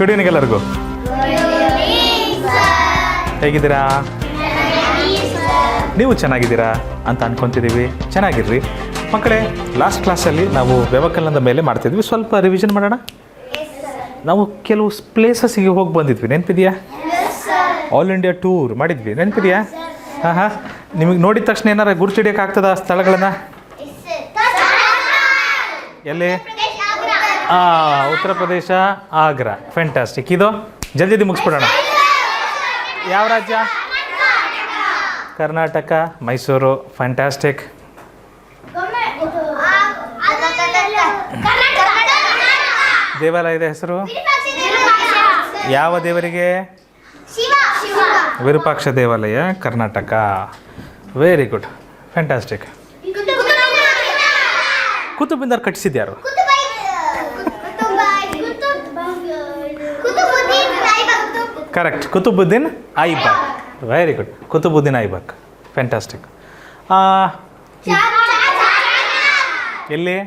Good evening ಎಲ್ಲರಿಗೂ. ಹೇಗಿದ್ದೀರಾ? ನೀವು ಚೆನ್ನಾಗಿದ್ದೀರಾ ಅಂತ ಅನ್ಕೊತಿದ್ದೀವಿ. ಚೆನ್ನಾಗಿರ್ರಿ ಮಕ್ಕಳೇ. ಲಾಸ್ಟ್ ಕ್ಲಾಸಲ್ಲಿ ನಾವು ವ್ಯವಕಲನದ ಮೇಲೆ ಮಾಡ್ತಿದ್ವಿ. ಸ್ವಲ್ಪ ರಿವಿಷನ್ ಮಾಡೋಣ. ನಾವು ಕೆಲವು ಪ್ಲೇಸಸ್ಸಿಗೆ ಹೋಗಿ ಬಂದಿದ್ವಿ, ನೆನಪಿದೆಯಾ? ಆಲ್ ಇಂಡಿಯಾ ಟೂರ್ ಮಾಡಿದ್ವಿ, ನೆನಪಿದೆಯಾ? ಹಾಂ. ನಿಮಗೆ ನೋಡಿದ ತಕ್ಷಣ ಏನಾರು ಗುರುತಿಡಿಯೋಕ್ಕಾಗ್ತದ ಆ ಸ್ಥಳಗಳನ್ನು? ಎಲ್ಲಿ? ಉತ್ತರ ಪ್ರದೇಶ, ಆಗ್ರಾ. ಫ್ಯಾಂಟಾಸ್ಟಿಕ್. ಇದು ಜಲ್ದಿ ಮುಗಿಸ್ಬಿಡೋಣ. ಯಾವ ರಾಜ್ಯ? ಕರ್ನಾಟಕ, ಮೈಸೂರು. ಫ್ಯಾಂಟಾಸ್ಟಿಕ್. ದೇವಾಲಯದ ಹೆಸರು ಯಾವ ದೇವರಿಗೆ? ವಿರೂಪಾಕ್ಷ ದೇವಾಲಯ, Karnataka. Very good, fantastic. Qutub Minar ಕಟ್ಟಿಸಿದ್ಯಾರು? Correct, Qutbuddin Aibak. Very good, Qutbuddin Aibak. Fantastic. ಎಲ್ಲಿ?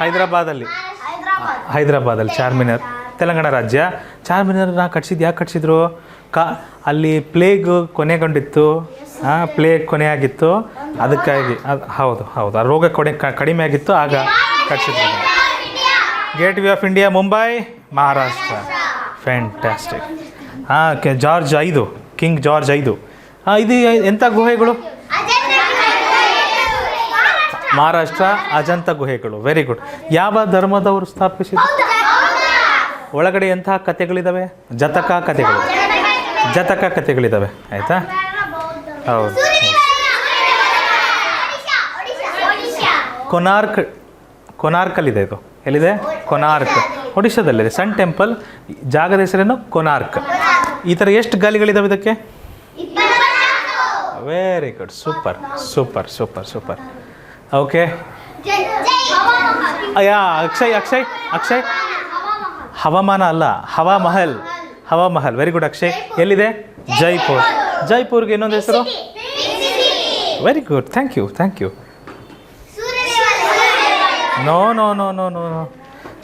ಹೈದರಾಬಾದಲ್ಲಿ ಚಾರ್ಮಿನಾರ್, ತೆಲಂಗಾಣ ರಾಜ್ಯ. ಚಾರ್ಮಿನಾರ್ನ ಕಟ್ಸಿದ್ದು ಯಾಕೆ ಕಟ್ಸಿದ್ರು? ಅಲ್ಲಿ ಪ್ಲೇಗ್ ಕೊನೆಗೊಂಡಿತ್ತು. ಪ್ಲೇಗ್ ಕೊನೆ ಆಗಿತ್ತು, ಅದಕ್ಕಾಗಿ. ಹೌದು, ಆ ರೋಗ ಕಡಿಮೆ ಆಗಿತ್ತು, ಆಗ ಕಟ್ಸಿದ್ರು. Gateway of India, Mumbai, Maharashtra. Fantastic. George 5, king George 5. ಇದು ಎಂಥ ಗುಹೆಗಳು? ಮಹಾರಾಷ್ಟ್ರ, ಅಜಂತ ಗುಹೆಗಳು. Very good. ಯಾವ ಧರ್ಮದವರು ಸ್ಥಾಪಿಸಿದ್ರು? ಒಳಗಡೆ ಎಂಥ ಕಥೆಗಳಿದ್ದಾವೆ? ಜತಕ ಕಥೆಗಳಿದ್ದಾವೆ. ಆಯಿತಾ? ಹೌದು. ಕೊನಾರ್ಕಲ್ಲಿದೆ. ಇದು ಎಲ್ಲಿದೆ? ಕೊನಾರ್ಕ್, ಒಡಿಶಾದಲ್ಲಿದೆ. Sun temple. ಜಾಗದ ಹೆಸರೇನು? ಕೊನಾರ್ಕ್. ಈ ಥರ ಎಷ್ಟು ಗಾಲಿಗಳಿದ್ದಾವೆ ಇದಕ್ಕೆ? Very good, super. Okay. Akshay ಹವಾಮಾನ ಅಲ್ಲ, ಹವಾಮಹಲ್. Very good Akshay. ಎಲ್ಲಿದೆ? ಜೈಪುರ್ಗೆ ಇನ್ನೊಂದು ಹೆಸರು? Very good, thank you. No.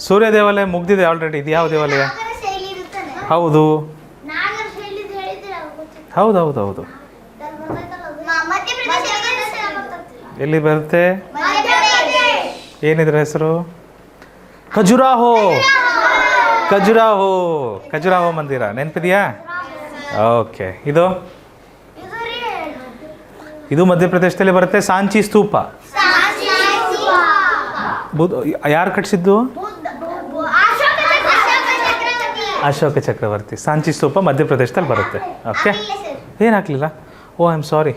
ಸೂರ್ಯ ದೇವಾಲಯ ಮುಗ್ದಿದೆ ಆಲ್ರೆಡಿ. ಇದು ಯಾವ ದೇವಾಲಯ? ಹೌದು. ಎಲ್ಲಿ ಬರುತ್ತೆ? ಏನಿದ್ರ ಹೆಸರು? ಖಜುರಾಹೋ ಮಂದಿರ. ನೆನಪಿದೆಯಾ? ಓಕೆ. ಇದು ಮಧ್ಯಪ್ರದೇಶದಲ್ಲಿ ಬರುತ್ತೆ. ಸಾಂಚಿ ಸ್ತೂಪ. ಯಾರು ಕಟ್ಟಿಸಿದ್ದು? ಅಶೋಕ ಚಕ್ರವರ್ತಿ. ಸಾಂಚಿ ಸ್ತೂಪ ಮಧ್ಯಪ್ರದೇಶದಲ್ಲಿ ಬರುತ್ತೆ. ಓಕೆ. ಏನು ಹಾಕ್ಲಿಲ್ಲ? ಓ, ಐ ಆಮ್ ಸಾರಿ.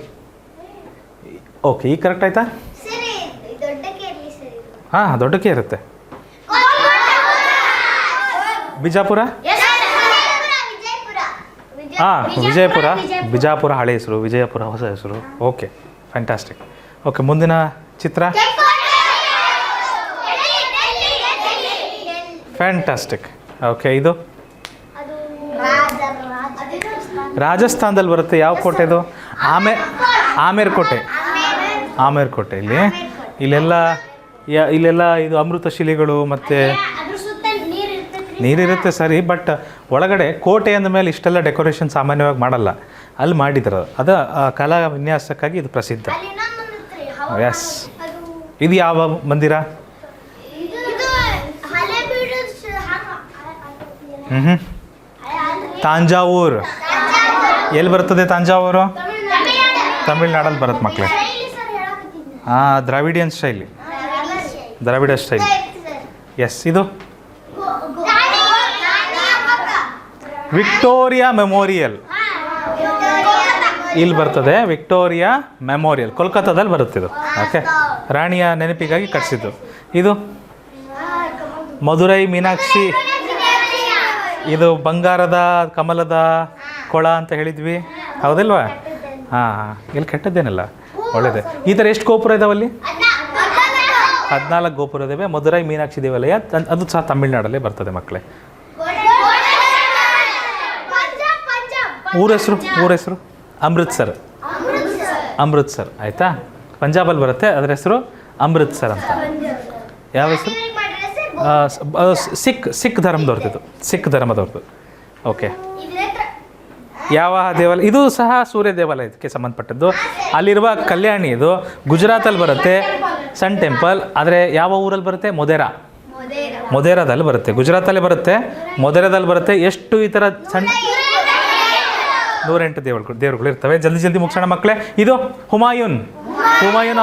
ಓಕೆ, ಈಗ ಕರೆಕ್ಟ್ ಆಯ್ತಾ? ಹಾಂ, ದೊಡ್ಡಕ್ಕೆ ಇರುತ್ತೆ. ಬಿಜಾಪುರ. ಬಿಜಾಪುರ ಹಳೆ ಹೆಸರು, ವಿಜಯಪುರ ಹೊಸ ಹೆಸರು. Okay, fantastic. ಓಕೆ, ಮುಂದಿನ ಚಿತ್ರ. ಫ್ಯಾಂಟಾಸ್ಟಿಕ್. ಓಕೆ, ಇದು ರಾಜಸ್ಥಾನದಲ್ಲಿ ಬರುತ್ತೆ. ಯಾವ ಕೋಟೆ ಇದು? ಆಮೇರ್ ಕೋಟೆ. ಇಲ್ಲೆಲ್ಲ ಇದು ಅಮೃತ ಶಿಲೆಗಳು ಮತ್ತು ನೀರಿರುತ್ತೆ. ಸರಿ, ಬಟ್ ಒಳಗಡೆ ಕೋಟೆ ಅಂದ ಮೇಲೆ ಇಷ್ಟೆಲ್ಲ ಡೆಕೋರೇಷನ್ ಸಾಮಾನ್ಯವಾಗಿ ಮಾಡಲ್ಲ. ಅಲ್ಲಿ ಮಾಡಿದ್ರು. ಅದು ಕಲಾ ವಿನ್ಯಾಸಕ್ಕಾಗಿ ಇದು ಪ್ರಸಿದ್ಧ. ಎಸ್. ಇದು ಯಾವ ಮಂದಿರ? ತಾಂಜಾವೂರ್. ಎಲ್ಲಿ ಬರ್ತದೆ ತಾಂಜಾವೂರು? ತಮಿಳ್ನಾಡಲ್ಲಿ ಬರುತ್ತೆ ಮಕ್ಕಳೇ. ದ್ರಾವಿಡ ಸ್ಟೈಲ್. ಎಸ್. ಇದು ವಿಕ್ಟೋರಿಯಾ ಮೆಮೋರಿಯಲ್. ಇಲ್ಲಿ ಬರ್ತದೆ ವಿಕ್ಟೋರಿಯಾ ಮೆಮೋರಿಯಲ್. ಕೋಲ್ಕತ್ತಾದಲ್ಲಿ ಬರುತ್ತೆ ಇದು. ಓಕೆ, ರಾಣಿಯ ನೆನಪಿಗಾಗಿ ಕಟ್ಟಿಸಿದ್ದು. ಇದು ಮಧುರೈ ಮೀನಾಕ್ಷಿ. ಇದು ಬಂಗಾರದ ಕಮಲದ ಕೊಳ ಅಂತ ಹೇಳಿದ್ವಿ, ಹೌದಲ್ವಾ? ಇಲ್ಲಿ ಕೆಟ್ಟದ್ದೇನಲ್ಲ, ಒಳ್ಳೆಯದೇ. ಈ ಥರ ಎಷ್ಟು ಗೋಪುರ ಇದಾವಲ್ಲಿ? 14 ಗೋಪುರ ಇದ್ದಾವೆ. ಮಧುರೈ ಮೀನಾಕ್ಷಿ ದೇವಾಲಯ, ಅದು ಸಹ ತಮಿಳ್ನಾಡಲ್ಲೇ ಬರ್ತದೆ ಮಕ್ಕಳೇ. ಊರ ಹೆಸರು ಅಮೃತ್ಸರ್. ಆಯಿತಾ? ಪಂಜಾಬಲ್ಲಿ ಬರುತ್ತೆ, ಅದರ ಹೆಸರು ಅಮೃತ್ಸರ್ ಅಂತ. ಯಾವ ಹೆಸರು? ಸಿಖ್ ಧರ್ಮದವ್ರದ್ದು ಇದು, ಸಿಖ್ ಧರ್ಮದವ್ರದ್ದು. ಓಕೆ, ಯಾವ ದೇವಾಲಯ ಇದು ಸಹ ಸೂರ್ಯ ದೇವಾಲಯಕ್ಕೆ ಸಂಬಂಧಪಟ್ಟದ್ದು. ಅಲ್ಲಿರುವ ಕಲ್ಯಾಣಿ ಇದು ಗುಜರಾತಲ್ಲಿ ಬರುತ್ತೆ, ಸನ್ ಟೆಂಪಲ್. ಆದರೆ ಯಾವ ಊರಲ್ಲಿ ಬರುತ್ತೆ? ಮೊದೇರಾದಲ್ಲಿ ಬರುತ್ತೆ, ಗುಜರಾತಲ್ಲಿ ಬರುತ್ತೆ, ಮೊದೇರಾದಲ್ಲಿ ಬರುತ್ತೆ. ಎಷ್ಟು ಈ ಥರ ಸಣ್ಣ 108 ದೇವರುಗಳು ಇರ್ತವೆ. ಜಲ್ದಿ ಮುಗಿಸೋಣ ಮಕ್ಕಳೇ. ಇದು ಹುಮಾಯೂನ್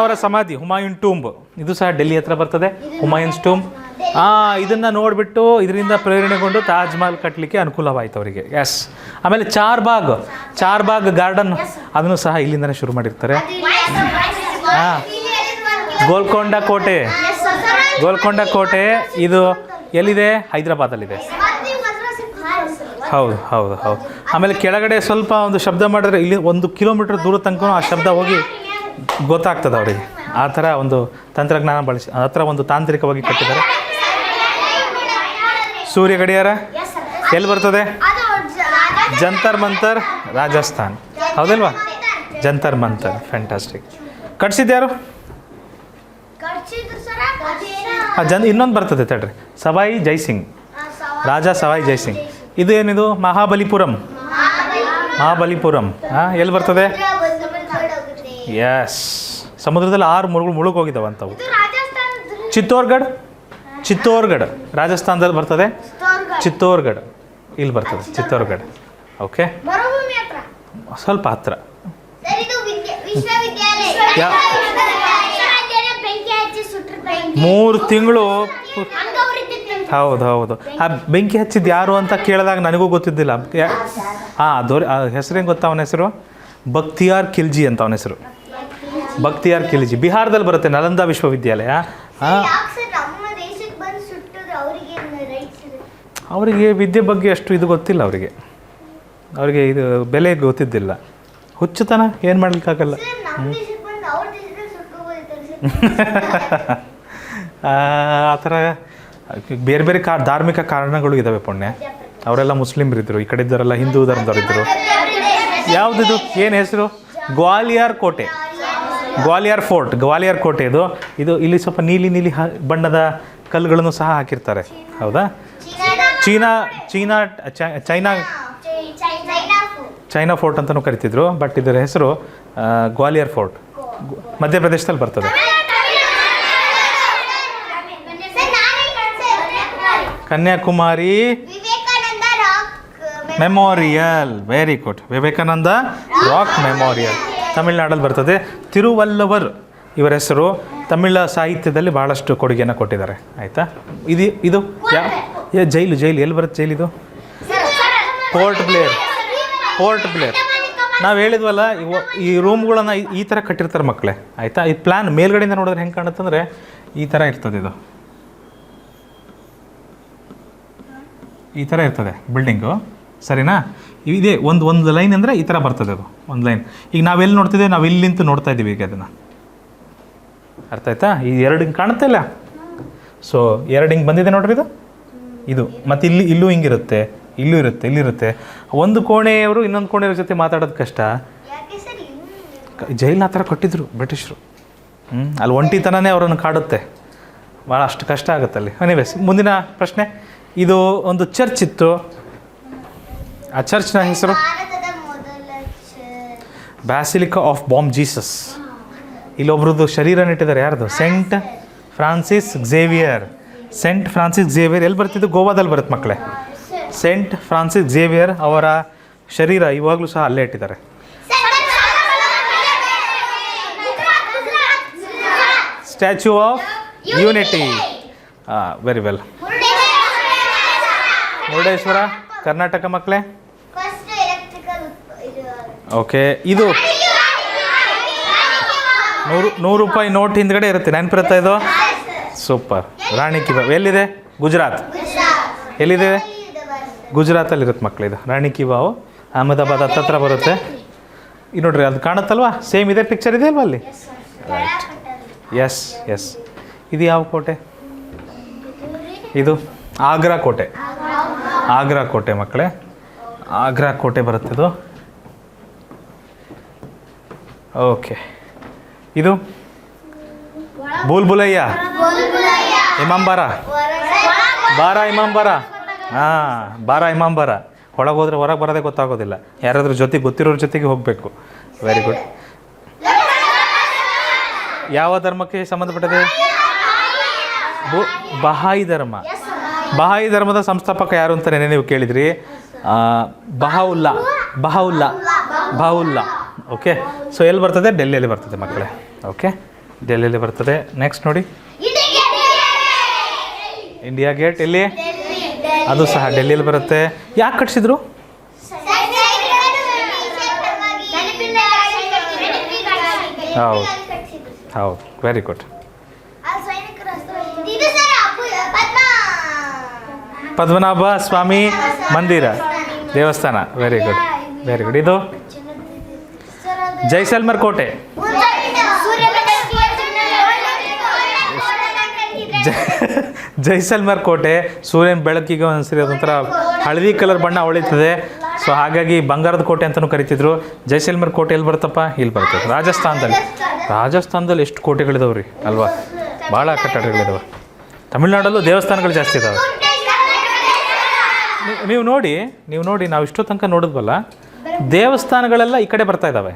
ಅವರ ಸಮಾಧಿ, ಹುಮಾಯೂನ್ ಟೂಂಬ್. ಇದು ಸಹ ಡೆಲ್ಲಿ ಹತ್ರ ಬರ್ತದೆ, ಹುಮಾಯೂನ್ಸ್ ಟೂಂಬ್. ಇದನ್ನು ನೋಡಿಬಿಟ್ಟು ಇದರಿಂದ ಪ್ರೇರಣೆಗೊಂಡು ತಾಜ್ ಮಹಲ್ ಕಟ್ಟಲಿಕ್ಕೆ ಅನುಕೂಲವಾಯಿತು ಅವರಿಗೆ. ಎಸ್. ಆಮೇಲೆ ಚಾರ್ಬಾಗ್ ಗಾರ್ಡನ್, ಅದನ್ನು ಸಹ ಇಲ್ಲಿಂದನೇ ಶುರು ಮಾಡಿರ್ತಾರೆ. ಗೋಲ್ಕೊಂಡ ಕೋಟೆ ಇದು ಎಲ್ಲಿದೆ? ಹೈದರಾಬಾದಲ್ಲಿದೆ. ಹೌದು. ಆಮೇಲೆ ಕೆಳಗಡೆ ಸ್ವಲ್ಪ ಒಂದು ಶಬ್ದ ಮಾಡಿದ್ರೆ ಇಲ್ಲಿ 1 ಕಿಲೋಮೀಟರ್ ದೂರ ತನಕ ಆ ಶಬ್ದ ಹೋಗಿ ಗೊತ್ತಾಗ್ತದೆ ಅವರಿಗೆ. ಆ ಥರ ಒಂದು ತಂತ್ರಜ್ಞಾನ ಬಳಸಿ, ಆ ಥರ ಒಂದು ತಾಂತ್ರಿಕವಾಗಿ ಕಟ್ಟಿದ್ದಾರೆ. ಸೂರ್ಯ ಗಡಿಯಾರ ಎಲ್ಲಿ ಬರ್ತದೆ? ಜಂತರ್ ಮಂತರ್, ರಾಜಸ್ಥಾನ್. ಹೌದಲ್ವಾ? ಜಂತರ್ ಮಂತರ್, ಫ್ಯಾಂಟಾಸ್ಟಿಕ್. ಕಟ್ಸಿದ್ಯಾರು? ಇನ್ನೊಂದು ಬರ್ತದೆ ತಡ್ರಿ, ಸವಾಯಿ ಜೈಸಿಂಗ್, ರಾಜ ಸವಾಯಿ ಜೈಸಿಂಗ್. ಇದು ಏನಿದು? ಮಹಾಬಲಿಪುರಂ. ಎಲ್ಲಿ ಬರ್ತದೆ? ಎಸ್. ಸಮುದ್ರದಲ್ಲಿ 6 ಮುಳುಗಿ ಹೋಗಿದ್ದಾವೆ ಅಂಥವು. ಚಿತ್ತೋರ್ಗಢ ರಾಜಸ್ಥಾನದಲ್ಲಿ ಬರ್ತದೆ. ಚಿತ್ತೋರ್ಗಢ ಇಲ್ಲಿ ಬರ್ತದೆ, ಚಿತ್ತೋರ್ಗಢ. ಓಕೆ, ಸ್ವಲ್ಪ ಹತ್ರ. 3 ತಿಂಗಳು. ಹೌದು. ಆ ಬೆಂಕಿ ಹಚ್ಚಿದ್ದು ಯಾರು ಅಂತ ಕೇಳಿದಾಗ ನನಗೂ ಗೊತ್ತಿದ್ದಿಲ್ಲ. ಹೆಸರೇನು ಗೊತ್ತಾ? ಅವನ ಹೆಸರು ಬಕ್ತಿಯಾರ್ ಖಿಲ್ಜಿ ಅಂತ. ಅವನ ಹೆಸರು ಬಕ್ತಿಯಾರ್ ಖಿಲ್ಜಿ. ಬಿಹಾರದಲ್ಲಿ ಬರುತ್ತೆ, ನಲಂದಾ ವಿಶ್ವವಿದ್ಯಾಲಯ. ಅವರಿಗೆ ವಿದ್ಯೆ ಬಗ್ಗೆ ಅಷ್ಟು ಇದು ಗೊತ್ತಿಲ್ಲ. ಅವರಿಗೆ ಇದು ಬೆಲೆ ಗೊತ್ತಿದ್ದಿಲ್ಲ. ಹುಚ್ಚುತನ ಏನು ಮಾಡಲಿಕ್ಕಾಗಲ್ಲ. ಆ ಥರ ಬೇರೆ ಧಾರ್ಮಿಕ ಕಾರಣಗಳು ಇದ್ದಾವೆ ಪುಣ್ಯ. ಅವರೆಲ್ಲ ಮುಸ್ಲಿಮರಿದ್ದರು, ಈ ಕಡೆ ಇದ್ದವರೆಲ್ಲ ಹಿಂದೂ ಧರ್ಮದವರಿದ್ದರು. ಯಾವುದಿದು? ಏನು ಹೆಸರು? ಗ್ವಾಲಿಯರ್ ಫೋರ್ಟ್. ಗ್ವಾಲಿಯರ್ ಕೋಟೆ ಇದು ಇಲ್ಲಿ ಸ್ವಲ್ಪ ನೀಲಿ ಬಣ್ಣದ ಕಲ್ಲುಗಳನ್ನು ಸಹ ಹಾಕಿರ್ತಾರೆ. ಹೌದಾ? ಚೈನಾ ಫೋರ್ಟ್ ಅಂತಲೂ ಕರಿತಿದ್ರು. ಬಟ್ ಇದರ ಹೆಸರು ಗ್ವಾಲಿಯರ್ ಫೋರ್ಟ್. ಮಧ್ಯಪ್ರದೇಶದಲ್ಲಿ ಬರ್ತದೆ. Kanyakumari memorial, very good. Vivekananda rock memorial ತಮಿಳುನಾಡಲ್ಲಿ ಬರ್ತದೆ. ತಿರುವಲ್ಲವರ್ ಇವರ ಹೆಸರು. ತಮಿಳ ಸಾಹಿತ್ಯದಲ್ಲಿ ಭಾಳಷ್ಟು ಕೊಡುಗೆಯನ್ನು ಕೊಟ್ಟಿದ್ದಾರೆ. ಆಯಿತಾ? ಇದು ಜೈಲು ಎಲ್ಲಿ ಬರುತ್ತೆ? ಜೈಲಿದು ಪೋರ್ಟ್ ಬ್ಲೇರ್. ನಾವು ಹೇಳಿದ್ವಲ್ಲ, ಈ ರೂಮ್ಗಳನ್ನು ಈ ಥರ ಕಟ್ಟಿರ್ತಾರೆ ಮಕ್ಕಳೇ. ಆಯಿತಾ? ಈ ಪ್ಲ್ಯಾನ್ ಮೇಲ್ಗಡೆಯಿಂದ ನೋಡಿದ್ರೆ ಹೆಂಗೆ ಕಾಣುತ್ತಂದರೆ ಈ ಥರ ಇರ್ತದೆ. ಈ ಥರ ಇರ್ತದೆ ಬಿಲ್ಡಿಂಗು, ಸರಿನಾ? ಇದೇ ಒಂದು ಲೈನ್ ಅಂದರೆ ಈ ಥರ ಬರ್ತದೆ. ಅದು ಒಂದು ಲೈನ್. ಈಗ ನಾವೆಲ್ಲಿ ನೋಡ್ತಿದ್ದೇವೆ? ನಾವು ಇಲ್ಲಿಂತ ನೋಡ್ತಾ ಇದ್ದೀವಿ ಈಗ ಅದನ್ನು. ಅರ್ಥ ಆಯ್ತಾ? ಈ 2 ಹಿಂಗೆ ಕಾಣುತ್ತೆ ಇಲ್ಲ? ಸೊ 2 ಹಿಂಗೆ ಬಂದಿದೆ ನೋಡ್ರಿ ಇದು. ಮತ್ತು ಇಲ್ಲೂ ಹಿಂಗಿರುತ್ತೆ, ಇಲ್ಲಿರುತ್ತೆ. ಒಂದು ಕೋಣೆಯವರು ಇನ್ನೊಂದು ಕೋಣೆಯವ್ರ ಜೊತೆ ಮಾತಾಡೋದು ಕಷ್ಟ. ಜೈಲನ್ನ ಆ ಥರ ಕಟ್ಟಿದ್ರು ಬ್ರಿಟಿಷರು. ಅಲ್ಲಿ ಒಂಟಿತನನೇ ಅವರನ್ನು ಕಾಡುತ್ತೆ. ಭಾಳ ಅಷ್ಟು ಕಷ್ಟ ಆಗುತ್ತೆ ಅಲ್ಲಿ. ಎನಿವೇಸ್, ಮುಂದಿನ ಪ್ರಶ್ನೆ. ಇದು ಒಂದು ಚರ್ಚ್ ಇತ್ತು. ಆ ಚರ್ಚ್ನ ಹೆಸರು ಬ್ಯಾಸಿಲಿಕಾ ಆಫ್ ಬಾಮ್ ಜೀಸಸ್. ಇಲ್ಲೊಬ್ರದ್ದು ಶರೀರ ನೆಟ್ಟಿದ್ದಾರೆ. ಯಾರ್ದು? Saint Francis Xavier. ಎಲ್ಲಿ ಬರ್ತಿದ್ದು? ಗೋವಾದಲ್ಲಿ ಬರುತ್ತೆ ಮಕ್ಕಳೇ. ಸೆಂಟ್ ಫ್ರಾನ್ಸಿಸ್ ಝೇವಿಯರ್ ಅವರ ಶರೀರ ಇವಾಗಲೂ ಸಹ ಅಲ್ಲೇ ಇಟ್ಟಿದ್ದಾರೆ. Statue of unity. Very well. Murudeshwar, Karnataka ಮಕ್ಕಳೇ. ಓಕೆ, ಇದು 100 ರೂಪಾಯಿ ನೋಟ್ ಹಿಂದ್ಗಡೆ ಇರುತ್ತೆ. ನೆನಪಿರುತ್ತಾ ಇದು? ಸೂಪರ್. ರಾಣಿ ಕಿ ವಾವ್ ಎಲ್ಲಿದೆ? ಗುಜರಾತ್. ಎಲ್ಲಿದೆ? ಗುಜರಾತಲ್ಲಿ ಇರುತ್ತೆ ಮಕ್ಕಳು. ಇದು ರಾಣಿ ಕಿ ವಾವ್ ಅಹಮದಾಬಾದ್ ಹತ್ತತ್ರ ಬರುತ್ತೆ. ಇದು ನೋಡ್ರಿ, ಅದು ಕಾಣುತ್ತಲ್ವಾ? ಸೇಮ್ ಇದೇ ಪಿಕ್ಚರ್ ಇದೆ ಅಲ್ವಾ ಅಲ್ಲಿ? ರೈಟ್. ಎಸ್. ಇದು ಯಾವ ಕೋಟೆ? ಇದು ಆಗ್ರಾ ಕೋಟೆ ಮಕ್ಕಳೇ. ಆಗ್ರಾ ಕೋಟೆ ಬರುತ್ತಿದ್ದು. ಓಕೆ, ಇದು ಬೂಲ್ ಬುಲಯ್ಯ, ಇಮಾಂಬಾರ. ಬಾರ ಇಮಾಮ್ ಬಾರ. ಹಾಂ, ಬಾರ ಇಮಾಮ್ ಬಾರ. ಒಳಗೆ ಹೋದರೆ ಹೊರಗೆ ಬರೋದೇ ಗೊತ್ತಾಗೋದಿಲ್ಲ. ಯಾರಾದ್ರೂ ಜೊತೆಗೆ ಗೊತ್ತಿರೋರ ಜೊತೆಗೆ ಹೋಗಬೇಕು. Very good. ಯಾವ ಧರ್ಮಕ್ಕೆ ಸಂಬಂಧಪಟ್ಟದೆ? ಬಹಾಯಿ ಧರ್ಮ. ಬಹಾಯಿ ಧರ್ಮದ ಸಂಸ್ಥಾಪಕ ಯಾರು ಅಂತಲೇ ನೀವು ಕೇಳಿದ್ರಿ. ಬಹಾವುಲ್ಲಾ. ಬಹಾವುಲ್ಲಾ. ಬಹಾವುಲ್ಲಾ. ಓಕೆ. ಸೊ ಎಲ್ಲಿ ಬರ್ತದೆ? ಡೆಲ್ಲಿಯಲ್ಲಿ ಬರ್ತದೆ ಮಕ್ಕಳೇ. ಓಕೆ, ಡೆಲ್ಲಿಯಲ್ಲಿ ಬರ್ತದೆ. ನೆಕ್ಸ್ಟ್ ನೋಡಿ, ಇಂಡಿಯಾ ಗೇಟ್ ಎಲ್ಲಿ? ಅದು ಸಹ ಡೆಲ್ಲಿಯಲ್ಲಿ ಬರುತ್ತೆ. ಯಾಕೆ ಕಟ್ಸಿದ್ರು? ಹೌದು ಹೌದು, ವೆರಿ ಗುಡ್. ಪದ್ಮನಾಭ ಸ್ವಾಮಿ ಮಂದಿರ, ದೇವಸ್ಥಾನ. Very good, very good. ಇದು ಜೈಸಲ್ಮರ್ ಕೋಟೆ. ಜೈಸಲ್ಮರ್ ಕೋಟೆ ಸೂರ್ಯನ ಬೆಳಕಿಗೆ ಒಂದ್ಸರಿ ಅದೊಂಥರ ಹಳದಿ ಕಲರ್ ಬಣ್ಣ ಹೊಳಿತದೆ. ಸೊ ಹಾಗಾಗಿ ಬಂಗಾರದ ಕೋಟೆ ಅಂತಲೂ ಕರಿತಿದ್ರು. ಜೈಸಲ್ಮರ್ ಕೋಟೆ ಎಲ್ಲಿ ಬರ್ತಪ್ಪ? ಇಲ್ಲಿ ಬರ್ತದೆ, ರಾಜಸ್ಥಾನದಲ್ಲಿ. ರಾಜಸ್ಥಾನದಲ್ಲಿ ಎಷ್ಟು ಕೋಟೆಗಳಿದಾವೆ ರೀ ಅಲ್ವಾ? ಭಾಳ ಕಟ್ಟಡಗಳಿದಾವೆ. ತಮಿಳ್ನಾಡಲ್ಲೂ ದೇವಸ್ಥಾನಗಳು ಜಾಸ್ತಿ ಇದಾವೆ. ನೀವು ನೋಡಿ ನಾವು ಇಷ್ಟೋ ತನಕ ನೋಡಿದ್ವಲ್ಲ, ದೇವಸ್ಥಾನಗಳೆಲ್ಲ ಈ ಕಡೆ ಬರ್ತಾ ಇದ್ದಾವೆ,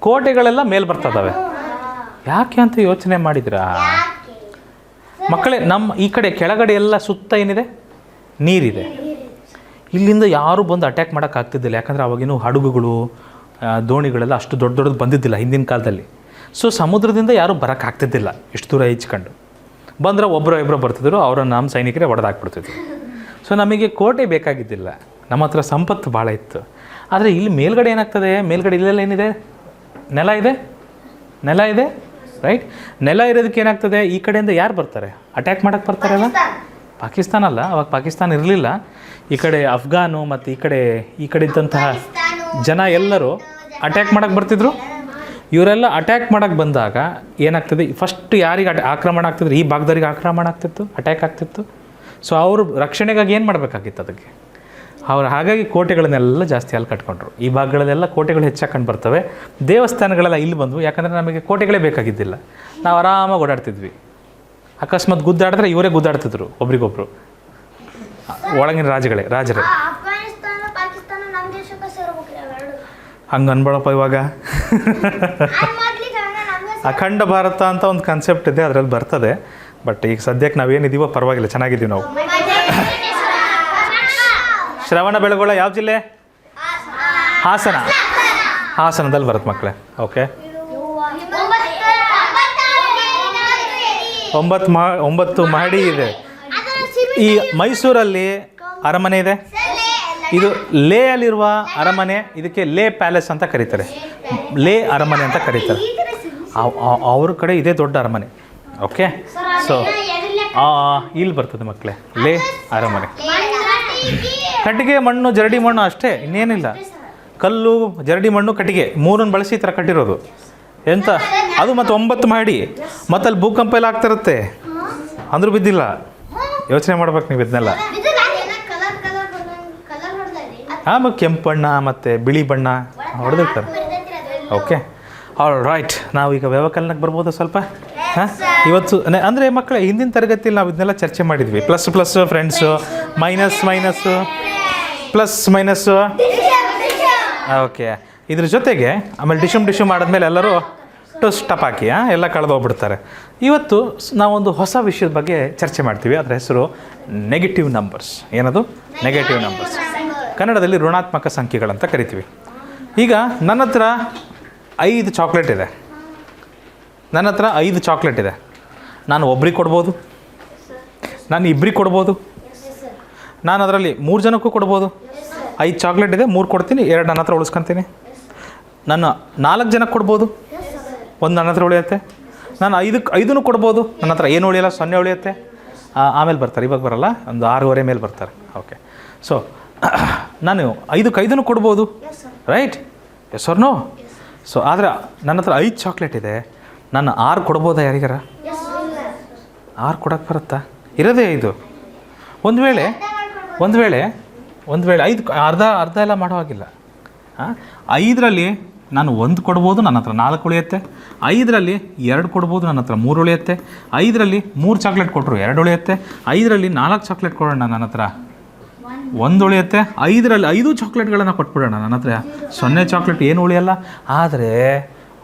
ಕೋಟೆಗಳೆಲ್ಲ ಮೇಲೆ ಬರ್ತಾ ಇದ್ದಾವೆ. ಯಾಕೆ ಅಂತ ಯೋಚನೆ ಮಾಡಿದ್ರಾ ಮಕ್ಕಳೇ? ನಮ್ಮ ಈ ಕಡೆ ಕೆಳಗಡೆ ಎಲ್ಲ ಸುತ್ತ ಏನಿದೆ? ನೀರಿದೆ. ಇಲ್ಲಿಂದ ಯಾರೂ ಬಂದು ಅಟ್ಯಾಕ್ ಮಾಡೋಕ್ಕಾಗ್ತಿದ್ದಿಲ್ಲ. ಯಾಕಂದರೆ ಅವಾಗಿನೂ ಹಡಗುಗಳು, ದೋಣಿಗಳೆಲ್ಲ ಅಷ್ಟು ದೊಡ್ಡ ದೊಡ್ಡದು ಬಂದಿದ್ದಿಲ್ಲ ಹಿಂದಿನ ಕಾಲದಲ್ಲಿ. ಸೊ ಸಮುದ್ರದಿಂದ ಯಾರೂ ಬರೋಕ್ಕಾಗ್ತಿದ್ದಿಲ್ಲ ಇಷ್ಟು ದೂರ ಈಚ್ಕೊಂಡು. ಬಂದರೆ ಒಬ್ಬರು ಇಬ್ಬರು ಬರ್ತಿದ್ರು, ಅವರನ್ನು ನಮ್ಮ ಸೈನಿಕರೇ ಹೊಡೆದಾಕ್ಬಿಡ್ತಿದ್ರು. ಸೊ ನಮಗೆ ಕೋಟೆ ಬೇಕಾಗಿದ್ದಿಲ್ಲ, ನಮ್ಮ ಹತ್ರ ಸಂಪತ್ತು ಭಾಳ ಇತ್ತು. ಆದರೆ ಇಲ್ಲಿ ಮೇಲ್ಗಡೆ ಏನಾಗ್ತದೆ? ಮೇಲ್ಗಡೆ ಇಲ್ಲೆಲ್ಲ ಏನಿದೆ? ನೆಲ ಇದೆ, ನೆಲ ಇದೆ, ರೈಟ್? ನೆಲ ಇರೋದಕ್ಕೆ ಏನಾಗ್ತದೆ? ಈ ಕಡೆಯಿಂದ ಯಾರು ಬರ್ತಾರೆ ಅಟ್ಯಾಕ್ ಮಾಡೋಕ್ಕೆ? ಬರ್ತಾರಲ್ಲ, ಪಾಕಿಸ್ತಾನ ಅಲ್ಲ, ಅವಾಗ ಪಾಕಿಸ್ತಾನ ಇರಲಿಲ್ಲ. ಈ ಕಡೆ ಅಫ್ಘಾನು ಮತ್ತು ಈ ಕಡೆ ಇದ್ದಂತಹ ಜನ ಎಲ್ಲರೂ ಅಟ್ಯಾಕ್ ಮಾಡೋಕ್ಕೆ ಬರ್ತಿದ್ರು. ಇವರೆಲ್ಲ ಅಟ್ಯಾಕ್ ಮಾಡೋಕ್ಕೆ ಬಂದಾಗ ಏನಾಗ್ತದೆ? ಫಸ್ಟ್ ಯಾರಿಗೆ ಆಕ್ರಮಣ ಆಗ್ತಿದ್ರು? ಈ ಭಾಗದವ್ರಿಗೆ ಆಕ್ರಮಣ ಆಗ್ತಿತ್ತು, ಅಟ್ಯಾಕ್ ಆಗ್ತಿತ್ತು. ಸೊ ಅವರು ರಕ್ಷಣೆಗಾಗಿ ಏನು ಮಾಡಬೇಕಾಗಿತ್ತು ಅದಕ್ಕೆ? ಹಾಗಾಗಿ ಕೋಟೆಗಳನ್ನೆಲ್ಲ ಜಾಸ್ತಿ ಅಲ್ಲಿ ಕಟ್ಕೊಂಡ್ರು. ಈ ಭಾಗಗಳಲ್ಲೆಲ್ಲ ಕೋಟೆಗಳು ಹೆಚ್ಚಾಕೊಂಡು ಬರ್ತವೆ. ದೇವಸ್ಥಾನಗಳೆಲ್ಲ ಇಲ್ಲಿ ಬಂದವು. ಯಾಕಂದರೆ ನಮಗೆ ಕೋಟೆಗಳೇ ಬೇಕಾಗಿದ್ದಿಲ್ಲ, ನಾವು ಆರಾಮಾಗಿ ಓಡಾಡ್ತಿದ್ವಿ. ಅಕಸ್ಮಾತ್ ಗುದ್ದಾಡಿದ್ರೆ ಇವರೇ ಗುದ್ದಾಡ್ತಿದ್ರು ಒಬ್ರಿಗೊಬ್ರು, ಒಳಗಿನ ರಾಜರೇ. ಹಂಗೆ ಅನ್ಬೇಡಪ್ಪ. ಇವಾಗ ಅಖಂಡ ಭಾರತ ಅಂತ ಒಂದು ಕಾನ್ಸೆಪ್ಟ್ ಇದೆ, ಅದರಲ್ಲಿ ಬರ್ತದೆ. ಬಟ್ ಈಗ ಸದ್ಯಕ್ಕೆ ನಾವೇನಿದ್ದೀವೋ ಪರವಾಗಿಲ್ಲ, ಚೆನ್ನಾಗಿದ್ದೀವಿ ನಾವು. ಶ್ರವಣ ಬೆಳಗೊಳ ಯಾವ ಜಿಲ್ಲೆ? ಹಾಸನ. ಹಾಸನದಲ್ಲಿ ಬರುತ್ತೆ ಮಕ್ಕಳೇ. ಓಕೆ. 9 ಮಹಡಿ ಇದೆ. ಈ ಮೈಸೂರಲ್ಲಿ ಅರಮನೆ ಇದೆ. ಇದು ಲೇ ಅಲ್ಲಿರುವ ಅರಮನೆ, ಇದಕ್ಕೆ ಲೇ ಪ್ಯಾಲೇಸ್ ಅಂತ ಕರೀತಾರೆ, ಲೇ ಅರಮನೆ ಅಂತ ಕರೀತಾರೆ. ಅವ್ರ ಕಡೆ ಇದೇ ದೊಡ್ಡ ಅರಮನೆ. ಓಕೆ. ಸೊ ಇಲ್ಲಿ ಬರ್ತದೆ ಮಕ್ಕಳೇ ಲೇ ಅರಮನೆ. ಕಟ್ಟಿಗೆ ಮಣ್ಣು, ಜರಡಿ ಮಣ್ಣು ಅಷ್ಟೇ, ಇನ್ನೇನಿಲ್ಲ. ಕಲ್ಲು, ಜರಡಿ ಮಣ್ಣು, ಕಟ್ಟಿಗೆ ಮೂರನ್ನು ಬಳಸಿ ಈ ಥರ ಕಟ್ಟಿರೋದು. ಎಂತ ಅದು ಮತ್ತು 9 ಮಹಡಿ. ಮತ್ತು ಅಲ್ಲಿ ಭೂಕಂಪ ಎಲ್ಲ ಆಗ್ತಿರುತ್ತೆ, ಅಂದರೂ ಬಿದ್ದಿಲ್ಲ. ಯೋಚನೆ ಮಾಡ್ಬೇಕು ನೀವು ಇದನ್ನೆಲ್ಲ. ಮತ್ತು ಕೆಂಪು ಬಣ್ಣ ಮತ್ತು ಬಿಳಿ ಬಣ್ಣ ಹೊಡೆದಿರ್ತಾರೆ. Okay, all right. ನಾವು ಈಗ ವ್ಯವಕಲನಕ್ಕೆ ಬರ್ಬೋದು ಸ್ವಲ್ಪ. ಹಾಂ, ಇವತ್ತು ಅಂದರೆ ಮಕ್ಕಳೇ ಹಿಂದಿನ ತರಗತಿಯಲ್ಲಿ ನಾವು ಇದನ್ನೆಲ್ಲ ಚರ್ಚೆ ಮಾಡಿದ್ವಿ. Plus friends, minus, plus minus. Okay, ಇದ್ರ ಜೊತೆಗೆ ಆಮೇಲೆ ಡಿಶಮ್ ಆಡಿದ್ಮೇಲೆ ಎಲ್ಲರೂ ಸ್ಟಪ್ ಹಾಕಿ ಎಲ್ಲ ಕಳೆದೋಗ್ಬಿಡ್ತಾರೆ. ಇವತ್ತು ನಾವೊಂದು ಹೊಸ ವಿಷಯದ ಬಗ್ಗೆ ಚರ್ಚೆ ಮಾಡ್ತೀವಿ. ಅದರ ಹೆಸರು ನೆಗೆಟಿವ್ ನಂಬರ್ಸ್. ಏನದು? Negative numbers. ಕನ್ನಡದಲ್ಲಿ ಋಣಾತ್ಮಕ ಸಂಖ್ಯೆಗಳಂತ ಕರಿತೀವಿ. ಈಗ ನನ್ನ ಹತ್ರ 5 ಚಾಕ್ಲೇಟ್ ಇದೆ. ನಾನು ಒಬ್ರಿಗೆ ಕೊಡ್ಬೋದು, ನಾನು ಇಬ್ಬರಿಗೆ ಕೊಡ್ಬೋದು, ನಾನು ಅದರಲ್ಲಿ 3 ಜನಕ್ಕೂ ಕೊಡ್ಬೋದು. 5 ಚಾಕ್ಲೇಟ್ ಇದೆ, 3 ಕೊಡ್ತೀನಿ, 2 ನನ್ನ ಹತ್ರ ಉಳಿಸ್ಕೊತೀನಿ. ನಾನು 4 ಜನಕ್ಕೆ ಕೊಡ್ಬೋದು, 1 ನನ್ನ ಹತ್ರ ಉಳಿಯುತ್ತೆ. ನಾನು 5 ಕೊಡ್ಬೋದು, ನನ್ನ ಹತ್ರ ಏನು ಉಳಿಯಲ್ಲ, 0 ಉಳಿಯುತ್ತೆ. ಆಮೇಲೆ ಬರ್ತಾರೆ, ಇವಾಗ ಬರಲ್ಲ, ಒಂದು 6:15 ಮೇಲೆ ಬರ್ತಾರೆ. ಓಕೆ. ಸೊ ನಾನು 5 ಕೊಡ್ಬೋದು, right? Yes or no? So ಆದರೆ ನನ್ನ ಹತ್ರ 5 ಚಾಕ್ಲೇಟ್ ಇದೆ, ನಾನು 6 ಕೊಡ್ಬೋದಾ? ಯಾರಿಗಾರ 6 ಕೊಡೋಕ್ಕೆ ಬರುತ್ತಾ? ಇರೋದೇ 5. ಒಂದು ವೇಳೆ 5 ಅರ್ಧ ಎಲ್ಲ ಮಾಡೋ ಹಾಗಿಲ್ಲ. 5ರಲ್ಲಿ ನಾನು 1 ಕೊಡ್ಬೋದು, ನನ್ನ ಹತ್ರ 4 ಉಳಿಯುತ್ತೆ. 5ರಲ್ಲಿ 2 ಕೊಡ್ಬೋದು, ನನ್ನ ಹತ್ರ 3 ಉಳಿಯುತ್ತೆ. 5ರಲ್ಲಿ 3 ಚಾಕ್ಲೇಟ್ ಕೊಟ್ಟರು 2 ಉಳಿಯುತ್ತೆ. 5ರಲ್ಲಿ 4 ಚಾಕ್ಲೇಟ್ ಕೊಡೋಣ, ನನ್ನ ಹತ್ರ 1 ಉಳಿಯುತ್ತೆ. 5ರಲ್ಲಿ 5 ಚಾಕ್ಲೇಟ್ಗಳನ್ನು ಕೊಟ್ಬಿಡೋಣ, ನನ್ನ ಹತ್ರ 0 ಚಾಕ್ಲೇಟ್ ಏನು ಉಳಿಯಲ್ಲ. ಆದರೆ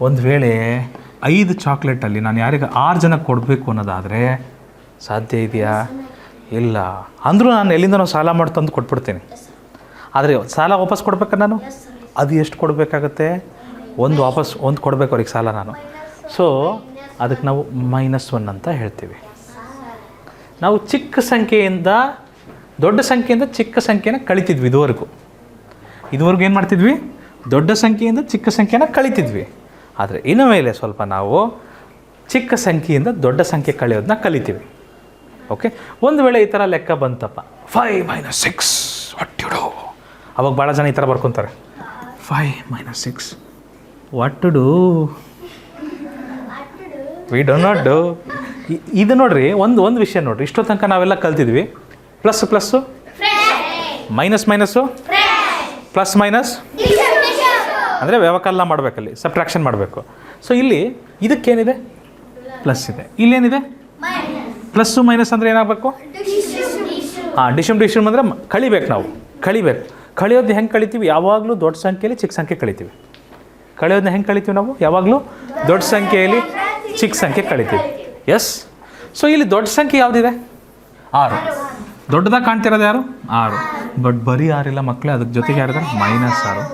ಒಂದು ವೇಳೆ 5 ಚಾಕ್ಲೇಟಲ್ಲಿ ನಾನು ಯಾರಿಗೆ 6 ಜನಕ್ಕೆ ಕೊಡಬೇಕು ಅನ್ನೋದಾದರೆ ಸಾಧ್ಯ ಇದೆಯಾ? ಇಲ್ಲ. ಅಂದರೂ ನಾನು ಎಲ್ಲಿಂದ ಸಾಲ ಮಾಡಿ ತಂದು ಕೊಟ್ಬಿಡ್ತೀನಿ. ಆದರೆ ಸಾಲ ವಾಪಸ್ ಕೊಡ್ಬೇಕಾ ನಾನು? ಅದು ಎಷ್ಟು ಕೊಡಬೇಕಾಗತ್ತೆ? ಒಂದು ಕೊಡಬೇಕು ಅವ್ರಿಗೆ ಸಾಲ ನಾನು. ಸೊ ಅದಕ್ಕೆ ನಾವು -1 ಅಂತ ಹೇಳ್ತೀವಿ. ನಾವು ಚಿಕ್ಕ ಸಂಖ್ಯೆಯಿಂದ ದೊಡ್ಡ ಸಂಖ್ಯೆಯಿಂದ ಚಿಕ್ಕ ಸಂಖ್ಯೆನ ಕಳಿತಿದ್ವಿ ಇದುವರೆಗೂ ಏನು ಮಾಡ್ತಿದ್ವಿ? ದೊಡ್ಡ ಸಂಖ್ಯೆಯಿಂದ ಚಿಕ್ಕ ಸಂಖ್ಯೆನ ಕಳಿತಿದ್ವಿ. ಆದರೆ ಇನ್ನು ಮೇಲೆ ಸ್ವಲ್ಪ ನಾವು ಚಿಕ್ಕ ಸಂಖ್ಯೆಯಿಂದ ದೊಡ್ಡ ಸಂಖ್ಯೆ ಕಳೆಯೋದನ್ನ ಕಲಿತೀವಿ. ಓಕೆ, ಒಂದು ವೇಳೆ ಈ ಥರ ಲೆಕ್ಕ ಬಂತಪ್ಪ, 5 - 6 ವಾಟ್ ಟು ಡು. ಅವಾಗ ಭಾಳ ಜನ ಈ ಥರ ಬರ್ಕೊತಾರೆ, 5 - 6 what to do, we do not do. ಇದು ನೋಡ್ರಿ, ಒಂದು ವಿಷಯ ನೋಡ್ರಿ, ಇಷ್ಟೋ ತನಕ ನಾವೆಲ್ಲ ಕಲ್ತಿದ್ವಿ ಪ್ಲಸ್ಸು ಮೈನಸ್ಸು ಪ್ಲಸ್ ಮೈನಸ್ ಅಂದರೆ ವ್ಯವಕಲನ ಮಾಡಬೇಕಲ್ಲಿ, ಸಬ್ಟ್ರಾಕ್ಷನ್ ಮಾಡಬೇಕು. ಸೊ ಇಲ್ಲಿ ಇದಕ್ಕೇನಿದೆ? ಪ್ಲಸ್ ಇದೆ. ಇಲ್ಲೇನಿದೆ? ಪ್ಲಸ್ಸು ಮೈನಸ್ ಅಂದರೆ ಏನಾಗಬೇಕು? ಡಿಶಮ್ ಅಂದರೆ ನಾವು ಕಳಿಯೋದು ಹೆಂಗೆ ಕಳಿತೀವಿ? ಯಾವಾಗಲೂ ದೊಡ್ಡ ಸಂಖ್ಯೆಯಲ್ಲಿ ಚಿಕ್ಕ ಸಂಖ್ಯೆ ಕಳಿತೀವಿ. ಕಳೆಯೋದನ್ನ ಹೆಂಗೆ ಕಳಿತೀವಿ ನಾವು? ಯಾವಾಗಲೂ ದೊಡ್ಡ ಸಂಖ್ಯೆಯಲ್ಲಿ ಚಿಕ್ಕ ಸಂಖ್ಯೆ ಕಳಿತೀವಿ. ಎಸ್. ಸೊ ಇಲ್ಲಿ ದೊಡ್ಡ ಸಂಖ್ಯೆ ಯಾವುದಿದೆ? 6. ದೊಡ್ಡದಾಗಿ ಕಾಣ್ತಿರೋದು ಯಾರು? 6. ಬಟ್ ಬರೀ 6 ಇಲ್ಲ ಮಕ್ಕಳೇ, ಅದಕ್ಕೆ ಜೊತೆಗೆ ಯಾರಿದ್ದಾರೆ? -6.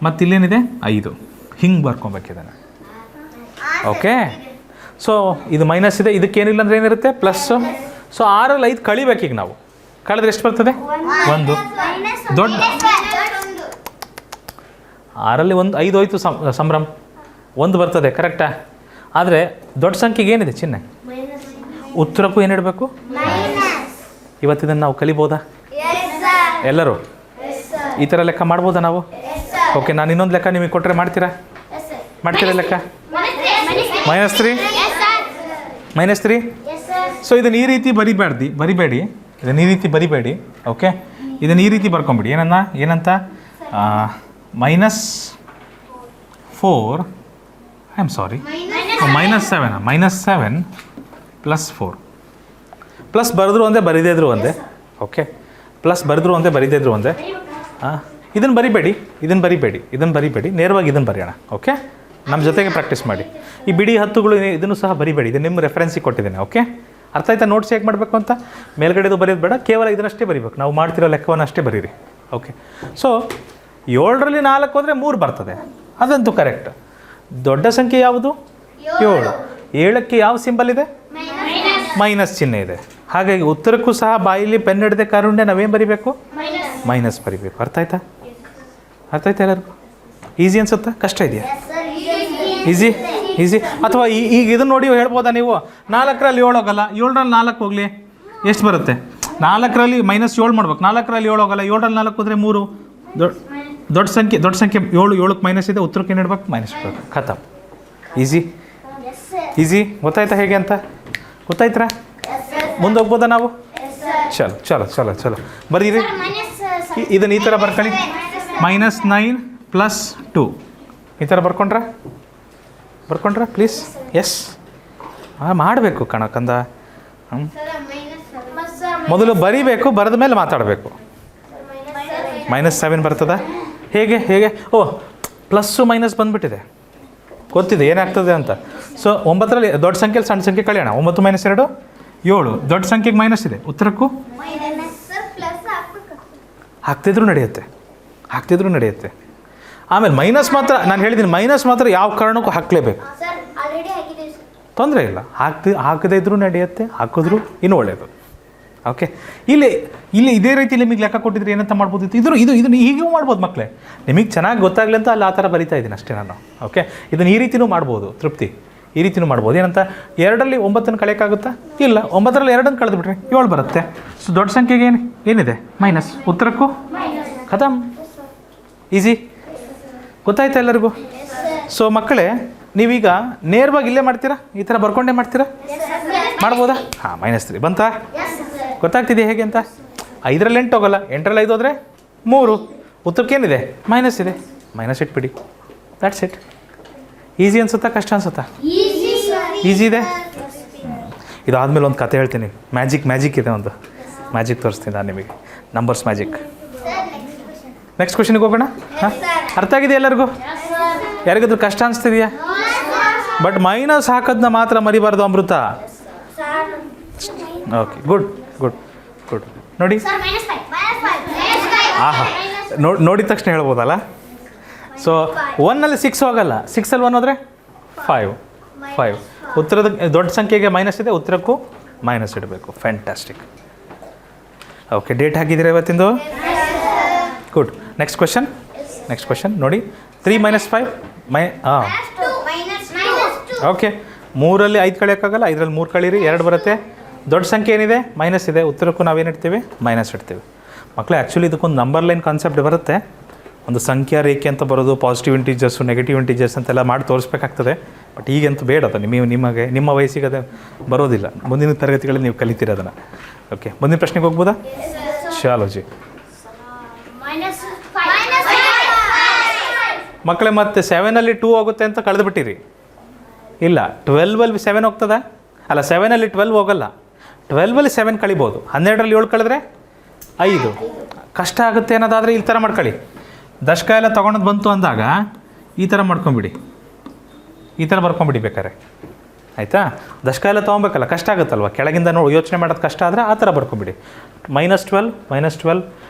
ಮತ್ತು ಇಲ್ಲೇನಿದೆ? 5. ಹಿಂಗೆ ಬರ್ಕೊಬೇಕಿದ್ದಾನೆ. ಓಕೆ, ಸೊ ಇದು ಮೈನಸ್ ಇದೆ, ಇದಕ್ಕೇನಿಲ್ಲ ಅಂದರೆ ಏನಿರುತ್ತೆ? ಪ್ಲಸ್ಸು. ಸೊ 6ರಲ್ಲಿ 5 ಕಳಿಬೇಕೀಗ ನಾವು. ಕಳೆದ್ರೆ ಎಷ್ಟು ಬರ್ತದೆ? 1. ದೊಡ್ಡ 6ರಲ್ಲಿ 5 ಹೋಯ್ತು, ಸಂಭ್ರಮ 1 ಬರ್ತದೆ, ಕರೆಕ್ಟಾ? ಆದರೆ ದೊಡ್ಡ ಸಂಖ್ಯೆಗೆ ಏನಿದೆ ಚಿಹ್ನೆ? ಉತ್ತರಕ್ಕೂ ಏನಿಡಬೇಕು? ಇವತ್ತಿದನ್ನು ನಾವು ಕಲಿಬೋದಾ ಎಲ್ಲರೂ? ಈ ಥರ ಲೆಕ್ಕ ಮಾಡ್ಬೋದಾ ನಾವು? ಓಕೆ, ನಾನು ಇನ್ನೊಂದು ಲೆಕ್ಕ ನಿಮಗೆ ಕೊಟ್ಟರೆ ಮಾಡ್ತೀರಾ ಲೆಕ್ಕ? -3. ಸೊ ಇದನ್ನು ಈ ರೀತಿ ಬರಿಬೇಡಿ. ಇದನ್ನು ಈ ರೀತಿ ಬರಿಬೇಡಿ. ಓಕೆ, ಇದನ್ನು ಈ ರೀತಿ ಬರ್ಕೊಂಬಿಡಿ. ಏನಂತ -4, ಐ ಆಮ್ ಸಾರಿ, -7 + 4. ಪ್ಲಸ್ ಬರೆದ್ರು ಒಂದೇ, ಬರೀದೇ ಇದ್ರು ಒಂದೇ. ಓಕೆ, ಪ್ಲಸ್ ಬರೆದ್ರು ಒಂದೇ, ಬರೀದೇ ಇದ್ರು ಒಂದೇ. ಇದನ್ನು ಬರಿಬೇಡಿ, ನೇರವಾಗಿ ಇದನ್ನು ಬರೆಯೋಣ. ಓಕೆ, ನಮ್ಮ ಜೊತೆಗೆ ಪ್ರಾಕ್ಟೀಸ್ ಮಾಡಿ. ಈ ಬಿಡಿ ಹತ್ತುಗಳು ಇದನ್ನು ಸಹ ಬರಿಬೇಡಿ, ಇದು ನಿಮ್ಮ ರೆಫರೆನ್ಸಿಗೆ ಕೊಟ್ಟಿದ್ದೇನೆ. ಓಕೆ, ಅರ್ಥ ಆಯ್ತಾ? ನೋಟ್ಸ್ ಹೇಗೆ ಮಾಡಬೇಕು ಅಂತ ಮೇಲ್ಗಡೆದು ಬರೆಯೋದು ಬೇಡ, ಕೇವಲ ಇದನ್ನಷ್ಟೇ ಬರಿಬೇಕು. ನಾವು ಮಾಡ್ತಿರೋ ಲೆಕ್ಕವನ್ನು ಅಷ್ಟೇ ಬರೀರಿ. ಓಕೆ, ಸೊ 7ರಲ್ಲಿ 4 ಹೋದರೆ 3 ಬರ್ತದೆ, ಅದಂತೂ ಕರೆಕ್ಟ್. ದೊಡ್ಡ ಸಂಖ್ಯೆ ಯಾವುದು? 7. 7ಕ್ಕೆ ಯಾವ ಸಿಂಬಲ್ ಇದೆ? ಮೈನಸ್ ಚಿಹ್ನೆ ಇದೆ. ಹಾಗಾಗಿ ಉತ್ತರಕ್ಕೂ ಸಹ ಬಾಯಲ್ಲಿ ಪೆನ್ ಹಿಡದೆ ಕಾರುಣ್ಯ ನಾವೇನು ಬರಿಬೇಕು? ಮೈನಸ್ ಬರಿಬೇಕು. ಅರ್ಥ ಆಯ್ತಾ ಎಲ್ಲರಿಗೂ? ಈಸಿ ಅನ್ಸುತ್ತಾ? ಕಷ್ಟ ಇದೆಯಾ? ಈಸಿ. ಅಥವಾ ಈಗ ಇದನ್ನು ನೋಡಿ ಹೇಳ್ಬೋದಾ ನೀವು? 4ರಲ್ಲಿ 7 ಹೋಗಲ್ಲ, 7ರಲ್ಲಿ 4 ಹೋಗಲಿ, ಎಷ್ಟು ಬರುತ್ತೆ? 4ರಲ್ಲಿ -7 ಮಾಡ್ಬೇಕು, 4ರಲ್ಲಿ 7 ಹೋಗಲ್ಲ, 7ರಲ್ಲಿ 4 ಹೋದರೆ 3. ದೊಡ್ಡ ಸಂಖ್ಯೆ 7ಕ್ಕೆ ಮೈನಸ್ ಇದೆ, ಉತ್ತರಕ್ಕೆ ಏನು ಇಡಬೇಕು? ಮೈನಸ್ ಇಡಬೇಕು. ಖತಮ್. ಈಸಿ. ಗೊತ್ತಾಯ್ತಾ ಹೇಗೆ ಅಂತ? ಗೊತ್ತಾಯ್ತಾ? ಮುಂದೆ ಹೋಗ್ಬೋದಾ ನಾವು? ಚಲೋ ಬರೀರಿ. ಇದನ್ನು ಈ ಥರ ಬರ್ಕೊಳ್ಳಿ, -9 + 2 ಈ ಥರ ಬರ್ಕೊಂಡ್ರ ಪ್ಲೀಸ್? ಎಸ್, ಮಾಡಬೇಕು ಕಣಕಂದ. ಮೊದಲು ಬರೀಬೇಕು, ಬರೆದ ಮೇಲೆ ಮಾತಾಡಬೇಕು. -7 ಬರ್ತದ? ಹೇಗೆ? ಪ್ಲಸ್ಸು ಮೈನಸ್ ಬಂದುಬಿಟ್ಟಿದೆ, ಗೊತ್ತಿದೆ ಏನಾಗ್ತದೆ ಅಂತ. ಸೊ 9ರಲ್ಲಿ ದೊಡ್ಡ ಸಂಖ್ಯೆಯಲ್ಲಿ ಸಣ್ಣ ಸಂಖ್ಯೆ ಕಳೆಯೋಣ. 9 - 2 7. ದೊಡ್ಡ ಸಂಖ್ಯೆಗೆ ಮೈನಸ್ ಇದೆ, ಉತ್ತರಕ್ಕೂ ಹಾಕ್ತಿದ್ರು ನಡೆಯುತ್ತೆ. ಆಮೇಲೆ ಮೈನಸ್ ಮಾತ್ರ, ನಾನು ಹೇಳಿದ್ದೀನಿ, ಮೈನಸ್ ಮಾತ್ರ ಯಾವ ಕಾರಣಕ್ಕೂ ಹಾಕಲೇಬೇಕು, ತೊಂದರೆ ಇಲ್ಲ. ಹಾಕದೇ ಇದ್ರೂ ನಡೆಯುತ್ತೆ, ಹಾಕಿದ್ರು ಇನ್ನೂ ಒಳ್ಳೆಯದು. ಓಕೆ, ಇಲ್ಲಿ ಇದೇ ರೀತಿ ನಿಮಗೆ ಲೆಕ್ಕ ಕೊಟ್ಟಿದ್ರೆ ಏನಂತ ಮಾಡ್ಬೋದಿತ್ತು? ಇದನ್ನು ಹೀಗೂ ಮಾಡ್ಬೋದು ಮಕ್ಕಳೇ. ನಿಮಗೆ ಚೆನ್ನಾಗಿ ಗೊತ್ತಾಗಲಿ ಅಂತ ಅಲ್ಲಿ ಆ ಥರ ಬರಿತಾ ಇದ್ದೀನಿ ಅಷ್ಟೇ ನಾನು. ಓಕೆ, ಇದನ್ನು ಈ ರೀತಿಯೂ ಮಾಡ್ಬೋದು. ತೃಪ್ತಿ, ಈ ರೀತಿಯೂ ಮಾಡ್ಬೋದು. ಏನಂತ 2ರಲ್ಲಿ 9 ಕಳೆಯೋಕ್ಕಾಗುತ್ತಾ? ಇಲ್ಲ. 9ರಲ್ಲಿ 2 ಕಳೆದುಬಿಟ್ರೆ 7 ಬರುತ್ತೆ. ಸೊ ದೊಡ್ಡ ಸಂಖ್ಯೆಗೆ ಏನಿದೆ? ಮೈನಸ್. ಉತ್ತರಕ್ಕೂ ಖತಮ್. ಈಸಿ. ಗೊತ್ತಾಯ್ತಾ ಎಲ್ಲರಿಗೂ? ಸೊ ಮಕ್ಕಳೇ, ನೀವೀಗ ನೇರವಾಗಿ ಇಲ್ಲೇ ಮಾಡ್ತೀರಾ? ಈ ಥರ ಬರ್ಕೊಂಡೇ ಮಾಡ್ತೀರಾ? ಮಾಡ್ಬೋದಾ? -3 ಬಂತಾ? ಗೊತ್ತಾಗ್ತಿದೆಯಾ ಹೇಗೆ ಅಂತ? 5ರಲ್ಲಿ 8 ಹೋಗಲ್ಲ, 8ರಲ್ಲಿ 5 ಹೋದರೆ 3. ಉತ್ತರಕ್ಕೇನಿದೆ? ಮೈನಸ್ ಇದೆ, ಮೈನಸ್ ಇಟ್ಬಿಡಿ. That's it. ಈಸಿ ಅನ್ಸುತ್ತಾ ಕಷ್ಟ ಅನ್ಸುತ್ತಾ? ಈಸಿ ಇದೆ. ಇದಾದಮೇಲೆ ಒಂದು ಕತೆ ಹೇಳ್ತೀನಿ. ಮ್ಯಾಜಿಕ್ ಇದೆ, ಒಂದು ಮ್ಯಾಜಿಕ್ ತೋರಿಸ್ತೀನಿ ನಾನು ನಿಮಗೆ, ನಂಬರ್ಸ್ ಮ್ಯಾಜಿಕ್. ನೆಕ್ಸ್ಟ್ ಕ್ವಶನ್ಗೆ ಹೋಗೋಣ. ಹಾಂ, ಅರ್ಥ ಆಗಿದೆ ಎಲ್ಲರಿಗೂ? ಯಾರಿಗಾದ್ರೂ ಕಷ್ಟ ಅನಿಸ್ತಿದೆಯಾ? ಬಟ್ ಮೈನಸ್ ಹಾಕೋದನ್ನ ಮಾತ್ರ ಮರಿಬಾರ್ದು Amrita. Okay, good good good. ನೋಡಿ, ಆಹಾ, ನೋಡಿದ ತಕ್ಷಣ ಹೇಳ್ಬೋದಲ್ಲ. ಸೊ 1 6 ಹೋಗಲ್ಲ, 6 1 ಹೋದರೆ 5. ಉತ್ತರದ ದೊಡ್ಡ ಸಂಖ್ಯೆಗೆ ಮೈನಸ್ ಇದೆ, ಉತ್ತರಕ್ಕೂ ಮೈನಸ್ ಇಡಬೇಕು. ಫ್ಯಾಂಟಾಸ್ಟಿಕ್. ಓಕೆ, ಡೇಟ್ ಹಾಕಿದ್ದೀರಾ ಇವತ್ತಿಂದು? ಗುಡ್. ನೆಕ್ಸ್ಟ್ ಕ್ವಶನ್ ನೋಡಿ. 3 - 5 ಓಕೆ, 3ರಲ್ಲಿ 5 ಕಳೆಯೋಕ್ಕಾಗಲ್ಲ, 5ರಲ್ಲಿ 3 ಕಳೀರಿ, 2 ಬರುತ್ತೆ. ದೊಡ್ಡ ಸಂಖ್ಯೆ ಏನಿದೆ? ಮೈನಸ್ ಇದೆ, ಉತ್ತರಕ್ಕೂ ನಾವೇನು ಇಡ್ತೀವಿ? ಮೈನಸ್ ಇಡ್ತೀವಿ. ಮಕ್ಕಳೇ, ಆ್ಯಕ್ಚುಲಿ ಇದಕ್ಕೊಂದು ನಂಬರ್ ಲೈನ್ ಕಾನ್ಸೆಪ್ಟ್ ಬರುತ್ತೆ. ಒಂದು ಸಂಖ್ಯಾ ರೇಖೆ ಅಂತ ಬರೋದು, ಪಾಸಿಟಿವ್ ಇಂಟೀಜರ್ಸು, ನೆಗೆಟಿವ್ ಇಂಟೀಜರ್ಸ್ ಅಂತೆಲ್ಲ ಮಾಡಿ ತೋರಿಸ್ಬೇಕಾಗ್ತದೆ. ಬಟ್ ಈಗಂತೂ ಬೇಡ, ಅದು ನಿಮಗೆ ನಿಮ್ಮ ವಯಸ್ಸಿಗೆ ಅದು ಬರೋದಿಲ್ಲ. ಮುಂದಿನ ತರಗತಿಗಳಲ್ಲಿ ನೀವು ಕಲಿತೀರ ಅದನ್ನು. ಓಕೆ, ಮುಂದಿನ ಪ್ರಶ್ನೆಗೆ ಹೋಗ್ಬೋದಾ? ಶಾಲೋಜಿ ಮಕ್ಕಳೇ, ಮತ್ತೆ 7ರಲ್ಲಿ 2 ಹೋಗುತ್ತೆ ಅಂತ ಕಳೆದುಬಿಟ್ಟಿರಿ. ಇಲ್ಲ, 12ರಲ್ಲಿ 7 ಹೋಗ್ತದೆ? ಅಲ್ಲ, 7ರಲ್ಲಿ 12 ಹೋಗಲ್ಲ. 12ರಲ್ಲಿ 7 ಕಳಿಬೋದು. 12ರಲ್ಲಿ 7 ಕಳೆದ್ರೆ 5. ಕಷ್ಟ ಆಗುತ್ತೆ ಅನ್ನೋದಾದರೆ ಈ ಥರ ಮಾಡ್ಕೊಳ್ಳಿ. ದಶಕ ಎಲ್ಲ ತೊಗೊಂಡು ಬಂತು ಅಂದಾಗ ಈ ಥರ ಮಾಡ್ಕೊಂಬಿಡಿ, ಈ ಥರ ಬರ್ಕೊಂಬಿಡಿ ಬೇಕಾರೆ, ಆಯಿತಾ? ದಶಕ ಎಲ್ಲ ತೊಗೊಬೇಕಲ್ಲ, ಕಷ್ಟ ಆಗುತ್ತಲ್ವ, ಕೆಳಗಿಂದ ಯೋಚನೆ ಮಾಡೋದು ಕಷ್ಟ ಆದರೆ ಆ ಥರ ಬರ್ಕೊಂಬಿಡಿ. -12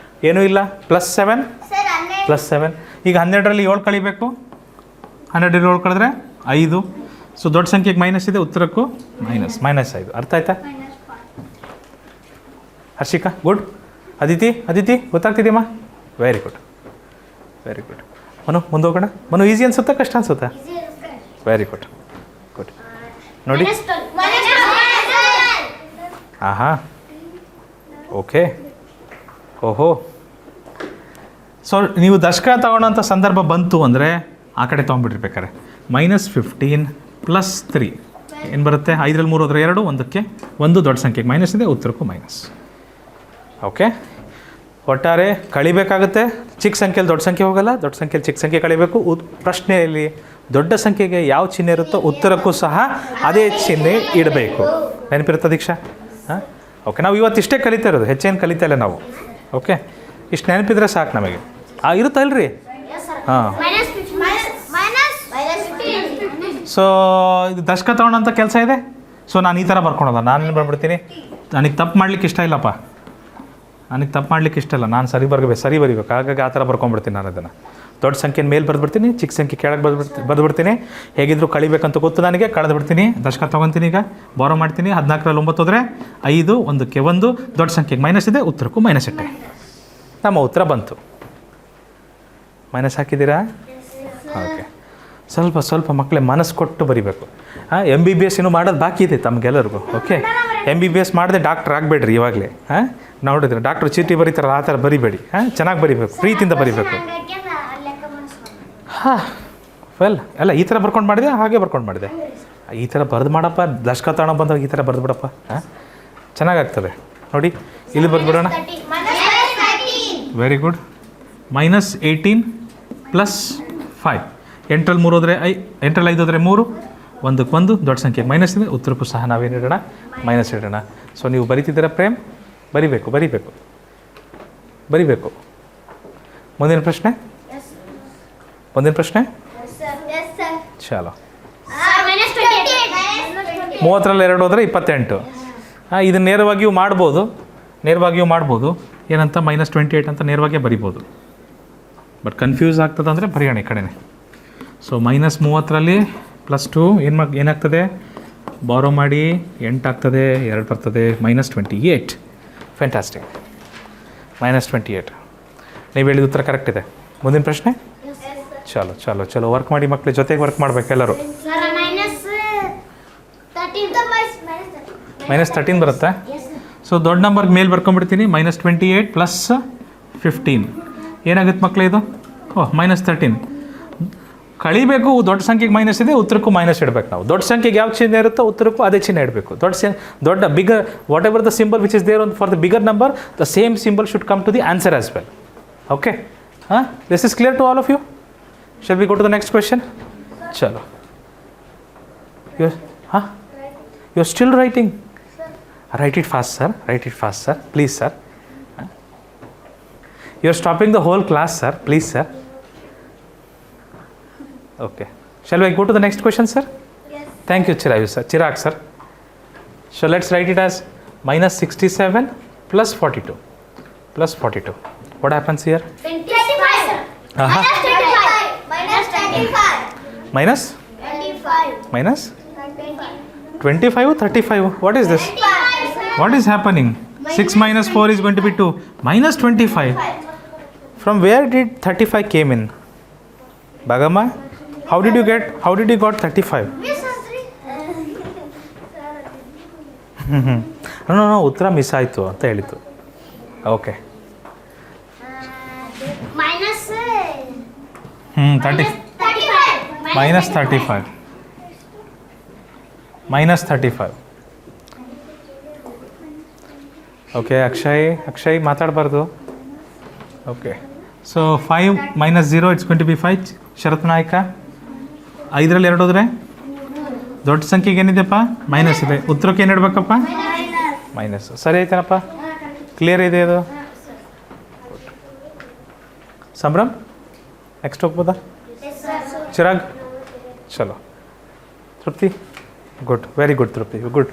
ಏನೂ ಇಲ್ಲ, +7 ಈಗ 12ರಲ್ಲಿ 7 ಕಳಿಬೇಕು. 12ರಲ್ಲಿ 7 ಕಳೆದ್ರೆ 5. ಸೊ ದೊಡ್ಡ ಸಂಖ್ಯೆಗೆ ಮೈನಸ್ ಇದೆ, ಉತ್ತರಕ್ಕೂ -5. ಅರ್ಥ ಆಯ್ತಾ? ಹರ್ಷಿಕಾ, ಗುಡ್. ಅದಿತಿ ಗೊತ್ತಾಗ್ತಿದೆಯಮ್ಮ? Very good. ಮನು, ಮುಂದೆ ಹೋಗೋಣ. ಮನು, ಈಸಿ ಅನ್ಸುತ್ತಾ ಕಷ್ಟ ಅನ್ಸುತ್ತಾ? Very good. ನೋಡಿ, ಆಹಾ, ಓಕೆ, ಓಹೋ. ಸೊ ನೀವು ದಶಕ ತಗೊಳ್ಳೋಂಥ ಸಂದರ್ಭ ಬಂತು ಅಂದರೆ ಆ ಕಡೆ ತೊಗೊಂಡ್ಬಿಟ್ಟಿರ್ಬೇಕಾರೆ -15 + 3 ಏನು ಬರುತ್ತೆ? 5ರಲ್ಲಿ 3 ಹೋದರೆ 2, 1ಕ್ಕೆ 1 ದೊಡ್ಡ ಸಂಖ್ಯೆಗೆ ಮೈನಸ್ ಇದೆ, ಉತ್ತರಕ್ಕೂ ಮೈನಸ್. ಓಕೆ, ಒಟ್ಟಾರೆ ಕಳಿಬೇಕಾಗುತ್ತೆ. ಚಿಕ್ಕ ಸಂಖ್ಯೆಯಲ್ಲಿ ದೊಡ್ಡ ಸಂಖ್ಯೆ ಹೋಗಲ್ಲ, ದೊಡ್ಡ ಸಂಖ್ಯೆಯಲ್ಲಿ ಚಿಕ್ಕ ಸಂಖ್ಯೆ ಕಳಿಬೇಕು. ಪ್ರಶ್ನೆಯಲ್ಲಿ ದೊಡ್ಡ ಸಂಖ್ಯೆಗೆ ಯಾವ ಚಿಹ್ನೆ ಇರುತ್ತೋ ಉತ್ತರಕ್ಕೂ ಸಹ ಅದೇ ಚಿಹ್ನೆ ಇಡಬೇಕು. ನೆನಪಿರುತ್ತಾ ದೀಕ್ಷಾ? ಹಾಂ, ಓಕೆ. ನಾವು ಇವತ್ತು ಇಷ್ಟೇ ಕಲಿತಾ ಇರೋದು, ಹೆಚ್ಚೇನು ಕಲಿತಾ ಇಲ್ಲ ನಾವು. ಓಕೆ, ಇಷ್ಟು ನೆನಪಿದ್ರೆ ಸಾಕು ನಮಗೆ. ಇರುತ್ತಾ ಇಲ್ರಿ? ಹಾಂ. ಸೊ ಇದು ದಶಕ ತೊಗೊಳ್ಳೋಂಥ ಕೆಲಸ ಇದೆ. ಸೊ ನಾನು ಈ ಥರ ಬರ್ಕೊಳೋದ, ನಾನೇನು ಬರ್ಬಿಡ್ತೀನಿ, ನನಗೆ ತಪ್ಪು ಮಾಡ್ಲಿಕ್ಕೆ ಇಷ್ಟ ಇಲ್ಲಪ್ಪ, ನಾನು ಸರಿ ಬರಿಬೇಕು. ಹಾಗಾಗಿ ಆ ಥರ ಬರ್ಕೊಂಡ್ಬಿಡ್ತೀನಿ. ನಾನು ಅದನ್ನು ದೊಡ್ಡ ಸಂಖ್ಯೆನ ಮೇಲೆ ಬರೆದ್ಬಿಡ್ತೀನಿ, ಚಿಕ್ಕ ಸಂಖ್ಯೆ ಕೆಳಗೆ ಬರೆದ್ಬಿಡ್ತೀನಿ. ಹೇಗಿದ್ರು ಕಳಿಬೇಕಂತ ಗೊತ್ತು ನನಗೆ, ಕಳೆದ್ಬಿಡ್ತೀನಿ. ದಶಕ ತೊಗೊತೀನಿ, ಈಗ ಬಾರೋ ಮಾಡ್ತೀನಿ. 14ರಲ್ಲಿ 9 ಹೋದರೆ 5, 1ಕ್ಕೆ 1 ದೊಡ್ಡ ಸಂಖ್ಯೆಗೆ ಮೈನಸ್ ಇದೆ, ಉತ್ತರಕ್ಕೂ ಮೈನಸ್ ಇಟ್ಟೆ. ನಮ್ಮ ಉತ್ತರ ಬಂತು. ಮೈನಸ್ ಹಾಕಿದ್ದೀರಾ? ಓಕೆ. ಸ್ವಲ್ಪ ಮಕ್ಕಳೇ ಮನಸ್ಸು ಕೊಟ್ಟು ಬರಿಬೇಕು. MBBS ಇನ್ನೂ ಮಾಡೋದು ಬಾಕಿ ಇದೆ ತಮಗೆಲ್ಲರಿಗೂ. ಓಕೆ, MBBS ಮಾಡದೆ ಡಾಕ್ಟ್ರ್ ಆಗಬೇಡ್ರಿ ಇವಾಗಲೇ. ನೋಡಿದ್ರೆ ಡಾಕ್ಟ್ರು ಚೀಟಿ ಬರೀತಾರಲ್ಲ ಆ ಥರ ಬರಿಬೇಡಿ. ಚೆನ್ನಾಗಿ ಬರಿಬೇಕು, ಪ್ರೀತಿಯಿಂದ ಬರಿಬೇಕು. ಅಲ್ಲ, ಈ ಥರ ಬರ್ಕೊಂಡು ಮಾಡಿದೆ, ಹಾಗೆ ಬರ್ಕೊಂಡು ಮಾಡಿದೆ. ಈ ಥರ ಬರೆದು ಮಾಡಪ್ಪ, ದಶಕ ತಗೊಂಡು ಬಂದಾಗ ಈ ಥರ ಬರೆದು ಬಿಡಪ್ಪ, ಚೆನ್ನಾಗಾಗ್ತದೆ. ನೋಡಿ, ಇಲ್ಲಿ ಬರೆದ್ಬಿಡೋಣ. Very good. -18 + 5 8ರಲ್ಲಿ 3 ಹೋದರೆ 8ರಲ್ಲಿ 5 ಹೋದರೆ 3, 1ಕ್ಕೆ 1 ದೊಡ್ಡ ಸಂಖ್ಯೆಗೆ ಮೈನಸ್ ಇದೆ, ಉತ್ತರಕ್ಕೂ ಸಹ ನಾವೇನು ಇಡೋಣ? ಮೈನಸ್ ಇಡೋಣ. ಸೊ ನೀವು ಬರಿತಿದ್ದೀರಾ ಪ್ರೇಮ್? ಬರಿಬೇಕು. ಮುಂದಿನ ಪ್ರಶ್ನೆ ಚಾಲೋ. 30ರಲ್ಲಿ 2 ಹೋದರೆ 28. ಇದನ್ನು ನೇರವಾಗಿಯೂ ಮಾಡ್ಬೋದು. ಏನಂತ -28 ಅಂತ ನೇರವಾಗಿಯೇ ಬರಿಬೋದು. ಬಟ್ ಕನ್ಫ್ಯೂಸ್ ಆಗ್ತದೆ ಅಂದರೆ ಬರೆಯೋಣ ಈ ಕಡೆನೇ. ಸೊ -30ರಲ್ಲಿ +2 ಏನಾಗ್ತದೆ? ಬಾರೋ ಮಾಡಿ 8 ಆಗ್ತದೆ, 2 ಬರ್ತದೆ, -28. ಫ್ಯಾಂಟಾಸ್ಟಿಕ್. -28. ನೀವು ಹೇಳಿದ ಉತ್ತರ ಕರೆಕ್ಟ್ ಇದೆ. ಮುಂದಿನ ಪ್ರಶ್ನೆ ಚಲೋ ವರ್ಕ್ ಮಾಡಿ ಮಕ್ಕಳು, ಜೊತೆಗೆ ವರ್ಕ್ ಮಾಡ್ಬೇಕು ಎಲ್ಲರೂ. -13 ಬರುತ್ತೆ. ಸೊ ದೊಡ್ಡ ನಂಬರ್ಗೆ ಮೇಲೆ ಬರ್ಕೊಂಡ್ಬಿಡ್ತೀನಿ. -28 + 15 ಏನಾಗುತ್ತೆ ಮಕ್ಕಳೇ ಇದು? -13 ಕಳಿಬೇಕು. ದೊಡ್ಡ ಸಂಖ್ಯೆಗೆ ಮೈನಸ್ ಇದೆ, ಉತ್ತರಕ್ಕೂ ಮೈನಸ್ ಇಡಬೇಕು ನಾವು. ದೊಡ್ಡ ಸಂಖ್ಯೆಗೆ ಯಾವ ಚಿಹ್ನೆ ಇರುತ್ತೋ ಉತ್ತರಕ್ಕೂ ಅದೇ ಚಿಹ್ನೆ ಇಡಬೇಕು. ದೊಡ್ಡ bigger whatever the symbol which is there for the bigger number, the same symbol should come to the answer as well. Okay, this is clear to all of you? Shall we go to the next question? Chalo. You're still writing? Write it fast, sir. Write it fast, sir. Please, sir. You're stopping the whole class, sir. Please, sir. Okay. Shall we go to the next question, sir? Yes. Thank you, Chirag, sir. So let's write it as minus 67 plus 42. Plus 42. What happens here? 25. Uh-huh. Minus 25. Minus? 25. Minus? 25. 25 or 35? What is this? 25. What is happening? 6 minus 4 is going to be 2. Minus 25. From where did 35 came in? Bagama? How did you got 35? No, ಉತ್ತರ miss ಆಯಿತು ಅಂತ ಹೇಳಿತು. Okay. Minus 30. 35. Minus 35. Minus 35. Okay Akshay ಮಾತಾಡಬಾರ್ದು. Okay so 5 minus 0 it's going to be 5. Sharath Naik 5ರಲ್ಲಿ 2 ಹೋದರೆ ದೊಡ್ಡ ಸಂಖ್ಯೆಗೆ ಏನಿದೆಪ್ಪ minus ಇದೆ. ಉತ್ತರಕ್ಕೆ ಏನು ಇಡಬೇಕಪ್ಪ? ಮೈನಸ್. ಸರಿ ಆಯ್ತೇನಪ್ಪ? ಕ್ಲಿಯರ್ ಇದೆ ಅದು? ಸಂಭ್ರಮ್ ನೆಕ್ಸ್ಟ್ ಹೋಗ್ಬೋದಾ? ಚಿರಾಗ್ ಚಲೋ. ತೃಪ್ತಿ ಗುಡ್, ವೆರಿ ಗುಡ್ ತೃಪ್ತಿ, ಗುಡ್.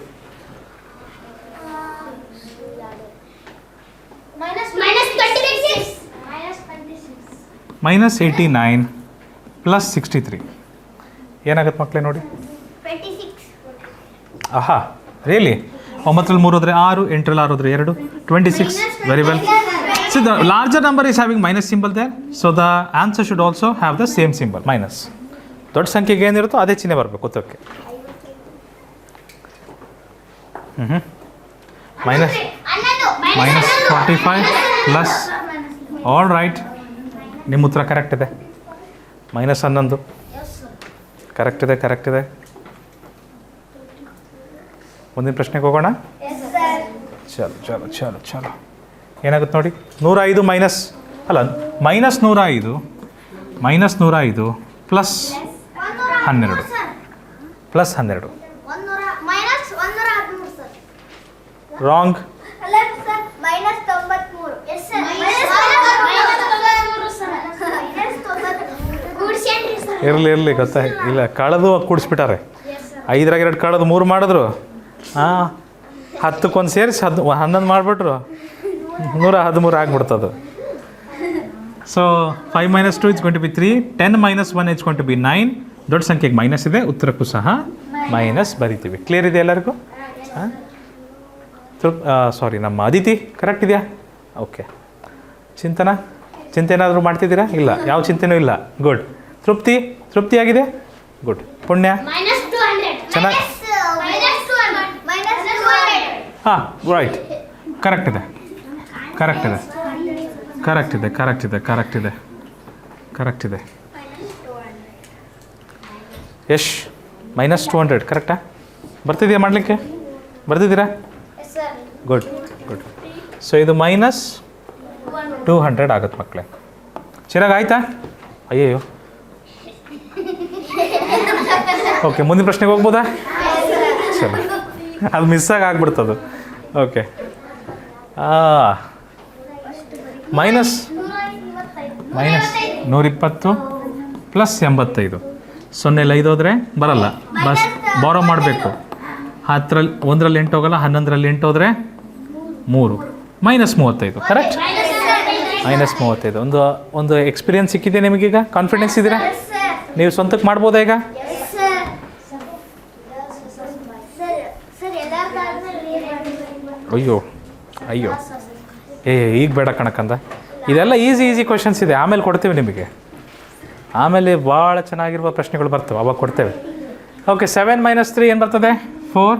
minus 89 plus 63 ಏನಾಗುತ್ತೆ ಮಕ್ಕಳೇ ನೋಡಿ? 26. ಆಹಾ ರಿಯಲಿ? 9ರಲ್ಲಿ 3 ಹೋದರೆ 6, 8ರಲ್ಲಿ 6 ಹೋದರೆ 2, 26. Very well. See, the larger number is having minus symbol there, so the answer should also have the same symbol, minus. ದೊಡ್ಡ ಸಂಖ್ಯೆಗೆ ಏನಿರುತ್ತೋ ಅದೇ ಚಿಹ್ನೆ ಬರಬೇಕು ಉತ್ತರಕ್ಕೆ. ಮೈನಸ್ 45 ಪ್ಲಸ್, ಆಲ್ ರೈಟ್, ನಿಮ್ಮ ಉತ್ತರ ಕರೆಕ್ಟ್ ಇದೆ. minus 11 ಕರೆಕ್ಟ್ ಇದೆ. ಮುಂದಿನ ಪ್ರಶ್ನೆಗೆ ಹೋಗೋಣ. ಚಲೋ ಏನಾಗುತ್ತೆ ನೋಡಿ? 105 ಮೈನಸ್ ಅಲ್ಲ ಮೈನಸ್ 105 ಪ್ಲಸ್ 12 ಪ್ಲಸ್ 12 ರಾಂಗ್. ಇರಲಿ ಗೊತ್ತಾ ಇಲ್ಲ, ಕಳೆದು ಕೂಡಿಸ್ಬಿಟ್ಟಾರೆ. 5ರಾಗ 2 ಕಳೆದು 3 ಮಾಡಿದ್ರು. 10ಕ್ಕೆ ಸೇರಿಸಿ 11 ಮಾಡಿಬಿಟ್ರು, 113 ಆಗಿಬಿಡ್ತದು. So 5 minus 2 it's going to be 3, 10 minus 1 it's going to be 9. ದೊಡ್ಡ ಸಂಖ್ಯೆಗೆ ಮೈನಸ್ ಇದೆ, ಉತ್ತರಕ್ಕೂ ಸಹ ಮೈನಸ್ ಬರಿತೀವಿ. ಕ್ಲಿಯರ್ ಇದೆ ಎಲ್ಲರಿಗೂ? ಸಾರಿ, ನಮ್ಮ ಅದಿತಿ ಕರೆಕ್ಟ್ ಇದೆಯಾ? ಓಕೆ. ಚಿಂತೆ ಏನಾದರೂ ಮಾಡ್ತಿದ್ದೀರಾ? ಇಲ್ಲ, ಯಾವ ಚಿಂತೆನೂ ಇಲ್ಲ. ಗುಡ್. ತೃಪ್ತಿ ಆಗಿದೆ? ಗುಡ್. ಪುಣ್ಯ ಚೆನ್ನಾಗಿ. ಹಾಂ ರೈಟ್, ಕರೆಕ್ಟ್ ಇದೆ. ಯಶ್ minus 200 ಕರೆಕ್ಟಾ? ಬರ್ತಿದೆಯಾ ಮಾಡಲಿಕ್ಕೆ? ಬರ್ತಿದ್ದೀರಾ? ಗುಡ್. ಸೊ ಇದು minus 200 ಆಗುತ್ತೆ ಮಕ್ಕಳೇ. ಚಿರಾಗ್ ಆಯ್ತಾ? ಅಯ್ಯಯ್ಯೋ. ಓಕೆ, ಮುಂದಿನ ಪ್ರಶ್ನೆಗೆ ಹೋಗ್ಬೋದಾ? ಚಲೋ, ಅದು ಮಿಸ್ಸಾಗಿ ಆಗ್ಬಿಡ್ತದು. ಓಕೆ. Minus 120 plus 85. 0ರಲ್ಲಿ 5 ಹೋದರೆ ಬರಲ್ಲ, ಬಸ್ ಬಾರೋ ಮಾಡಬೇಕು. 10ರಲ್ಲಿ 1ರಲ್ಲಿ 8 ಹೋಗಲ್ಲ, 11ರಲ್ಲಿ 8 ಹೋದರೆ 3, minus 35. ಕರೆಕ್ಟ್? minus 35. ಒಂದು ಎಕ್ಸ್ಪೀರಿಯನ್ಸ್ ಸಿಕ್ಕಿದೆ ನಿಮಗೀಗ? ಕಾನ್ಫಿಡೆನ್ಸ್ ಇದ್ದೀರಾ? ನೀವು ಸ್ವಂತಕ್ಕೆ ಮಾಡ್ಬೋದಾ ಈಗ? ಅಯ್ಯೋ ಈಗ ಬೇಡ ಕಣಕ್ಕಂದ. ಇದೆಲ್ಲ ಈಸಿ ಕ್ವಶನ್ಸ್ ಇದೆ, ಆಮೇಲೆ ಕೊಡ್ತೀವಿ ನಿಮಗೆ. ಆಮೇಲೆ ಭಾಳ ಚೆನ್ನಾಗಿರುವ ಪ್ರಶ್ನೆಗಳು ಬರ್ತವೆ, ಅವಾಗ ಕೊಡ್ತೇವೆ. ಓಕೆ. 7 minus 3 ಏನು ಬರ್ತದೆ? 4.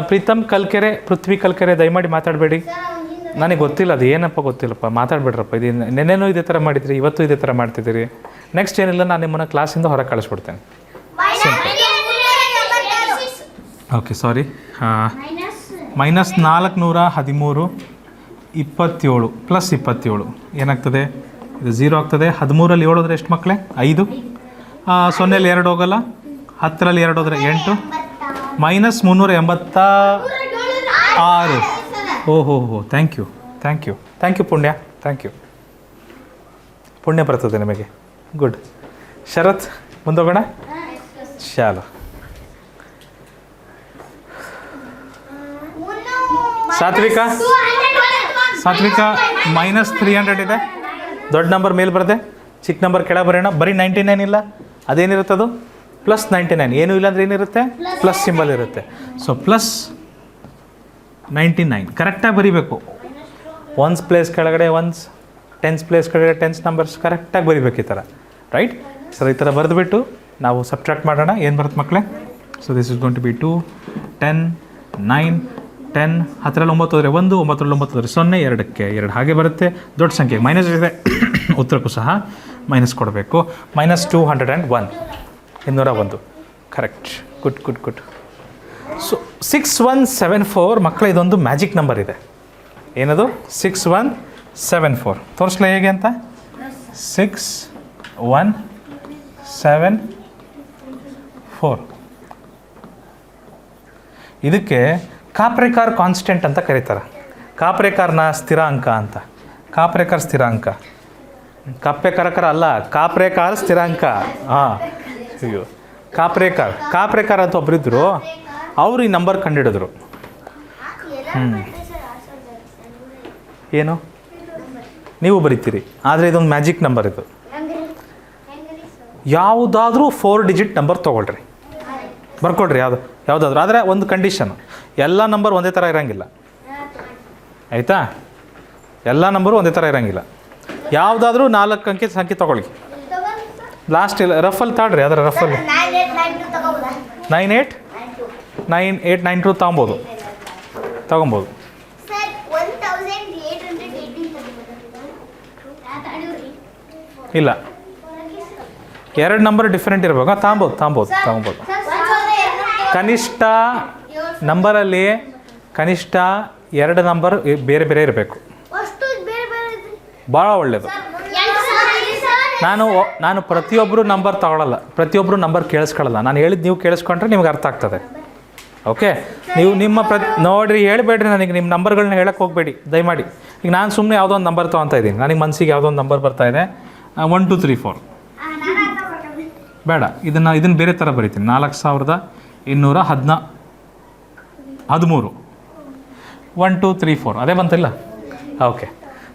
ಪ್ರೀತಮ್ ಕಲ್ಕೆರೆ, ಪೃಥ್ವಿ ಕಲ್ಕೆರೆ, ದಯಮಾಡಿ ಮಾತಾಡಬೇಡಿ. ನನಗೆ ಗೊತ್ತಿಲ್ಲ, ಅದು ಏನಪ್ಪ ಗೊತ್ತಿಲ್ಲಪ್ಪ, ಮಾತಾಡ್ಬಿಡ್ರಪ್ಪ. ಇದು ನೆನ್ನೆನೂ ಇದೇ ಥರ ಮಾಡಿದ್ರಿ, ಇವತ್ತು ಇದೇ ಥರ ಮಾಡ್ತಿದ್ದೀರಿ. ನೆಕ್ಸ್ಟ್ ಏನಿಲ್ಲ, ನಾನು ನಿಮ್ಮನ್ನು ಕ್ಲಾಸಿಂದ ಹೊರಗೆ ಕಳಿಸ್ಬಿಡ್ತೇನೆ. ಓಕೆ, ಸಾರಿ. minus 413 27 ಪ್ಲಸ್ 27 ಏನಾಗ್ತದೆ? ಇದು 0 ಆಗ್ತದೆ. 13ರಲ್ಲಿ 7 ಹೋದರೆ ಎಷ್ಟು ಮಕ್ಕಳೇ? 5. 0ರಲ್ಲಿ 2 ಹೋಗಲ್ಲ. 10ರಲ್ಲಿ 2 ಹೋದರೆ 8 ಮೈನಸ್ 386. ಓಹೋ ಥ್ಯಾಂಕ್ ಯು ಪುಣ್ಯ, ಥ್ಯಾಂಕ್ ಯು. ಪುಣ್ಯ ಬರ್ತದೆ ನಿಮಗೆ. ಗುಡ್. ಶರತ್ ಮುಂದೋಗೋಣ. ಶಾಲು. ಸಾತ್ವಿಕ ಮೈನಸ್ 300 ಇದೆ. ದೊಡ್ಡ ನಂಬರ್ ಮೇಲೆ ಬರುತ್ತೆ, ಚಿಕ್ಕ ನಂಬರ್ ಕೆಳಗೆ ಬರೋಣ. ಬರೀ 99 ಇಲ್ಲ, ಅದೇನಿರುತ್ತೆ ಅದು ಪ್ಲಸ್ 99. ಏನೂ ಇಲ್ಲ ಅಂದರೆ ಏನಿರುತ್ತೆ? ಪ್ಲಸ್ ಸಿಂಬಲ್ ಇರುತ್ತೆ. ಸೊ ಪ್ಲಸ್ 99 ಕರೆಕ್ಟಾಗಿ ಬರೀಬೇಕು. ಒನ್ಸ್ ಪ್ಲೇಸ್ ಕೆಳಗಡೆ ಒನ್ಸ್, ಟೆನ್ಸ್ ಪ್ಲೇಸ್ ಕೆಳಗಡೆ ಟೆನ್ಸ್ ನಂಬರ್ಸ್ ಕರೆಕ್ಟಾಗಿ ಬರೀಬೇಕು ಈ ಥರ, ರೈಟ್? ಸರ್ ಈ ಥರ ಬರೆದುಬಿಟ್ಟು ನಾವು ಸಬ್ಟ್ರಾಕ್ಟ್ ಮಾಡೋಣ. ಏನು ಬರುತ್ತೆ ಮಕ್ಕಳೇ? So this is going to be 2, 10, 9, 10. 10ರಲ್ಲಿ 9 ಹೋದರೆ 1, 9ರಲ್ಲಿ 9 ಹೋದರೆ 0, 2ಕ್ಕೆ 2 ಹಾಗೆ ಬರುತ್ತೆ. ದೊಡ್ಡ ಸಂಖ್ಯೆ ಮೈನಸ್ ಇದೆ, ಉತ್ತರಕ್ಕೂ ಸಹ ಮೈನಸ್ ಕೊಡಬೇಕು. ಮೈನಸ್ 201, 201. ಕರೆಕ್ಟ್. ಗುಡ್. ಸೊ 6174 ಮಕ್ಕಳ ಇದೊಂದು ಮ್ಯಾಜಿಕ್ ನಂಬರ್ ಇದೆ. ಏನದು? 6174. ತೋರಿಸ್ಲಾ ಹೇಗೆ ಅಂತ? 6174. ಇದಕ್ಕೆ ಕಾಪ್ರೇಕಾರ್ ಕಾನ್ಸ್ಟೆಂಟ್ ಅಂತ ಕರೀತಾರೆ. ಕಾಪ್ರೇಕಾರ್ನ ಸ್ಥಿರಾಂಕ ಅಂತ. ಕಾಪ್ರೇಕಾರ್ ಸ್ಥಿರಾಂಕ, ಕಪ್ಪೆ ಕರಕರ ಅಲ್ಲ, ಕಾಪ್ರೇಕಾರ್ ಸ್ಥಿರಾಂಕ. ಹಾಂ, ಅಯ್ಯೋ ಕಾಪ್ರೇಕಾರ್ ಅಂತ ಒಬ್ಬರಿದ್ದರು, ಅವರು ಈ ನಂಬರ್ ಕಂಡುಹಿಡಿದ್ರು. ಏನು ನೀವು ಬರೀತೀರಿ, ಆದರೆ ಇದೊಂದು ಮ್ಯಾಜಿಕ್ ನಂಬರ್ ಇದು. ಯಾವುದಾದ್ರೂ 4 ಡಿಜಿಟ್ ನಂಬರ್ ತೊಗೊಳ್ರಿ, ಬರ್ಕೊಳ್ರಿ ಯಾವುದಾದ್ರೂ. ಆದರೆ ಒಂದು ಕಂಡೀಷನು, ಎಲ್ಲ ನಂಬರ್ ಒಂದೇ ಥರ ಇರೋಂಗಿಲ್ಲ, ಆಯಿತಾ? ಎಲ್ಲ ನಂಬರು ಒಂದೇ ಥರ ಇರೋಂಗಿಲ್ಲ. ಯಾವುದಾದ್ರೂ 4 ಅಂಕೆ ಸಂಖ್ಯೆ ತೊಗೊಳ್ಳಿ. ಲಾಸ್ಟ್ ಇಲ್ಲ, ರಫಲ್ಲಿ ತಾಡ್ರಿ, ಅದರ ರಫಲ್ಲಿ 9892 ತೊಗೊಬೋದು. ಇಲ್ಲ, 2 ನಂಬರ್ ಡಿಫ್ರೆಂಟ್ ಇರಬೇಕು. ತಗೊಬೋದು. ಕನಿಷ್ಠ ನಂಬರಲ್ಲಿ ಕನಿಷ್ಠ 2 ನಂಬರ್ ಬೇರೆ ಬೇರೆ ಇರಬೇಕು. ಭಾಳ ಒಳ್ಳೆಯದು. ನಾನು ಪ್ರತಿಯೊಬ್ಬರು ನಂಬರ್ ತಗೊಳ್ಳಲ್ಲ, ಪ್ರತಿಯೊಬ್ಬರು ನಂಬರ್ ಕೇಳಿಸ್ಕೊಳ್ಳಲ್ಲ. ನಾನು ಹೇಳಿದ್ದು ನೀವು ಕೇಳಿಸ್ಕೊಂಡ್ರೆ ನಿಮ್ಗೆ ಅರ್ಥ ಆಗ್ತದೆ. ಓಕೆ, ನೀವು ನಿಮ್ಮ ನೋಡಿರಿ, ಹೇಳಬೇಡ್ರಿ ನನಗೆ ನಿಮ್ಮ ನಂಬರ್ಗಳನ್ನ ಹೇಳಕ್ಕೆ ಹೋಗಬೇಡಿ ದಯಮಾಡಿ. ಈಗ ನಾನು ಸುಮ್ಮನೆ ಯಾವುದೋ ಒಂದು ನಂಬರ್ ತೊಗೊತಾ ಇದ್ದೀನಿ, ನನಗೆ ಮನಸ್ಸಿಗೆ ಯಾವುದೋ ಒಂದು ನಂಬರ್ ಬರ್ತಾ ಇದೆ, 1 2 3 4 ಬೇಡ, ಇದನ್ನು ಬೇರೆ ಥರ ಬರೀತೀನಿ. 4213 1 2 3 4 ಅದೇ ಬಂತಿಲ್ಲ? ಓಕೆ.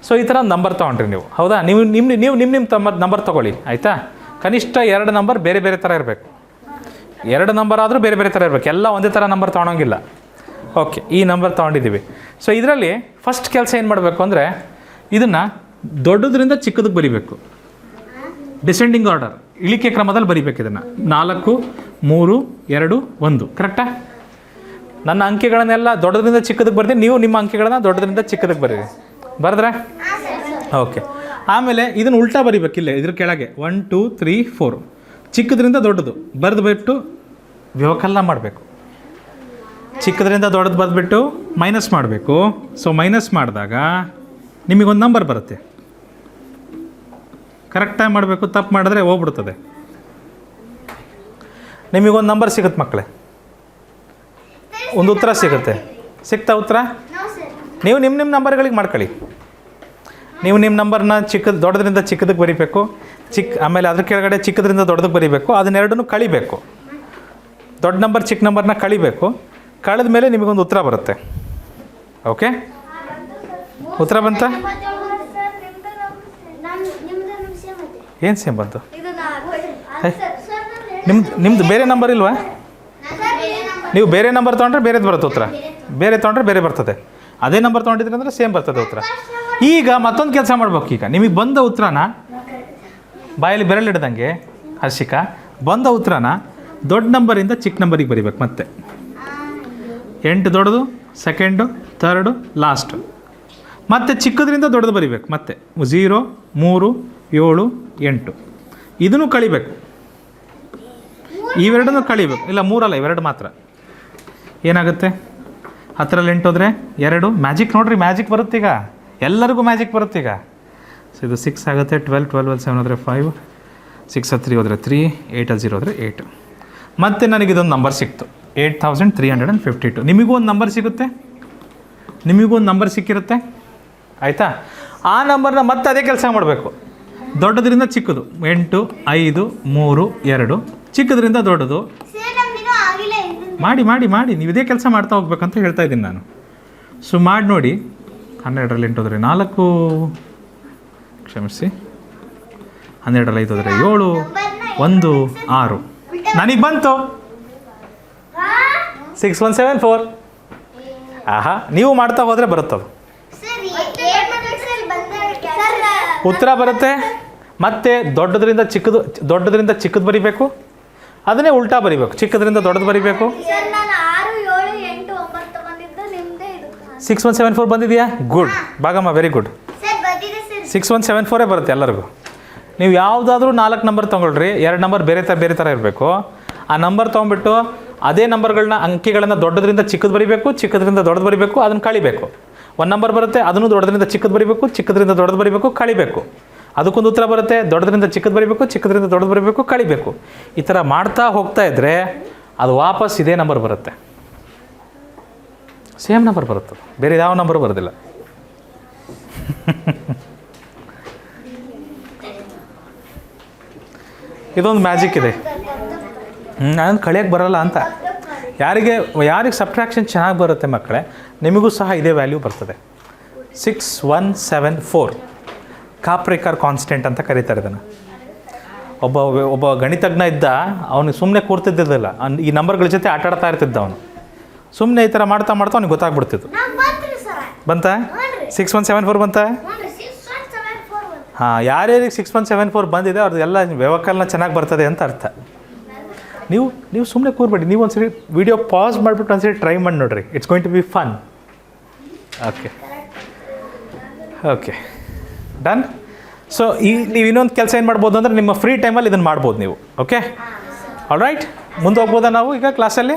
ಸೊ ಈ ಥರ ನಂಬರ್ ತೊಗೊಂಡ್ರಿ ನೀವು, ಹೌದಾ? ನೀವು ನಿಮ್ಮ ನಂಬರ್ ತೊಗೊಳ್ಳಿ, ಆಯಿತಾ? ಕನಿಷ್ಠ 2 ನಂಬರ್ ಬೇರೆ ಬೇರೆ ಥರ ಇರಬೇಕು. 2 ನಂಬರ್ ಆದರೂ ಬೇರೆ ಬೇರೆ ಥರ ಇರಬೇಕು, ಎಲ್ಲ ಒಂದೇ ಥರ ನಂಬರ್ ತೊಗೊಳಂಗಿಲ್ಲ. ಓಕೆ, ಈ ನಂಬರ್ ತೊಗೊಂಡಿದ್ದೀವಿ. ಸೊ ಇದರಲ್ಲಿ ಫಸ್ಟ್ ಕೆಲಸ ಏನು ಮಾಡಬೇಕು ಅಂದರೆ, ಇದನ್ನು ದೊಡ್ಡದ್ರಿಂದ ಚಿಕ್ಕದಕ್ಕೆ ಬರಿಬೇಕು. ಡಿಸೆಂಡಿಂಗ್ ಆರ್ಡರ್, ಇಳಿಕೆ ಕ್ರಮದಲ್ಲಿ ಬರಿಬೇಕು. ಇದನ್ನು 4 3 2 1 ಕರೆಕ್ಟಾ? ನನ್ನ ಅಂಕೆಗಳನ್ನೆಲ್ಲ ದೊಡ್ಡದ್ರಿಂದ ಚಿಕ್ಕದಕ್ಕೆ ಬರ್ತೀನಿ, ನೀವು ನಿಮ್ಮ ಅಂಕೆಗಳನ್ನು ದೊಡ್ಡದ್ರಿಂದ ಚಿಕ್ಕದಕ್ಕೆ ಬರೀರಿ. ಬರೆದ್ರೆ ಓಕೆ. ಆಮೇಲೆ ಇದನ್ನು ಉಲ್ಟಾ ಬರಿಬೇಕಿಲ್ಲ, ಇದ್ರ ಕೆಳಗೆ 1 2 3 4 ಚಿಕ್ಕದ್ರಿಂದ ದೊಡ್ಡದು ಬರೆದುಬಿಟ್ಟು ವ್ಯವಕಲನ ಮಾಡಬೇಕು. ಚಿಕ್ಕದ್ರಿಂದ ದೊಡ್ಡದು ಬರೆದ್ಬಿಟ್ಟು ಮೈನಸ್ ಮಾಡಬೇಕು. ಸೊ ಮೈನಸ್ ಮಾಡಿದಾಗ ನಿಮಗೊಂದು ನಂಬರ್ ಬರುತ್ತೆ. ಕರೆಕ್ಟಾಗಿ ಮಾಡಬೇಕು, ತಪ್ಪು ಮಾಡಿದ್ರೆ ಹೋಗ್ಬಿಡ್ತದೆ. ನಿಮಗೊಂದು ನಂಬರ್ ಸಿಗುತ್ತೆ ಮಕ್ಕಳೇ, ಒಂದು ಉತ್ತರ ಸಿಗುತ್ತೆ. ಸಿಗ್ತಾ ಉತ್ತರ? ನೀವು ನಿಮ್ಮ ನಂಬರ್ಗಳಿಗೆ ಮಾಡ್ಕೊಳ್ಳಿ. ನೀವು ನಿಮ್ಮ ನಂಬರ್ನ ದೊಡ್ಡದ್ರಿಂದ ಚಿಕ್ಕದಕ್ಕೆ ಬರೀಬೇಕು. ಆಮೇಲೆ ಅದ್ರ ಕೆಳಗಡೆ ಚಿಕ್ಕದ್ರಿಂದ ದೊಡ್ಡದಕ್ಕೆ ಬರೀಬೇಕು. ಅದನ್ನೆರಡನ್ನೂ ಕಳಿಬೇಕು. ದೊಡ್ಡ ನಂಬರ್ ಚಿಕ್ಕ ನಂಬರ್ನ ಕಳಿಬೇಕು. ಕಳೆದ ಮೇಲೆ ನಿಮಗೊಂದು ಉತ್ತರ ಬರುತ್ತೆ. ಓಕೆ, ಉತ್ತರ ಬಂತ? ಏನು ಸೇಮ್ ಬಂತು? ನಿಮ್ದು ಬೇರೆ ನಂಬರ್ ಇಲ್ವಾ? ನೀವು ಬೇರೆ ನಂಬರ್ ತೊಗೊಂಡ್ರೆ ಬೇರೆದು ಬರುತ್ತೆ ಉತ್ತರ, ಬೇರೆ ತೊಗೊಂಡ್ರೆ ಬೇರೆ ಬರ್ತದೆ. ಅದೇ ನಂಬರ್ ತೊಗೊಂಡಿದ್ರೆ ಅಂದರೆ ಸೇಮ್ ಬರ್ತದೆ ಉತ್ತರ. ಈಗ ಮತ್ತೊಂದು ಕೆಲಸ ಮಾಡ್ಬೇಕು. ಈಗ ನಿಮಗೆ ಬಂದ ಉತ್ತರನ ಬಾಯಲ್ಲಿ ಬೆರಳಿಡ್ದಂಗೆ ಹರ್ಷಿಕಾ, ಬಂದ ಉತ್ತರನ ದೊಡ್ಡ ನಂಬರಿಂದ ಚಿಕ್ಕ ನಂಬರಿಗೆ ಬರಿಬೇಕು. ಮತ್ತೆ 8 ದೊಡ್ಡದು, ಸೆಕೆಂಡು, ಥರ್ಡು, ಲಾಸ್ಟು. ಮತ್ತು ಚಿಕ್ಕದ್ರಿಂದ ದೊಡ್ಡದು ಬರಿಬೇಕು. ಮತ್ತೆ 0 3 7 8 ಇದನ್ನು ಕಳಿಬೇಕು. ಇವೆರಡನ್ನೂ ಕಳಿಬೇಕು. ಇಲ್ಲ 3 ಅಲ್ಲ, ಇವೆರಡು ಮಾತ್ರ. ಏನಾಗುತ್ತೆ? 10ರಲ್ಲಿ 8 ಹೋದರೆ 2. ಮ್ಯಾಜಿಕ್ ನೋಡ್ರಿ, ಮ್ಯಾಜಿಕ್ ಬರುತ್ತೀಗ, ಎಲ್ಲರಿಗೂ ಮ್ಯಾಜಿಕ್ ಬರುತ್ತೀಗ. ಸೊ ಇದು 6 ಆಗುತ್ತೆ. 12 7 ಹೋದರೆ 5, 6 3 ಹೋದರೆ 3, 8 0 ಹೋದರೆ 8. ಮತ್ತು ನನಗಿದೊಂದು ನಂಬರ್ ಸಿಕ್ತು 8352. ನಿಮಗೂ ಒಂದು ನಂಬರ್ ಸಿಗುತ್ತೆ, ನಿಮಗೂ ಒಂದು ನಂಬರ್ ಸಿಕ್ಕಿರುತ್ತೆ, ಆಯಿತಾ? ಆ ನಂಬರ್ನ ಮತ್ತೆ ಅದೇ ಕೆಲಸ ಮಾಡಬೇಕು. ದೊಡ್ಡದ್ರಿಂದ ಚಿಕ್ಕದು 8 5 3 2, ಚಿಕ್ಕದ್ರಿಂದ ದೊಡ್ಡದು ಮಾಡಿ ಮಾಡಿ ಮಾಡಿ. ನೀವು ಇದೇ ಕೆಲಸ ಮಾಡ್ತಾ ಹೋಗ್ಬೇಕಂತ ಹೇಳ್ತಾ ಇದ್ದೀನಿ ನಾನು. ಸೊ ಮಾಡಿ ನೋಡಿ. 12ರಲ್ಲಿ 8 ಹೋದರೆ 4, ಕ್ಷಮಿಸಿ, 12ರಲ್ಲಿ 5 ಹೋದರೆ 7, 1 6. ನನಗೆ ಬಂತು 6174. ಆಹಾ, ನೀವು ಮಾಡ್ತಾ ಹೋದರೆ ಬರುತ್ತದು, ಉತ್ತರ ಬರುತ್ತೆ. ಮತ್ತೆ ದೊಡ್ಡದ್ರಿಂದ ಚಿಕ್ಕದು ಬರಿಬೇಕು, ಅದನ್ನೇ ಉಲ್ಟಾ ಬರಿಬೇಕು. ಚಿಕ್ಕದ್ರಿಂದ ದೊಡ್ಡದು ಬರಿಬೇಕು. 6174 ಬಂದಿದೆಯಾ? Good Bhagamma, very good. 6174 ಬರುತ್ತೆ ಎಲ್ಲರಿಗೂ. ನೀವು ಯಾವುದಾದ್ರೂ 4 ನಂಬರ್ ತೊಗೊಳ್ರಿ, 2 ನಂಬರ್ ಬೇರೆ ಥರ ಇರಬೇಕು. ಆ ನಂಬರ್ ತೊಗೊಂಡ್ಬಿಟ್ಟು ಅದೇ ನಂಬರ್ಗಳನ್ನ, ಅಂಕಿಗಳನ್ನು ದೊಡ್ಡದ್ರಿಂದ ಚಿಕ್ಕದು ಬರಿಬೇಕು, ಚಿಕ್ಕದ್ರಿಂದ ದೊಡ್ಡದು ಬರಿಬೇಕು, ಅದನ್ನು ಕಳಿಬೇಕು. 1 ನಂಬರ್ ಬರುತ್ತೆ, ಅದನ್ನು ದೊಡ್ಡದ್ರಿಂದ ಚಿಕ್ಕದು ಬರಿಬೇಕು, ಚಿಕ್ಕದ್ರಿಂದ ದೊಡ್ಡದು ಬರಿಬೇಕು, ಕಳಿಬೇಕು. ಅದಕ್ಕೊಂದು ಉತ್ತರ ಬರುತ್ತೆ, ದೊಡ್ಡದ್ರಿಂದ ಚಿಕ್ಕದು ಬರಿಬೇಕು, ಚಿಕ್ಕದ್ರಿಂದ ದೊಡ್ಡದು ಬರಿಬೇಕು, ಕಳಿಬೇಕು. ಈ ಥರ ಮಾಡ್ತಾ ಹೋಗ್ತಾ ಇದ್ದರೆ ಅದು ವಾಪಸ್ ಇದೇ ನಂಬರ್ ಬರುತ್ತೆ, ಸೇಮ್ ನಂಬರ್ ಬರುತ್ತೆ, ಬೇರೆ ಯಾವ ನಂಬರ್ ಬರೋದಿಲ್ಲ. ಇದೊಂದು ಮ್ಯಾಜಿಕ್ ಇದೆ. ನಾನು ಕಳಿಯೋಕ್ಕೆ ಬರಲ್ಲ ಅಂತ. ಯಾರಿಗೆ ಸಬ್ಟ್ರಾಕ್ಷನ್ ಚೆನ್ನಾಗಿ ಬರುತ್ತೆ ಮಕ್ಕಳೇ, ನಿಮಗೂ ಸಹ ಇದೇ ವ್ಯಾಲ್ಯೂ ಬರ್ತದೆ. 6174 ಕಾಪ್ರಿಕರ್ ಕಾನ್ಸ್ಟೆಂಟ್ ಅಂತ ಕರೀತಾರೆ ಇದನ್ನು. ಒಬ್ಬ ಗಣಿತಜ್ಞ ಇದ್ದ, ಅವನಿಗೆ ಸುಮ್ಮನೆ ಕೂರ್ತಿದ್ದಿಲ್ಲ, ಈ ನಂಬರ್ಗಳ ಜೊತೆ ಆಟ ಆಡ್ತಾ ಇರ್ತಿದ್ದ ಅವನು. ಸುಮ್ಮನೆ ಈ ಥರ ಮಾಡ್ತಾ ಅವ್ನಿಗೆ ಗೊತ್ತಾಗ್ಬಿಡ್ತಿತ್ತು. ಬಂತಾ? 6174 ಬಂತಾ? ಹಾಂ, ಯಾರ್ಯಾರಿಗೆ 6174 ಬಂದಿದೆ ಅವ್ರದ್ದು ಎಲ್ಲ ವ್ಯವಕಲನ ಚೆನ್ನಾಗಿ ಬರ್ತದೆ ಅಂತ ಅರ್ಥ. ನೀವು ಸುಮ್ಮನೆ ಕೂರ್ಬೇಡಿ, ನೀವು ಒಂದ್ಸರಿ ವಿಡಿಯೋ ಪಾಸ್ ಮಾಡಿಬಿಟ್ಟು ಒಂದ್ಸರಿ ಟ್ರೈ ಮಾಡಿ ನೋಡಿರಿ. It's going to be fun. Okay done. So ನೀವು ಇನ್ನೊಂದು ಕೆಲಸ ಏನು ಮಾಡ್ಬೋದು ಅಂದರೆ, ನಿಮ್ಮ ಫ್ರೀ ಟೈಮಲ್ಲಿ ಇದನ್ನು ಮಾಡ್ಬೋದು ನೀವು. Okay, all right. ಮುಂದೆ ಹೋಗ್ಬೋದಾ ನಾವು ಈಗ ಕ್ಲಾಸಲ್ಲಿ?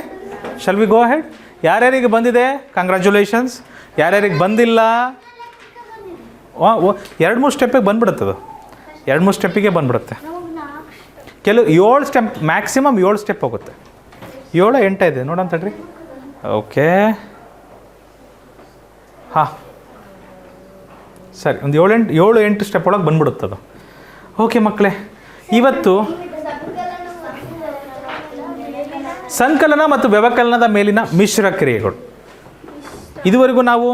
Shall we go head? ಯಾರ್ಯಾರಿಗೆ ಬಂದಿದೆ ಕಂಗ್ರ್ಯಾಚುಲೇಷನ್ಸ್. ಯಾರ್ಯಾರಿಗೆ ಬಂದಿಲ್ಲ 2-3 ಸ್ಟೆಪ್ಪಿಗೆ ಬಂದ್ಬಿಡುತ್ತೆ. 2-3 ಸ್ಟೆಪ್ಪಿಗೆ ಬಂದ್ಬಿಡುತ್ತೆ. ಕೆಲವು 7 ಸ್ಟೆಪ್, ಮ್ಯಾಕ್ಸಿಮಮ್ 7 ಸ್ಟೆಪ್ ಹೋಗುತ್ತೆ. 7-8 ಇದೆ ನೋಡೋಣ ತಡ್ರಿ. ಓಕೆ, ಹಾಂ ಸರಿ, ಒಂದು 7-8 ಸ್ಟೆಪ್ ಒಳಗೆ ಬಂದ್ಬಿಡುತ್ತದು. ಓಕೆ ಮಕ್ಕಳೇ, ಇವತ್ತು ಸಂಕಲನ ಮತ್ತು ವ್ಯವಕಲನದ ಮೇಲಿನ ಮಿಶ್ರ ಕ್ರಿಯೆಗಳು. ಇದುವರೆಗೂ ನಾವು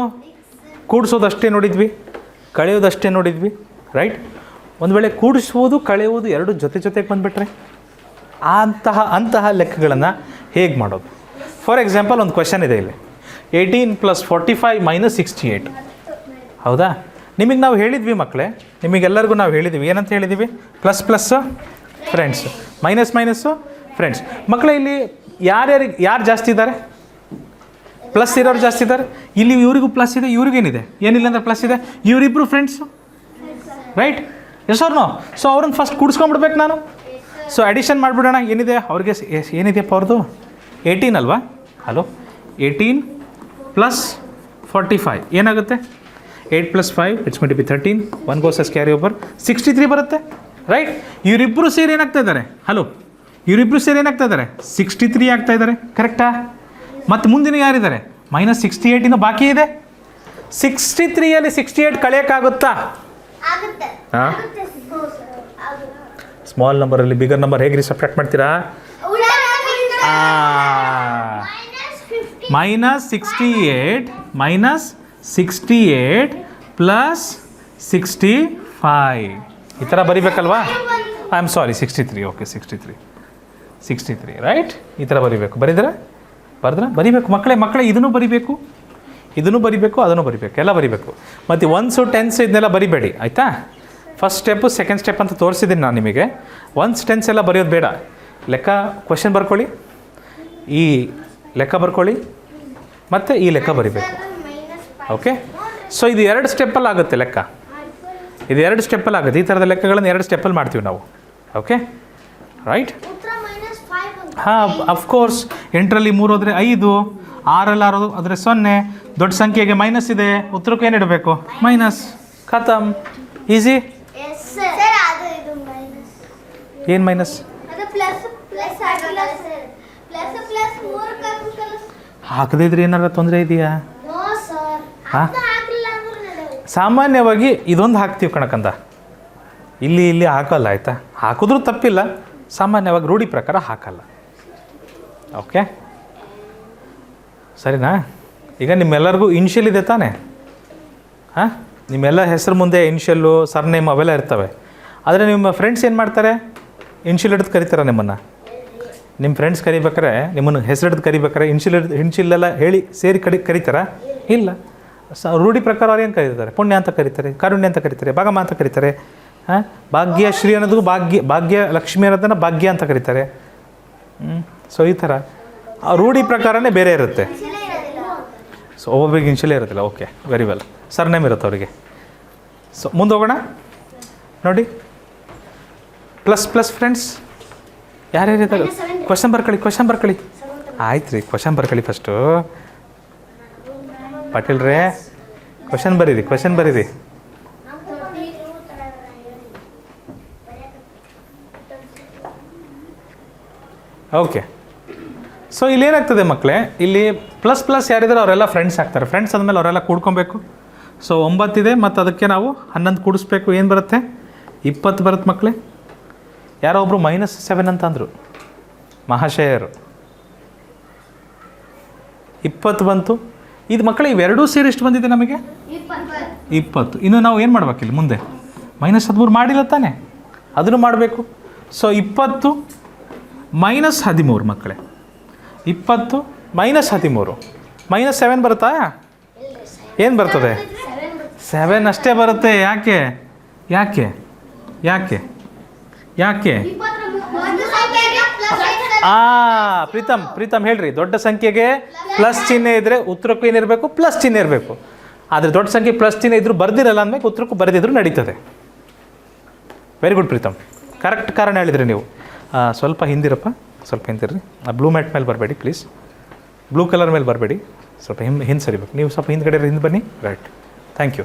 ಕೂಡಿಸೋದಷ್ಟೇ ನೋಡಿದ್ವಿ, ಕಳೆಯೋದಷ್ಟೇ ನೋಡಿದ್ವಿ, ರೈಟ್? ಒಂದು ವೇಳೆ ಕೂಡಿಸುವುದು ಕಳೆಯುವುದು ಎರಡು ಜೊತೆಗೆ ಬಂದುಬಿಟ್ರೆ ಅಂತಹ ಲೆಕ್ಕಗಳನ್ನು ಹೇಗೆ ಮಾಡೋದು? ಫಾರ್ ಎಕ್ಸಾಂಪಲ್ ಒಂದು ಕ್ವೆಶನ್ ಇದೆ ಇಲ್ಲಿ, 18 + 45 - 68. ಹೌದಾ? ನಿಮಗೆ ನಾವು ಹೇಳಿದ್ವಿ ಮಕ್ಕಳೇ, ನಿಮಗೆಲ್ಲರಿಗೂ ನಾವು ಹೇಳಿದ್ವಿ, ಏನಂತ ಹೇಳಿದ್ದೀವಿ? Plus friends, minus friends. ಮಕ್ಕಳೇ, ಇಲ್ಲಿ ಯಾರು ಜಾಸ್ತಿ ಇದ್ದಾರೆ? ಪ್ಲಸ್ ಇರೋರು ಜಾಸ್ತಿ ಇದ್ದಾರೆ. ಇಲ್ಲಿ ಇವರಿಗೂ ಪ್ಲಸ್ ಇದೆ, ಇವ್ರಿಗೇನಿದೆ? ಏನಿಲ್ಲ ಅಂದರೆ ಪ್ಲಸ್ ಇದೆ. ಇವರಿಬ್ಬರು friends, right? Yes or no? So ಅವ್ರನ್ನ ಫಸ್ಟ್ ಕೂಡಿಸ್ಕೊಂಡ್ಬಿಡ್ಬೇಕು ನಾನು. ಸೊ ಅಡಿಷನ್ ಮಾಡಿಬಿಡೋಣ. ಏನಿದೆ ಅವ್ರಿಗೆ? ಏನಿದೆಯಪ್ಪ ಅವ್ರದ್ದು? 18 ಅಲ್ವಾ? ಹಲೋ, 18 + 45 ಏನಾಗುತ್ತೆ? 8 + 5 it's going to be 13. 1 goes as carry over, 63 ಬರುತ್ತೆ, ರೈಟ್? ಇವರಿಬ್ಬರು ಸೇರಿ ಏನಾಗ್ತಾ ಇದ್ದಾರೆ? ಹಲೋ, ಇವರಿಬ್ಬರು ಸೇರಿ ಏನಾಗ್ತಾ ಇದ್ದಾರೆ? 63 ಆಗ್ತಾ ಇದ್ದಾರೆ, ಕರೆಕ್ಟಾ? ಮತ್ತು ಮುಂದಿನ ಯಾರಿದ್ದಾರೆ? -68 ಇನ್ನು ಬಾಕಿ ಇದೆ. 63ಯಲ್ಲಿ 68 ಕಳೆಯೋಕ್ಕಾಗುತ್ತಾ? ಹಾಂ, ಸ್ಮಾಲ್ ನಂಬರಲ್ಲಿ ಬಿಗರ್ ನಂಬರ್ ಹೇಗೆ ಸಬ್ಟ್ರಾಕ್ಟ್ ಮಾಡ್ತೀರಾ? -68 + 65 ಈ ಥರ ಬರಿಬೇಕಲ್ವಾ? I am sorry, 63. Okay, 63 right? ಈ ಥರ ಬರಿಬೇಕು. ಬರೆದ್ರೆ ಬರಿಬೇಕು ಮಕ್ಕಳೇ. ಇದನ್ನು ಬರಿಬೇಕು, ಅದನ್ನು ಬರಿಬೇಕು, ಎಲ್ಲ ಬರಿಬೇಕು. ಮತ್ತು 1s 10s ಇದನ್ನೆಲ್ಲ ಬರಿಬೇಡಿ, ಆಯಿತಾ? ಫಸ್ಟ್ ಸ್ಟೆಪ್ಪು, ಸೆಕೆಂಡ್ ಸ್ಟೆಪ್ ಅಂತ ತೋರಿಸಿದ್ದೀನಿ ನಾನು ನಿಮಗೆ. 1s 10s ಎಲ್ಲ ಬರೆಯೋದು ಬೇಡ. ಲೆಕ್ಕ ಕ್ವೆಶನ್ ಬರ್ಕೊಳ್ಳಿ, ಈ ಲೆಕ್ಕ ಬರ್ಕೊಳ್ಳಿ, ಮತ್ತು ಈ ಲೆಕ್ಕ ಬರಿಬೇಕು. ಓಕೆ, ಸೊ ಇದು 2 ಸ್ಟೆಪ್ಪಲ್ಲಿ ಆಗುತ್ತೆ ಲೆಕ್ಕ. ಇದು 2 ಸ್ಟೆಪ್ಪಲ್ಲಿ ಆಗುತ್ತೆ. ಈ ಥರದ ಲೆಕ್ಕಗಳನ್ನು 2 ಸ್ಟೆಪ್ಪಲ್ಲಿ ಮಾಡ್ತೀವಿ ನಾವು. Okay, right? ಹಾಂ, ಅಫ್ಕೋರ್ಸ್. 8ರಲ್ಲಿ 3 ಹೋದರೆ 5, 6ರಲ್ಲಿ 6 ಆದರೆ 0. ದೊಡ್ಡ ಸಂಖ್ಯೆಗೆ ಮೈನಸ್ ಇದೆ, ಉತ್ತರಕ್ಕೆ ಏನು ಇಡಬೇಕು? ಮೈನಸ್. ಖತಮ್, ಈಸಿ. ಏನು ಮೈನಸ್? ಅದು ಪ್ಲಸ್ ಪ್ಲಸ್ ಆಗಿಲ್ಲ ಸರ್. ಪ್ಲಸ್ ಪ್ಲಸ್ 3 ಹಾಕಬೇಕಲ್ಲ. ಹಾಕದೇ ಇದ್ರೆ ಏನಾರ ತೊಂದರೆ ಇದೆಯಾ? No sir. ಹಾ? ಅದು ಹಾಕಿಲ್ಲ ಅಂದ್ರೆ ನಡೆಯಲ್ಲ. ಸಾಮಾನ್ಯವಾಗಿ ಇದೊಂದು ಹಾಕ್ತೀವಿ ಕಣಕಂದ, ಇಲ್ಲಿ ಹಾಕಲ್ಲ ಆಯಿತಾ. ಹಾಕಿದ್ರೂ ತಪ್ಪಿಲ್ಲ, ಸಾಮಾನ್ಯವಾಗಿ ರೂಢಿ ಪ್ರಕಾರ ಹಾಕಲ್ಲ. ಓಕೆ ಸರಿನಾ? ಈಗ ನಿಮ್ಮೆಲ್ಲರಿಗೂ ಇನ್ಷಿಯಲ್ ಇದೆ ತಾನೇ? ಹಾಂ, ನಿಮ್ಮೆಲ್ಲ ಹೆಸರು ಮುಂದೆ ಇನ್ಷಿಯಲ್ಲು ಸರ್ನೇಮ್ ಅವೆಲ್ಲ ಇರ್ತವೆ. ಆದರೆ ನಿಮ್ಮ ಫ್ರೆಂಡ್ಸ್ ಏನು ಮಾಡ್ತಾರೆ? ಇನ್ಷಿಯಲ್ ಹಿಡಿದು ಕರೀತಾರೆ ನಿಮ್ಮನ್ನು. ನಿಮ್ಮ ಫ್ರೆಂಡ್ಸ್ ಕರಿಬೇಕಾರೆ, ನಿಮ್ಮನ್ನು ಹೆಸರು ಹಿಡಿದು ಕರಿಬೇಕಾರೆ ಇನ್ಷಿಯಲ್ಲೆಲ್ಲ ಹೇಳಿ ಸೇರಿ ಕರೀತಾರಾ? ಇಲ್ಲ. ರೂಢಿ ಪ್ರಕಾರ ಅವ್ರು ಏನು ಕರೀತಾರೆ? ಪುಣ್ಯ ಅಂತ ಕರೀತಾರೆ, ಕಾರುಣ್ಯ ಅಂತ ಕರೀತಾರೆ, ಭಾಗಮ್ಮ ಅಂತ ಕರೀತಾರೆ. ಹಾಂ, ಭಾಗ್ಯಶ್ರೀ ಅನ್ನೋದು ಭಾಗ್ಯ ಲಕ್ಷ್ಮಿ ಅನ್ನೋದನ್ನು ಭಾಗ್ಯ ಅಂತ ಕರೀತಾರೆ. ಸೊ ಈ ಥರ ಆ ರೂಢಿ ಪ್ರಕಾರನೇ ಬೇರೆ ಇರುತ್ತೆ. ಸೊ ಒಬ್ಬೊಬ್ಬರಿಗೆ ಇನ್ಷಿಯಲೇ ಇರೋದಿಲ್ಲ. Okay, very well. ಸರ್ನೇಮ್ ಇರುತ್ತೆ ಅವರಿಗೆ. ಸೊ ಮುಂದೆ ಹೋಗೋಣ ನೋಡಿ. ಪ್ಲಸ್ ಪ್ಲಸ್ ಫ್ರೆಂಡ್ಸ್ ಯಾರ್ಯಾರಿದ್ದಾರೆ? ಕ್ವಶನ್ ಬರ್ಕೊಳ್ಳಿ. ಆಯ್ತು ರೀ, ಕ್ವಶನ್ ಬರ್ಕೊಳ್ಳಿ ಫಸ್ಟು. ಪಾಟೀಲ್ರೇ ಕ್ವಶನ್ ಬರೀರಿ. ಓಕೆ, ಸೊ ಇಲ್ಲೇನಾಗ್ತದೆ ಮಕ್ಕಳೇ, ಇಲ್ಲಿ ಪ್ಲಸ್ ಪ್ಲಸ್ ಯಾರಿದ್ದಾರೆ ಅವರೆಲ್ಲ ಫ್ರೆಂಡ್ಸ್ ಆಗ್ತಾರೆ. ಫ್ರೆಂಡ್ಸ್ ಆದಮೇಲೆ ಅವರೆಲ್ಲ ಕೂಡ್ಕೊಬೇಕು. ಸೊ 9 ಇದೆ ಮತ್ತು ಅದಕ್ಕೆ ನಾವು 11 ಕೂಡಿಸ್ಬೇಕು. ಏನು ಬರುತ್ತೆ? 20 ಬರುತ್ತೆ ಮಕ್ಕಳೇ. ಯಾರೋ ಒಬ್ಬರು -7 ಅಂತ ಅಂದರು ಮಹಾಶಯರು. 20 ಬಂತು. ಇದು ಮಕ್ಕಳೇ ಇವೆರಡೂ ಸೇರಿ ಎಷ್ಟು ಬಂದಿದೆ ನಮಗೆ? 20. ಇನ್ನು ನಾವು ಏನು ಮಾಡ್ಬೇಕಿಲ್ಲ ಮುಂದೆ? -13 ಮಾಡಿಲ್ಲ ತಾನೆ, ಅದನ್ನು ಮಾಡಬೇಕು. ಸೊ 20 -13 ಮಕ್ಕಳೇ. 20 -13 -7 ಬರುತ್ತಾ? ಏನು ಬರ್ತದೆ? 7 ಅಷ್ಟೇ ಬರುತ್ತೆ. ಯಾಕೆ? ಪ್ರೀತಮ್ ಹೇಳ್ರಿ. ದೊಡ್ಡ ಸಂಖ್ಯೆಗೆ ಪ್ಲಸ್ ಚಿಹ್ನೆ ಇದ್ದರೆ ಉತ್ತರಕ್ಕೂ ಏನಿರಬೇಕು? ಪ್ಲಸ್ ಚಿಹ್ನೆ ಇರಬೇಕು. ಆದರೆ ದೊಡ್ಡ ಸಂಖ್ಯೆ ಪ್ಲಸ್ ಚಿಹ್ನೆ ಇದ್ರೂ ಬರ್ದಿರಲ್ಲ ಅಂದಮೇಲೆ ಉತ್ತರಕ್ಕೂ ಬರೆದಿದ್ರು ನಡೀತದೆ. ವೆರಿ ಗುಡ್ ಪ್ರೀತಮ್, ಕರೆಕ್ಟ್ ಕಾರಣ ಹೇಳಿದ್ರಿ ನೀವು. ಸ್ವಲ್ಪ ಹಿಂದಿರಪ್ಪ, ಸ್ವಲ್ಪ ಹಿಂದಿರ್ರಿ. ಬ್ಲೂ ಮ್ಯಾಟ್ ಮೇಲೆ ಬರಬೇಡಿ ಪ್ಲೀಸ್, ಬ್ಲೂ ಕಲರ್ ಮೇಲೆ ಬರಬೇಡಿ, ಸ್ವಲ್ಪ ಹಿಂದೆ ಸರಿಬೇಕು. ನೀವು ಸ್ವಲ್ಪ ಹಿಂದ್ಗಡೆ ಹಿಂದೆ ಬನ್ನಿ. Right, thank you.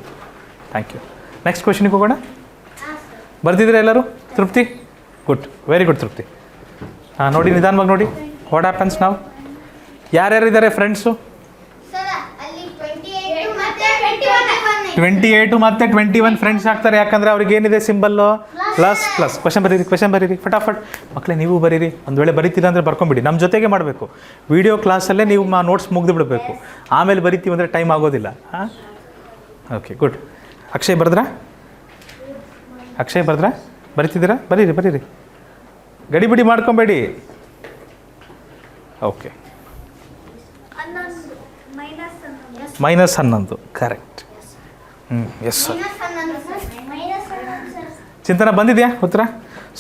ನೆಕ್ಸ್ಟ್ ಕ್ವೆಶನಿಗೆ ಹೋಗೋಣ. ಬರ್ದಿದ್ರೆ ಎಲ್ಲರೂ? ತೃಪ್ತಿ? ಗುಡ್, ವೆರಿ ಗುಡ್ ತೃಪ್ತಿ. ನೋಡಿ ನಿಧಾನವಾಗಿ ನೋಡಿ. ವಾಟ್ ಹ್ಯಾಪನ್ಸ್ ನಾವು? ಯಾರ್ಯಾರಿದ್ದಾರೆ ಫ್ರೆಂಡ್ಸು? 28 ಮತ್ತು 21 ಫ್ರೆಂಡ್ಸ್ ಆಗ್ತಾರೆ. ಯಾಕಂದರೆ ಅವ್ರಿಗೆ ಏನಿದೆ ಸಿಂಬಲ್ಲು? Plus plus. ಕ್ವಶನ್ ಬರೀರಿ ಫಟಾಫಟ್ ಮಕ್ಕಳೇ. ನೀವು ಬರೀರಿ. ಒಂದು ವೇಳೆ ಬರೀತಿಲ್ಲ ಅಂದರೆ ಬರ್ಕೊಂಬಿಡಿ. ನಮ್ಮ ಜೊತೆಗೆ ಮಾಡಬೇಕು. ವಿಡಿಯೋ ಕ್ಲಾಸಲ್ಲೇ ನೀವು ನೋಟ್ಸ್ ಮುಗಿದು ಬಿಡಬೇಕು. ಆಮೇಲೆ ಬರಿತೀವಿ ಅಂದರೆ ಟೈಮ್ ಆಗೋದಿಲ್ಲ. ಹಾಂ, ಓಕೆ ಗುಡ್. ಅಕ್ಷಯ್ ಬರ್ದ್ರಾ? ಬರಿತಿದ್ದೀರಾ? ಬರೀರಿ. ಗಡಿಬಿಡಿ ಮಾಡ್ಕೊಬೇಡಿ. Okay, -11 correct. Yes sir. Chintana ಬಂದಿದೆಯಾ ಉತ್ತರ?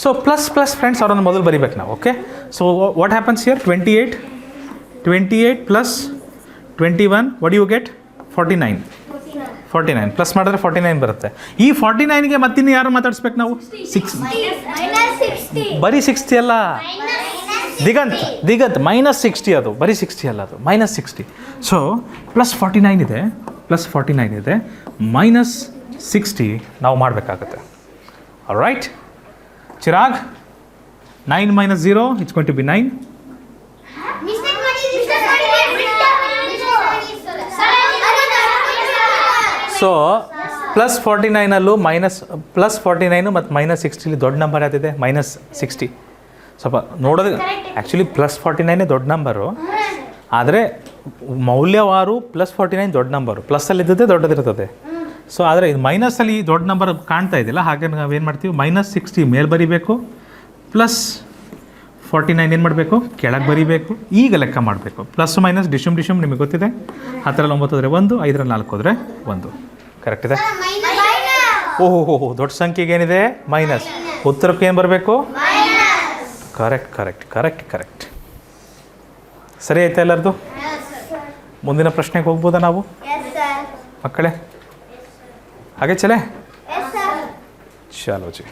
ಸೊ ಪ್ಲಸ್ ಫ್ರೆಂಡ್ಸ್ ಅವರನ್ನು ಮೊದಲು ಬರಿಬೇಕು ನಾವು. Okay, so what happens here? 28 plus 21 what you get? 49 plus ಮಾಡಿದ್ರೆ 49 ಬರುತ್ತೆ. ಈ 49ಗೆ ಮತ್ತಿನ್ನು ಯಾರು ಮಾತಾಡಿಸ್ಬೇಕು ನಾವು? 6. ಬರೀ 60 ಅಲ್ಲ, ದಿಗಂತ್ -60 ಅದು. ಬರೀ 60 ಅಲ್ಲ, ಅದು -60. ಸೊ +49 ಇದೆ -60 ನಾವು ಮಾಡಬೇಕಾಗುತ್ತೆ. Alright Chirag, 9 - 0 it's going to be 9. So +49 +49 ಮತ್ತು -60 ದೊಡ್ಡ ನಂಬರ್ ಯಾವ್ದಿದೆ? -60. ಸ್ವಲ್ಪ ನೋಡೋದು ಆ್ಯಕ್ಚುಲಿ +49 ದೊಡ್ಡ ನಂಬರು, ಆದರೆ ಮೌಲ್ಯವಾರು +49 ದೊಡ್ಡ ನಂಬರು. ಪ್ಲಸ್ಸಲ್ಲಿದ್ದದೇ ದೊಡ್ಡದಿರ್ತದೆ. ಸೊ ಆದರೆ ಇದು ಮೈನಸಲ್ಲಿ ದೊಡ್ಡ ನಂಬರ್ ಕಾಣ್ತಾ ಇದೆಯಲ್ಲ, ಹಾಗೆ ನಾವೇನು ಮಾಡ್ತೀವಿ? -60 ಮೇಲೆ ಬರಿಬೇಕು, +49 ಏನು ಮಾಡಬೇಕು? ಕೆಳಗೆ ಬರಿಬೇಕು. ಈಗ ಲೆಕ್ಕ ಮಾಡಬೇಕು. ಪ್ಲಸ್ ಮೈನಸ್ ಡಿಶುಮ್ ನಿಮಗೆ ಗೊತ್ತಿದೆ. 10ರಲ್ಲಿ 9 ಹೋದರೆ 1, 5ರಲ್ಲಿ 4 ಹೋದರೆ 1. ಕರೆಕ್ಟ್ ಇದೆ? ಓಹೋ, ದೊಡ್ಡ ಸಂಖ್ಯೆಗೆ ಏನಿದೆ? ಮೈನಸ್. ಉತ್ತರಕ್ಕೆ ಏನು ಬರಬೇಕು? ಕರೆಕ್ಟ್. ಸರಿ ಆಯ್ತಾ ಎಲ್ಲರದು? ಮುಂದಿನ ಪ್ರಶ್ನೆಗೆ ಹೋಗ್ಬೋದಾ ನಾವು ಮಕ್ಕಳೇ? ಹಾಗೆ ಚಲೋ ಜಿ.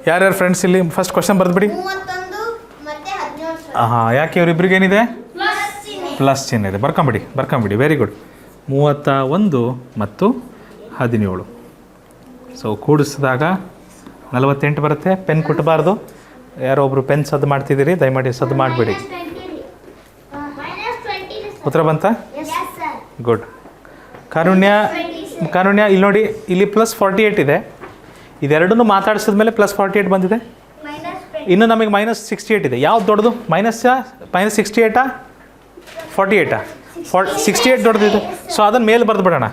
ಯಾರ್ಯಾರು ಫ್ರೆಂಡ್ಸ್ ಇಲ್ಲಿ ಫಸ್ಟ್ ಕ್ವಶನ್ ಬರೆದ್ಬಿಡಿ. ಯಾಕೆ ಇವರಿಬ್ರಿಗೆ ಏನಿದೆ? ಪ್ಲಸ್ ಚಿಹ್ನೆ ಇದೆ. ಬರ್ಕೊಂಬಿಡಿ. Very good. 31 ಮತ್ತು 17. ಸೊ ಕೂಡಿಸಿದಾಗ 48 ಬರುತ್ತೆ. ಪೆನ್ ಕುಟ್ಟಬಾರ್ದು. ಯಾರೋ ಒಬ್ಬರು ಪೆನ್ ಸದ್ದು ಮಾಡ್ತಿದ್ದೀರಿ, ದಯಮಾಡಿ ಸದ್ದು ಮಾಡಬೇಡಿ. ಉತ್ತರ ಬಂತ? ಗುಡ್. ಕಾರುಣ್ಯ ಇಲ್ಲಿ ನೋಡಿ, ಇಲ್ಲಿ +48 ಇದೆ. ಇದೆರಡನ್ನೂ ಮಾತಾಡಿಸಿದ ಮೇಲೆ +48 ಬಂದಿದೆ. ಇನ್ನು ನಮಗೆ -68 ಇದೆ. ಯಾವ್ದು ದೊಡ್ಡದು? -68 48 68 ದೊಡ್ಡದಿದೆ. ಸೊ ಅದನ್ನು ಮೇಲೆ ಬರೆದು ಬಿಡೋಣ.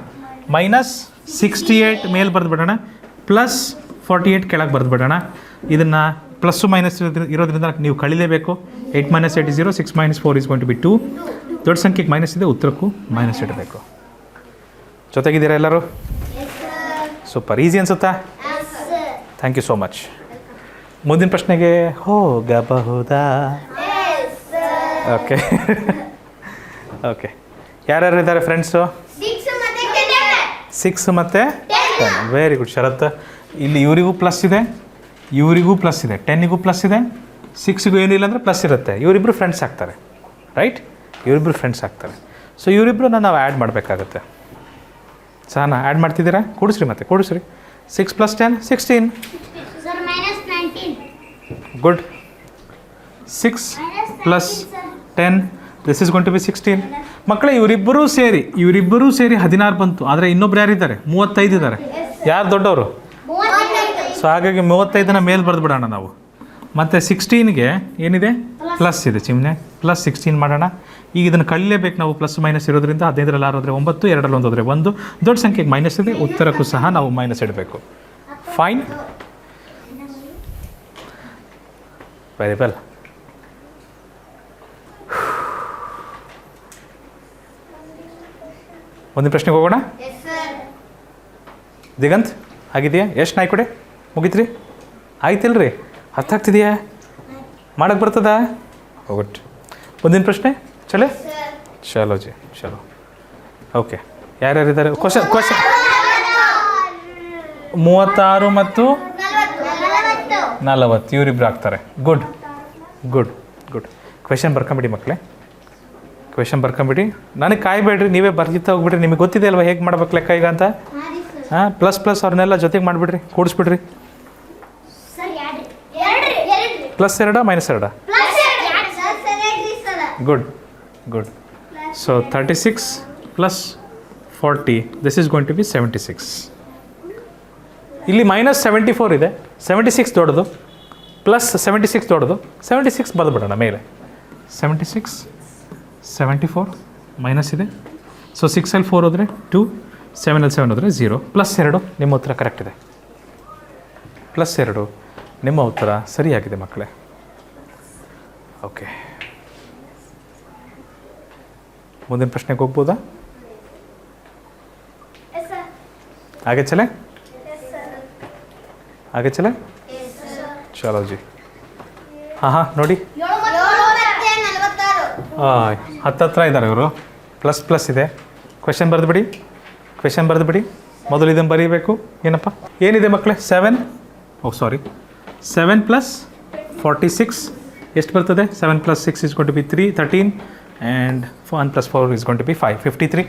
-68 ಮೇಲೆ ಬರೆದು ಬಿಡೋಣ, +48 ಕೆಳಗೆ ಬರೆದು ಬಿಡೋಣ. ಇದನ್ನು ಪ್ಲಸ್ಸು ಮೈನಸ್ ಇರೋದ್ರಿಂದ ನೀವು ಕಳಿಲೇಬೇಕು. 8 - 8 is 0, 6 - 4 is going to be 2. ದೊಡ್ಡ ಸಂಖ್ಯೆಗೆ ಮೈನಸ್ ಇದೆ, ಉತ್ತರಕ್ಕೂ ಮೈನಸ್ ಇಡಬೇಕು. ಜೊತೆಗಿದ್ದೀರಾ ಎಲ್ಲರೂ? ಸೂಪರ್. ಈಸಿ ಅನಿಸುತ್ತಾ? Thank you so much. ಮುಂದಿನ ಪ್ರಶ್ನೆಗೆ ಹೋಗಬಹುದಾ? Okay okay. ಯಾರ್ಯಾರು ಇದ್ದಾರೆ ಫ್ರೆಂಡ್ಸು? 6 ಮತ್ತು 10. ವೆರಿ ಗುಡ್ ಶರತ್. ಇಲ್ಲಿ ಇವರಿಗೂ ಪ್ಲಸ್ ಇದೆ, ಇವರಿಗೂ ಪ್ಲಸ್ ಇದೆ, 10ಗೂ ಪ್ಲಸ್ ಇದೆ, 6ಗೂ ಏನಿಲ್ಲ ಅಂದರೆ ಪ್ಲಸ್ ಇರುತ್ತೆ. ಇವರಿಬ್ಬರು ಫ್ರೆಂಡ್ಸ್ ಆಗ್ತಾರೆ, ರೈಟ್? ಇವರಿಬ್ಬರು ಫ್ರೆಂಡ್ಸ್ ಆಗ್ತಾರೆ. ಸೊ ಇವರಿಬ್ಬರನ್ನ ನಾವು ಆ್ಯಡ್ ಮಾಡಬೇಕಾಗತ್ತೆ. ಸಾನ ಆ್ಯಡ್ ಮಾಡ್ತಿದ್ದೀರಾ? ಕೂಡಿಸ್ರಿ, ಮತ್ತೆ ಕೂಡಿಸ್ರಿ. 6 + 10 16. Good. 6 + 10 this is going to be 16. ಮಕ್ಕಳೇ ಇವರಿಬ್ಬರೂ ಸೇರಿ 16 ಬಂತು. ಆದರೆ ಇನ್ನೊಬ್ರು ಯಾರಿದ್ದಾರೆ? 35 ಇದ್ದಾರೆ. ಯಾರು ದೊಡ್ಡವರು? ಸೊ ಹಾಗಾಗಿ 35ನ ಮೇಲೆ ಬರೆದು ಬಿಡೋಣ ನಾವು. ಮತ್ತು 16ಗೆ ಏನಿದೆ? ಪ್ಲಸ್ ಇದೆ. ಚಿಮ್ನೆ +16 ಮಾಡೋಣ. ಈಗ ಇದನ್ನು ಕಳಿಲೇಬೇಕು ನಾವು. ಪ್ಲಸ್ ಮೈನಸ್ ಇರೋದ್ರಿಂದ 15ರಲ್ಲಿ 6 ಹೋದರೆ 9, 2ರಲ್ಲಿ 1 ಹೋದರೆ 1. ದೊಡ್ಡ ಸಂಖ್ಯೆಗೆ ಮೈನಸ್ ಇದೆ, ಉತ್ತರಕ್ಕೂ ಸಹ ನಾವು ಮೈನಸ್ ಇಡಬೇಕು. Fine, very well. ಒಂದೇ ಪ್ರಶ್ನೆಗೆ ಹೋಗೋಣ. ದಿಗಂತ್ ಆಗಿದೆಯಾ? ಎಷ್ಟು ನಾಯಿ ಕೊಡೆ ಮುಗಿತ್ರಿ? ಆಯ್ತಿಲ್ರಿ? ಅರ್ಥ ಆಗ್ತಿದೆಯಾ? ಮಾಡಕ್ಕೆ ಬರ್ತದ? ಗುಡ್. ಮುಂದಿನ ಪ್ರಶ್ನೆ ಚಲೋ ಚಲೋ ಜಿ ಚಲೋ. ಓಕೆ, ಯಾರ್ಯಾರಿದ್ದಾರೆ? ಕ್ವಶನ್ 36 ಮತ್ತು 40 ಇವರಿಬ್ರು ಆಗ್ತಾರೆ. Good good good. ಕ್ವೆಶನ್ ಬರ್ಕೊಂಬಿಡಿ ಮಕ್ಕಳೇ, ಕ್ವೆಶನ್ ಬರ್ಕೊಂಬಿಡಿ. ನನಗೆ ಕಾಯ್ಬೇಡ್ರಿ, ನೀವೇ ಬರ್ತಿತ್ತ ಹೋಗ್ಬಿಡ್ರಿ. ನಿಮಗೆ ಗೊತ್ತಿದೆ ಅಲ್ವಾ ಹೇಗೆ ಮಾಡ್ಬೇಕು ಲೆಕ್ಕ ಈಗ ಅಂತ? ಹಾಂ, ಪ್ಲಸ್ ಅವ್ರನ್ನೆಲ್ಲ ಜೊತೆಗೆ ಮಾಡಿಬಿಡ್ರಿ, ಕೂಡಿಸ್ಬಿಡ್ರಿ. +2 -2? Good good. So 36 + 40 this is going to be 76. ಇಲ್ಲಿ -74 ಇದೆ. 76 ದೊಡ್ಡದು, +76 ದೊಡ್ಡದು. 76 ಬರೆದ್ಬಿಡೋಣ ಮೇಲೆ. 76 74 ಮೈನಸ್ ಇದೆ. ಸೊ 6ಅಲ್ಲಿ 4 ಹೋದರೆ 2, 7ಅಲ್ಲಿ 7 ಹೋದರೆ 0. +2 ನಿಮ್ಮ ಉತ್ತರ ಕರೆಕ್ಟ್ ಇದೆ. +2 ನಿಮ್ಮ ಉತ್ತರ ಸರಿಯಾಗಿದೆ ಮಕ್ಕಳೇ. ಓಕೆ, ಮುಂದಿನ ಪ್ರಶ್ನೆಗೆ ಹೋಗ್ಬೋದಾ? ಆगे चले आगे चले चलो जी. ಹಾಂ ನೋಡಿ, ಹತ್ತತ್ರ ಇದ್ದಾರೆ ಇವರು. ಪ್ಲಸ್ ಇದೆ. ಕ್ವೆಶನ್ ಬರೆದುಬಿಡಿ, ಕ್ವೆಶನ್ ಬರೆದುಬಿಡಿ. ಮೊದಲು ಇದನ್ನು ಬರೀಬೇಕು. ಏನಪ್ಪ ಏನಿದೆ ಮಕ್ಕಳೇ? 7 + 46 ಎಷ್ಟು ಬರ್ತದೆ? 7 + 6 is going to be 13 and 1 + 4 is going to be 5. 53.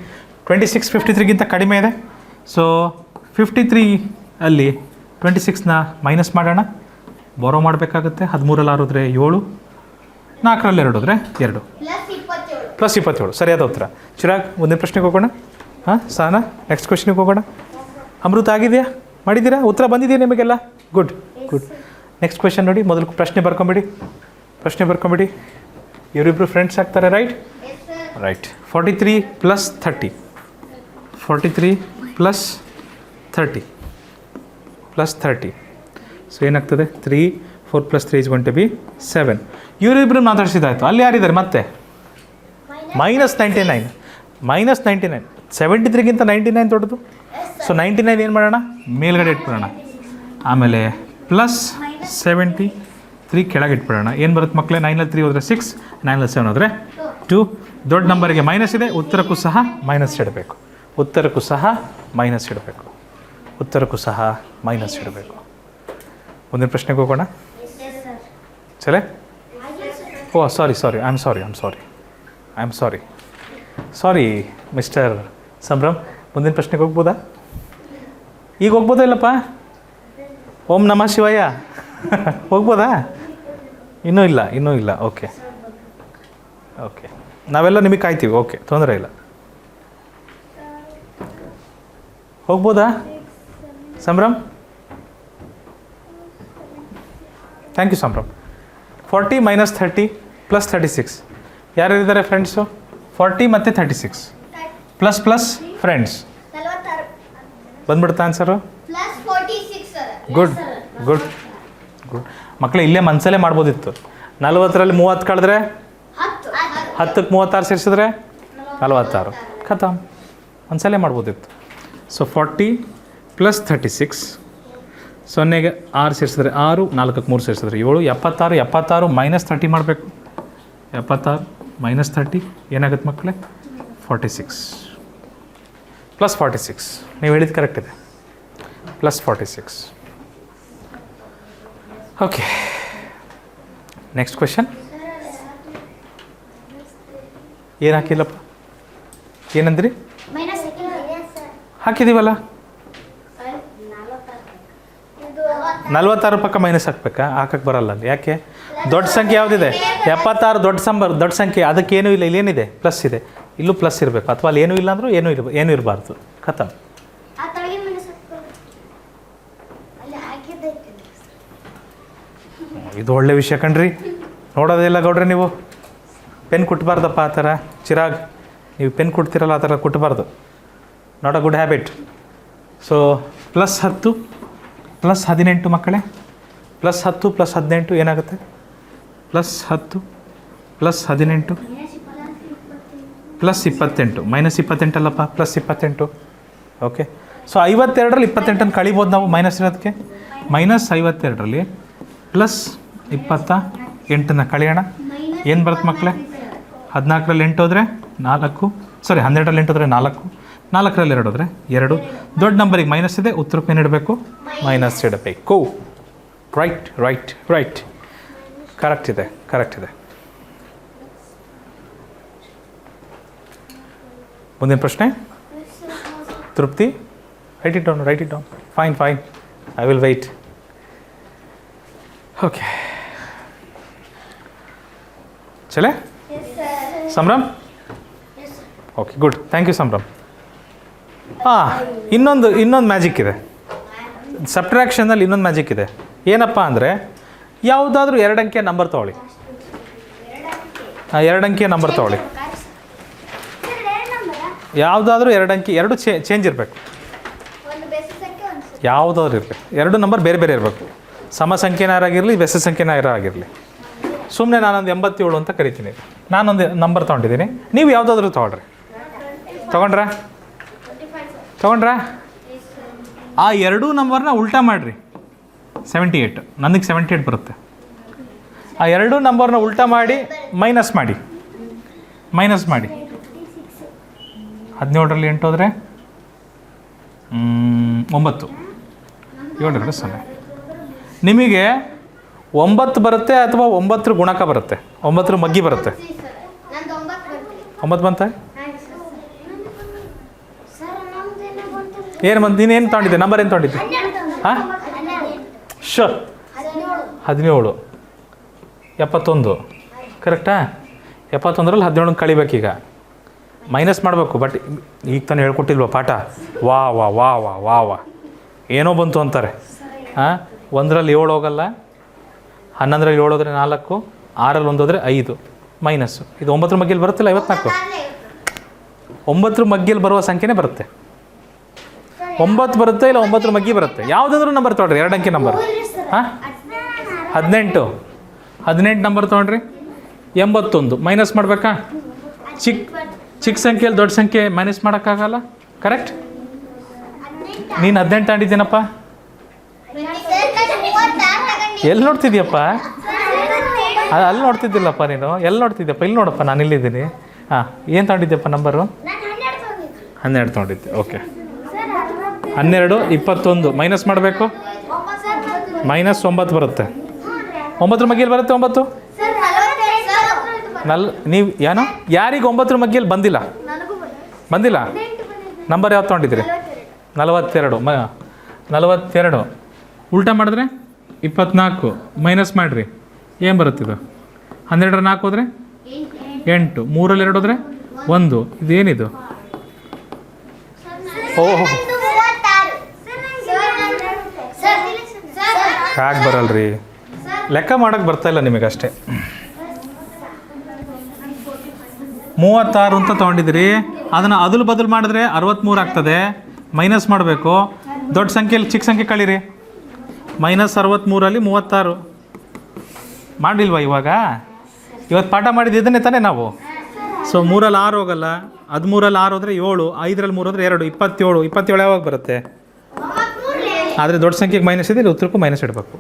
26 53ಗಿಂತ ಕಡಿಮೆ ಇದೆ. ಸೊ 53 ಅಲ್ಲಿ 26ನ ಮೈನಸ್ ಮಾಡೋಣ, ಬಾರೋ ಮಾಡಬೇಕಾಗುತ್ತೆ. 13ರಲ್ಲಿ 6 ಹೋದರೆ 7, 4ರಲ್ಲಿ 2 ಹೋದರೆ 2, +27 ಸರಿಯಾದ ಉತ್ತರ. ಚಿರಾಗ್, ಮುಂದಿನ ಪ್ರಶ್ನೆಗೆ ಹೋಗೋಣ. ಹಾಂ ಸಾನಾ, ನೆಕ್ಸ್ಟ್ ಕ್ವೆಶ್ನಿಗೆ ಹೋಗೋಣ. ಅಮೃತ ಆಗಿದೆಯಾ? ಮಾಡಿದ್ದೀರಾ? ಉತ್ತರ ಬಂದಿದೆಯಾ ನಿಮಗೆಲ್ಲ? Good good. ನೆಕ್ಸ್ಟ್ ಕ್ವೆಶನ್ ನೋಡಿ. ಮೊದಲು ಪ್ರಶ್ನೆ ಬರ್ಕೊಂಬಿಡಿ. ಇವರಿಬ್ಬರು ಫ್ರೆಂಡ್ಸ್ ಆಗ್ತಾರೆ, ರೈಟ್? ರೈಟ್. 43 + 30. 43 + 30 ಸೊ ಏನಾಗ್ತದೆ? 3 4 + 3 is going to be 7. ಇವರಿಬ್ಬರು ಮಾತಾಡಿಸಿದಾಯ್ತು. ಅಲ್ಲಿ ಯಾರಿದ್ದಾರೆ ಮತ್ತೆ? -99. 73ಗಿಂತ 99 ದೊಡ್ಡದು. ಸೊ 99 ಏನು ಮಾಡೋಣ? ಮೇಲ್ಗಡೆ ಇಟ್ಬಿಡೋಣ. ಆಮೇಲೆ +73 ಕೆಳಗೆ ಇಟ್ಬಿಡೋಣ. ಏನು ಬರುತ್ತೆ ಮಕ್ಕಳೇ? 9ರಲ್ಲಿ 3 ಹೋದರೆ 6, 9ರಲ್ಲಿ 7 ಹೋದರೆ 2. ದೊಡ್ಡ ನಂಬರಿಗೆ ಮೈನಸ್ ಇದೆ, ಉತ್ತರಕ್ಕೂ ಸಹ ಮೈನಸ್ ಇಡಬೇಕು. ಮುಂದಿನ ಪ್ರಶ್ನೆಗೆ ಹೋಗೋಣ. ಚಲೇ? Oh sorry I am sorry mister Sambhram. ಮುಂದಿನ ಪ್ರಶ್ನೆಗೆ ಹೋಗ್ಬೋದಾ? ಈಗ ಹೋಗ್ಬೋದಾ ಇಲ್ಲಪ್ಪ? ಓಂ ನಮಃ ಶಿವಾಯ ಹೋಗ್ಬೋದಾ? ಇನ್ನೂ ಇಲ್ಲ ಓಕೆ ಓಕೆ, ನಾವೆಲ್ಲ ನಿಮಗೆ ಕಾಯ್ತೀವಿ. ಓಕೆ, ತೊಂದರೆ ಇಲ್ಲ. ಹೋಗ್ಬೋದಾ ಸಂಭ್ರಮ್? Thank you Sambhram. 40 - 30 + 36 ಯಾರ್ಯಾರಿದ್ದಾರೆ ಫ್ರೆಂಡ್ಸು? 40 ಮತ್ತು 36 ಪ್ಲಸ್ ಫ್ರೆಂಡ್ಸ್ 46 ಬಂದ್ಬಿಡ್ತಾ answer? Plus 46 sir. Good good good. ಮಕ್ಕಳು ಇಲ್ಲೇ ಮನಸಲ್ಲೇ ಮಾಡ್ಬೋದಿತ್ತು. 40ರಲ್ಲಿ 30 ಕಳೆದ್ರೆ 10 10ಕ್ಕೆ 36 ಸೇರಿಸಿದ್ರೆ 46 ಖತಮ್. ಒಂದ್ಸಲೇ ಮಾಡ್ಬೋದಿತ್ತು. ಸೊ 40 + 36 0ಗೆ 6 ಸೇರಿಸಿದ್ರೆ 6, 4ಕ್ಕೆ 3 ಸೇರಿಸಿದ್ರೆ 7, 76 - 30 ಮಾಡಬೇಕು. 76 - 30 ಏನಾಗುತ್ತೆ ಮಕ್ಕಳೇ? 46 + 46. ನೀವು ಹೇಳಿದ್ದು ಕರೆಕ್ಟ್ ಇದೆ, + 46. Okay, next question. ಏನು ಹಾಕಿಲ್ಲಪ್ಪ? ಏನಂದ್ರಿ? Minus sir. ಹಾಕಿದ್ದೀವಲ್ಲ. 46 ಪಕ್ಕ ಮೈನಸ್ ಹಾಕ್ಬೇಕಾ? ಹಾಕಕ್ಕೆ ಬರಲ್ಲ ಅಲ್ಲಿ. ಯಾಕೆ? ದೊಡ್ಡ ಸಂಖ್ಯೆ ಯಾವುದಿದೆ? 76 ದೊಡ್ಡ ಸಂಖ್ಯೆ. ಅದಕ್ಕೇನೂ ಇಲ್ಲ. ಇಲ್ಲೇನಿದೆ? ಪ್ಲಸ್ ಇದೆ. ಇಲ್ಲೂ ಪ್ಲಸ್ ಇರಬೇಕು, ಅಥವಾ ಅಲ್ಲಿ ಏನೂ ಇಲ್ಲ ಅಂದರೂ ಏನೂ ಇರಬಾರ್ದು. ಖತಮ್. ಆ ತಳಗೆ ಮೈನಸ್ ಹಾಕ್ಬೇಕು. ಅಲ್ಲಿ ಹಾಕಿದ್ದೈತೆ. ಇದು ಒಳ್ಳೆ ವಿಷಯ ಕಣ್ರಿ. ನೋಡೋದಿಲ್ಲ ಗೌಡ್ರೆ ನೀವು. ಪೆನ್ ಕುಟ್ಟಬಾರ್ದಪ್ಪ ಆ ಥರ. ಚಿರಾಗ್, ನೀವು ಪೆನ್ ಕುಟ್ತಿರಲ್ಲ ಆ ಥರ ಕುಟ್ಟಬಾರ್ದು. Not a good habit. So +10 + 18 ಮಕ್ಕಳೇ. +10 + 18 ಏನಾಗುತ್ತೆ? +10 + 18 +28. -28 ಅಲ್ಲಪ್ಪ, +28. ಓಕೆ, ಸೊ 52ರಲ್ಲಿ 28 ಕಳಿಬೋದು ನಾವು ಮೈನಸ್ ಇರೋದಕ್ಕೆ. -52ರಲ್ಲಿ +28 ಕಳಿಯೋಣ. ಏನು ಬರುತ್ತೆ ಮಕ್ಕಳೇ? 14ರಲ್ಲಿ 8 ಹೋದರೆ 4, ಸಾರಿ 12ರಲ್ಲಿ 8 ಹೋದರೆ 4, 4ರಲ್ಲಿ 2 ಹೋದರೆ 2. ದೊಡ್ಡ ನಂಬರಿಗೆ ಮೈನಸ್ ಇದೆ, ಉತ್ತರಕ್ಕೆ ಏನು ಇಡಬೇಕು? ಮೈನಸ್ ಇಡಬೇಕು. ರೈಟ್. ಕರೆಕ್ಟ್ ಇದೆ. ಮುಂದಿನ ಪ್ರಶ್ನೆ. Tripti, write it down. Fine, I will wait. Okay, ಚಲೆ Sambhram. Okay, good. Thank you Sambhram. ಇನ್ನೊಂದು ಮ್ಯಾಜಿಕ್ ಇದೆ. ಸಬ್ಟ್ರಾಕ್ಷನಲ್ಲಿ ಇನ್ನೊಂದು ಮ್ಯಾಜಿಕ್ ಇದೆ. ಏನಪ್ಪ ಅಂದರೆ, ಯಾವುದಾದ್ರೂ 2 ಅಂಕೆಯ ನಂಬರ್ ತೊಗೊಳ್ಳಿ. 2 ಅಂಕೆಯ ನಂಬರ್ ತೊಗೊಳ್ಳಿ. ಯಾವುದಾದ್ರೂ 2 ಅಂಕೆ, 2 ಚೇಂಜ್ ಇರಬೇಕು. ಒಂದು ಬೆಸ ಸಂಖ್ಯೆ ಒಂದು ಯಾವುದಾದ್ರೂ ಇರಬೇಕು. 2 ನಂಬರ್ ಬೇರೆ ಇರಬೇಕು. ಸಮ ಸಂಖ್ಯೆನಾಗಿರಲಿ, ಬೆಸ ಸಂಖ್ಯೆನಾಗಿರಲಿ. ಸುಮ್ಮನೆ ನಾನೊಂದು 87 ಅಂತ ಕರಿತೀನಿ. ನಾನೊಂದು ನಂಬರ್ ತೊಗೊಂಡಿದ್ದೀನಿ, ನೀವು ಯಾವುದಾದ್ರೂ ತೊಗೊಂಡ್ರಾ? ಆ 2 ನಂಬರ್ನ ಉಲ್ಟಾ ಮಾಡಿರಿ. 78. ನನಗೆ 78 ಬರುತ್ತೆ. ಆ 2 ನಂಬರ್ನ ಉಲ್ಟಾ ಮಾಡಿ ಮೈನಸ್ ಮಾಡಿ 17ರಲ್ಲಿ 8 ಹೋದರೆ 9, 7 0. ನಿಮಗೆ 9 ಬರುತ್ತೆ ಅಥವಾ 9ರ ಗುಣಕ ಬರುತ್ತೆ, 9ರ ಮಗ್ಗಿ ಬರುತ್ತೆ. ನಂದು 9 ಬರ್ತೀವಿ. 9 ಬಂತ? ಸರ್ ನಮ್ದೇನ ಬಂತು? ಏನು ಬಂತು? ನೀನೇನು ತೊಗೊಂಡಿದ್ದೆ? ನಂಬರ್ ಏನು ತೊಗೊಂಡಿದ್ದೆ? ಹಾಂ, ಶೋರ್. 17. 71 ಕರೆಕ್ಟಾ? 71ರಲ್ಲಿ 17 ಕಳಿಬೇಕೀಗ. ಮೈನಸ್ ಮಾಡಬೇಕು. ಬಟ್ ಈಗ ತಾನು ಹೇಳ್ಕೊಟ್ಟಿಲ್ವ ಪಾಠ? ವಾ ಏನೋ ಬಂತು ಅಂತಾರೆ. ಹಾಂ, 1ರಲ್ಲಿ 7 ಹೋಗಲ್ಲ, 11ರಲ್ಲಿ 7 ಹೋದರೆ 4, 6ರಲ್ಲಿ 1 ಹೋದರೆ 5 ಮೈನಸ್ಸು. ಇದು 9ರ ಮಗ್ಗಿಯಲ್ಲಿ ಬರುತ್ತಿಲ್ಲ. 54 9ರ ಮಗ್ಗಿಯಲ್ಲಿ ಬರುವ ಸಂಖ್ಯೆನೇ ಬರುತ್ತೆ. 9 ಬರುತ್ತೆ, ಇಲ್ಲ 9ರ ಮಗ್ಗಿ ಬರುತ್ತೆ. ಯಾವುದಾದ್ರೂ ನಂಬರ್ ತೊಗೊಳ್ರಿ, 2 ಅಂಕೆ ನಂಬರ್. ಹಾಂ, 18 ನಂಬರ್ ತೊಗೊಂಡ್ರಿ. 81 ಮೈನಸ್ ಮಾಡಬೇಕಾ? ಚಿಕ್ಕ ಸಂಖ್ಯೆಯಲ್ಲಿ ದೊಡ್ಡ ಸಂಖ್ಯೆ ಮೈನಸ್ ಮಾಡೋಕ್ಕಾಗಲ್ಲ. ಕರೆಕ್ಟ್? ನೀನು 18 ತಗೊಂಡಿದ್ದೀನಪ್ಪ. ಎಲ್ಲಿ ನೋಡ್ತಿದ್ಯಪ್ಪ? ಅಲ್ಲಿ ನೋಡ್ತಿದ್ದಿಲ್ಲಪ್ಪ ನೀನು. ಎಲ್ಲಿ ನೋಡ್ತಿದ್ಯಪ್ಪ? ಇಲ್ಲಿ ನೋಡಪ್ಪ, ನಾನು ಇಲ್ಲಿದ್ದೀನಿ. ಹಾಂ, ಏನು ತಗೊಂಡಿದ್ಯಪ್ಪ ನಂಬರು? 12 ತೊಗೊಂಡಿದ್ದೆ. ಓಕೆ, 12 21 ಮೈನಸ್ ಮಾಡಬೇಕು. -9 ಬರುತ್ತೆ. 9ರ ಮಗ್ಗಿಯಲ್ಲಿ ಬರುತ್ತೆ 9. ನೀವು ಏನೋ ಯಾರಿಗೆ 9ರ ಮಗ್ಗಿಯಲ್ಲಿ ಬಂದಿಲ್ಲ ನಂಬರ್ ಯಾವ್ದು ತೊಗೊಂಡಿದ್ದೀರಿ? 42. ಉಲ್ಟಾ ಮಾಡಿದ್ರೆ 24 ಮೈನಸ್ ಮಾಡಿರಿ ಏನು ಬರುತ್ತಿದು 12 4 ಹೋದರೆ 8 3 2 ಹೋದರೆ 1 ಇದೇನಿದು ಓಹೋ ಯಾಕೆ ಬರಲ್ರಿ ಲೆಕ್ಕ ಮಾಡೋಕ್ಕೆ ಬರ್ತಾಯಿಲ್ಲ ನಿಮಗಷ್ಟೇ 36 ಅಂತ ತೊಗೊಂಡಿದ್ದೀರಿ ಅದನ್ನು ಅದಲು ಬದಲು ಮಾಡಿದ್ರೆ 63 ಆಗ್ತದೆ ಮೈನಸ್ ಮಾಡಬೇಕು ದೊಡ್ಡ ಸಂಖ್ಯೆಯಲ್ಲಿ ಚಿಕ್ಕ ಸಂಖ್ಯೆ ಕಳೀರಿ -63 36 ಮಾಡಿಲ್ವಾ ಇವಾಗ ಇವತ್ತು ಪಾಠ ಮಾಡಿದ್ದು ಇದನ್ನೇ ತಾನೇ ನಾವು ಸೊ 3ರಲ್ಲಿ 6 ಹೋಗಲ್ಲ 13ರಲ್ಲಿ 6 ಹೋದರೆ 7 5ರಲ್ಲಿ 3 ಹೋದರೆ 2 27 ಯಾವಾಗ ಬರುತ್ತೆ ಆದರೆ ದೊಡ್ಡ ಸಂಖ್ಯೆಗೆ ಮೈನಸ್ ಇದೆ ಇಲ್ಲಿ ಉತ್ತರಕ್ಕೂ ಮೈನಸ್ ಇಡಬೇಕು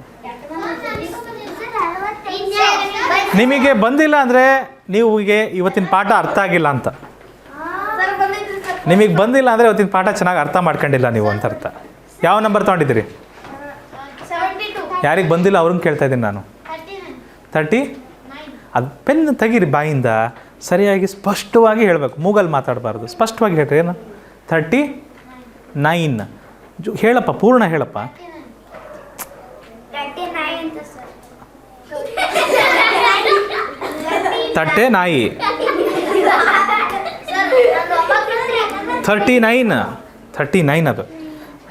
ನಿಮಗೆ ಬಂದಿಲ್ಲ ಅಂದರೆ ನೀವು ಇವತ್ತಿನ ಪಾಠ ಅರ್ಥ ಆಗಿಲ್ಲ ಅಂತ ನಿಮಗೆ ಬಂದಿಲ್ಲ ಅಂದರೆ ಇವತ್ತಿನ ಪಾಠ ಚೆನ್ನಾಗಿ ಅರ್ಥ ಮಾಡ್ಕೊಂಡಿಲ್ಲ ನೀವು ಅಂತ ಅರ್ಥ ಯಾವ ನಂಬರ್ ತೊಗೊಂಡಿದ್ದೀರಿ ಯಾರಿಗೆ ಬಂದಿಲ್ಲ ಅವ್ರನ್ನ ಕೇಳ್ತಾ ಇದ್ದೀನಿ ನಾನು 30 ಅದು ಪೆನ್ ತೆಗೀರಿ ಬಾಯಿಂದ ಸರಿಯಾಗಿ ಸ್ಪಷ್ಟವಾಗಿ ಹೇಳಬೇಕು ಮೂಗಲ್ಲಿ ಮಾತಾಡಬಾರ್ದು ಸ್ಪಷ್ಟವಾಗಿ ಹೇಳ್ರಿ ಏನು 39 ಹೇಳಪ್ಪ ಪೂರ್ಣ ಹೇಳಪ್ಪ 39 ಅದು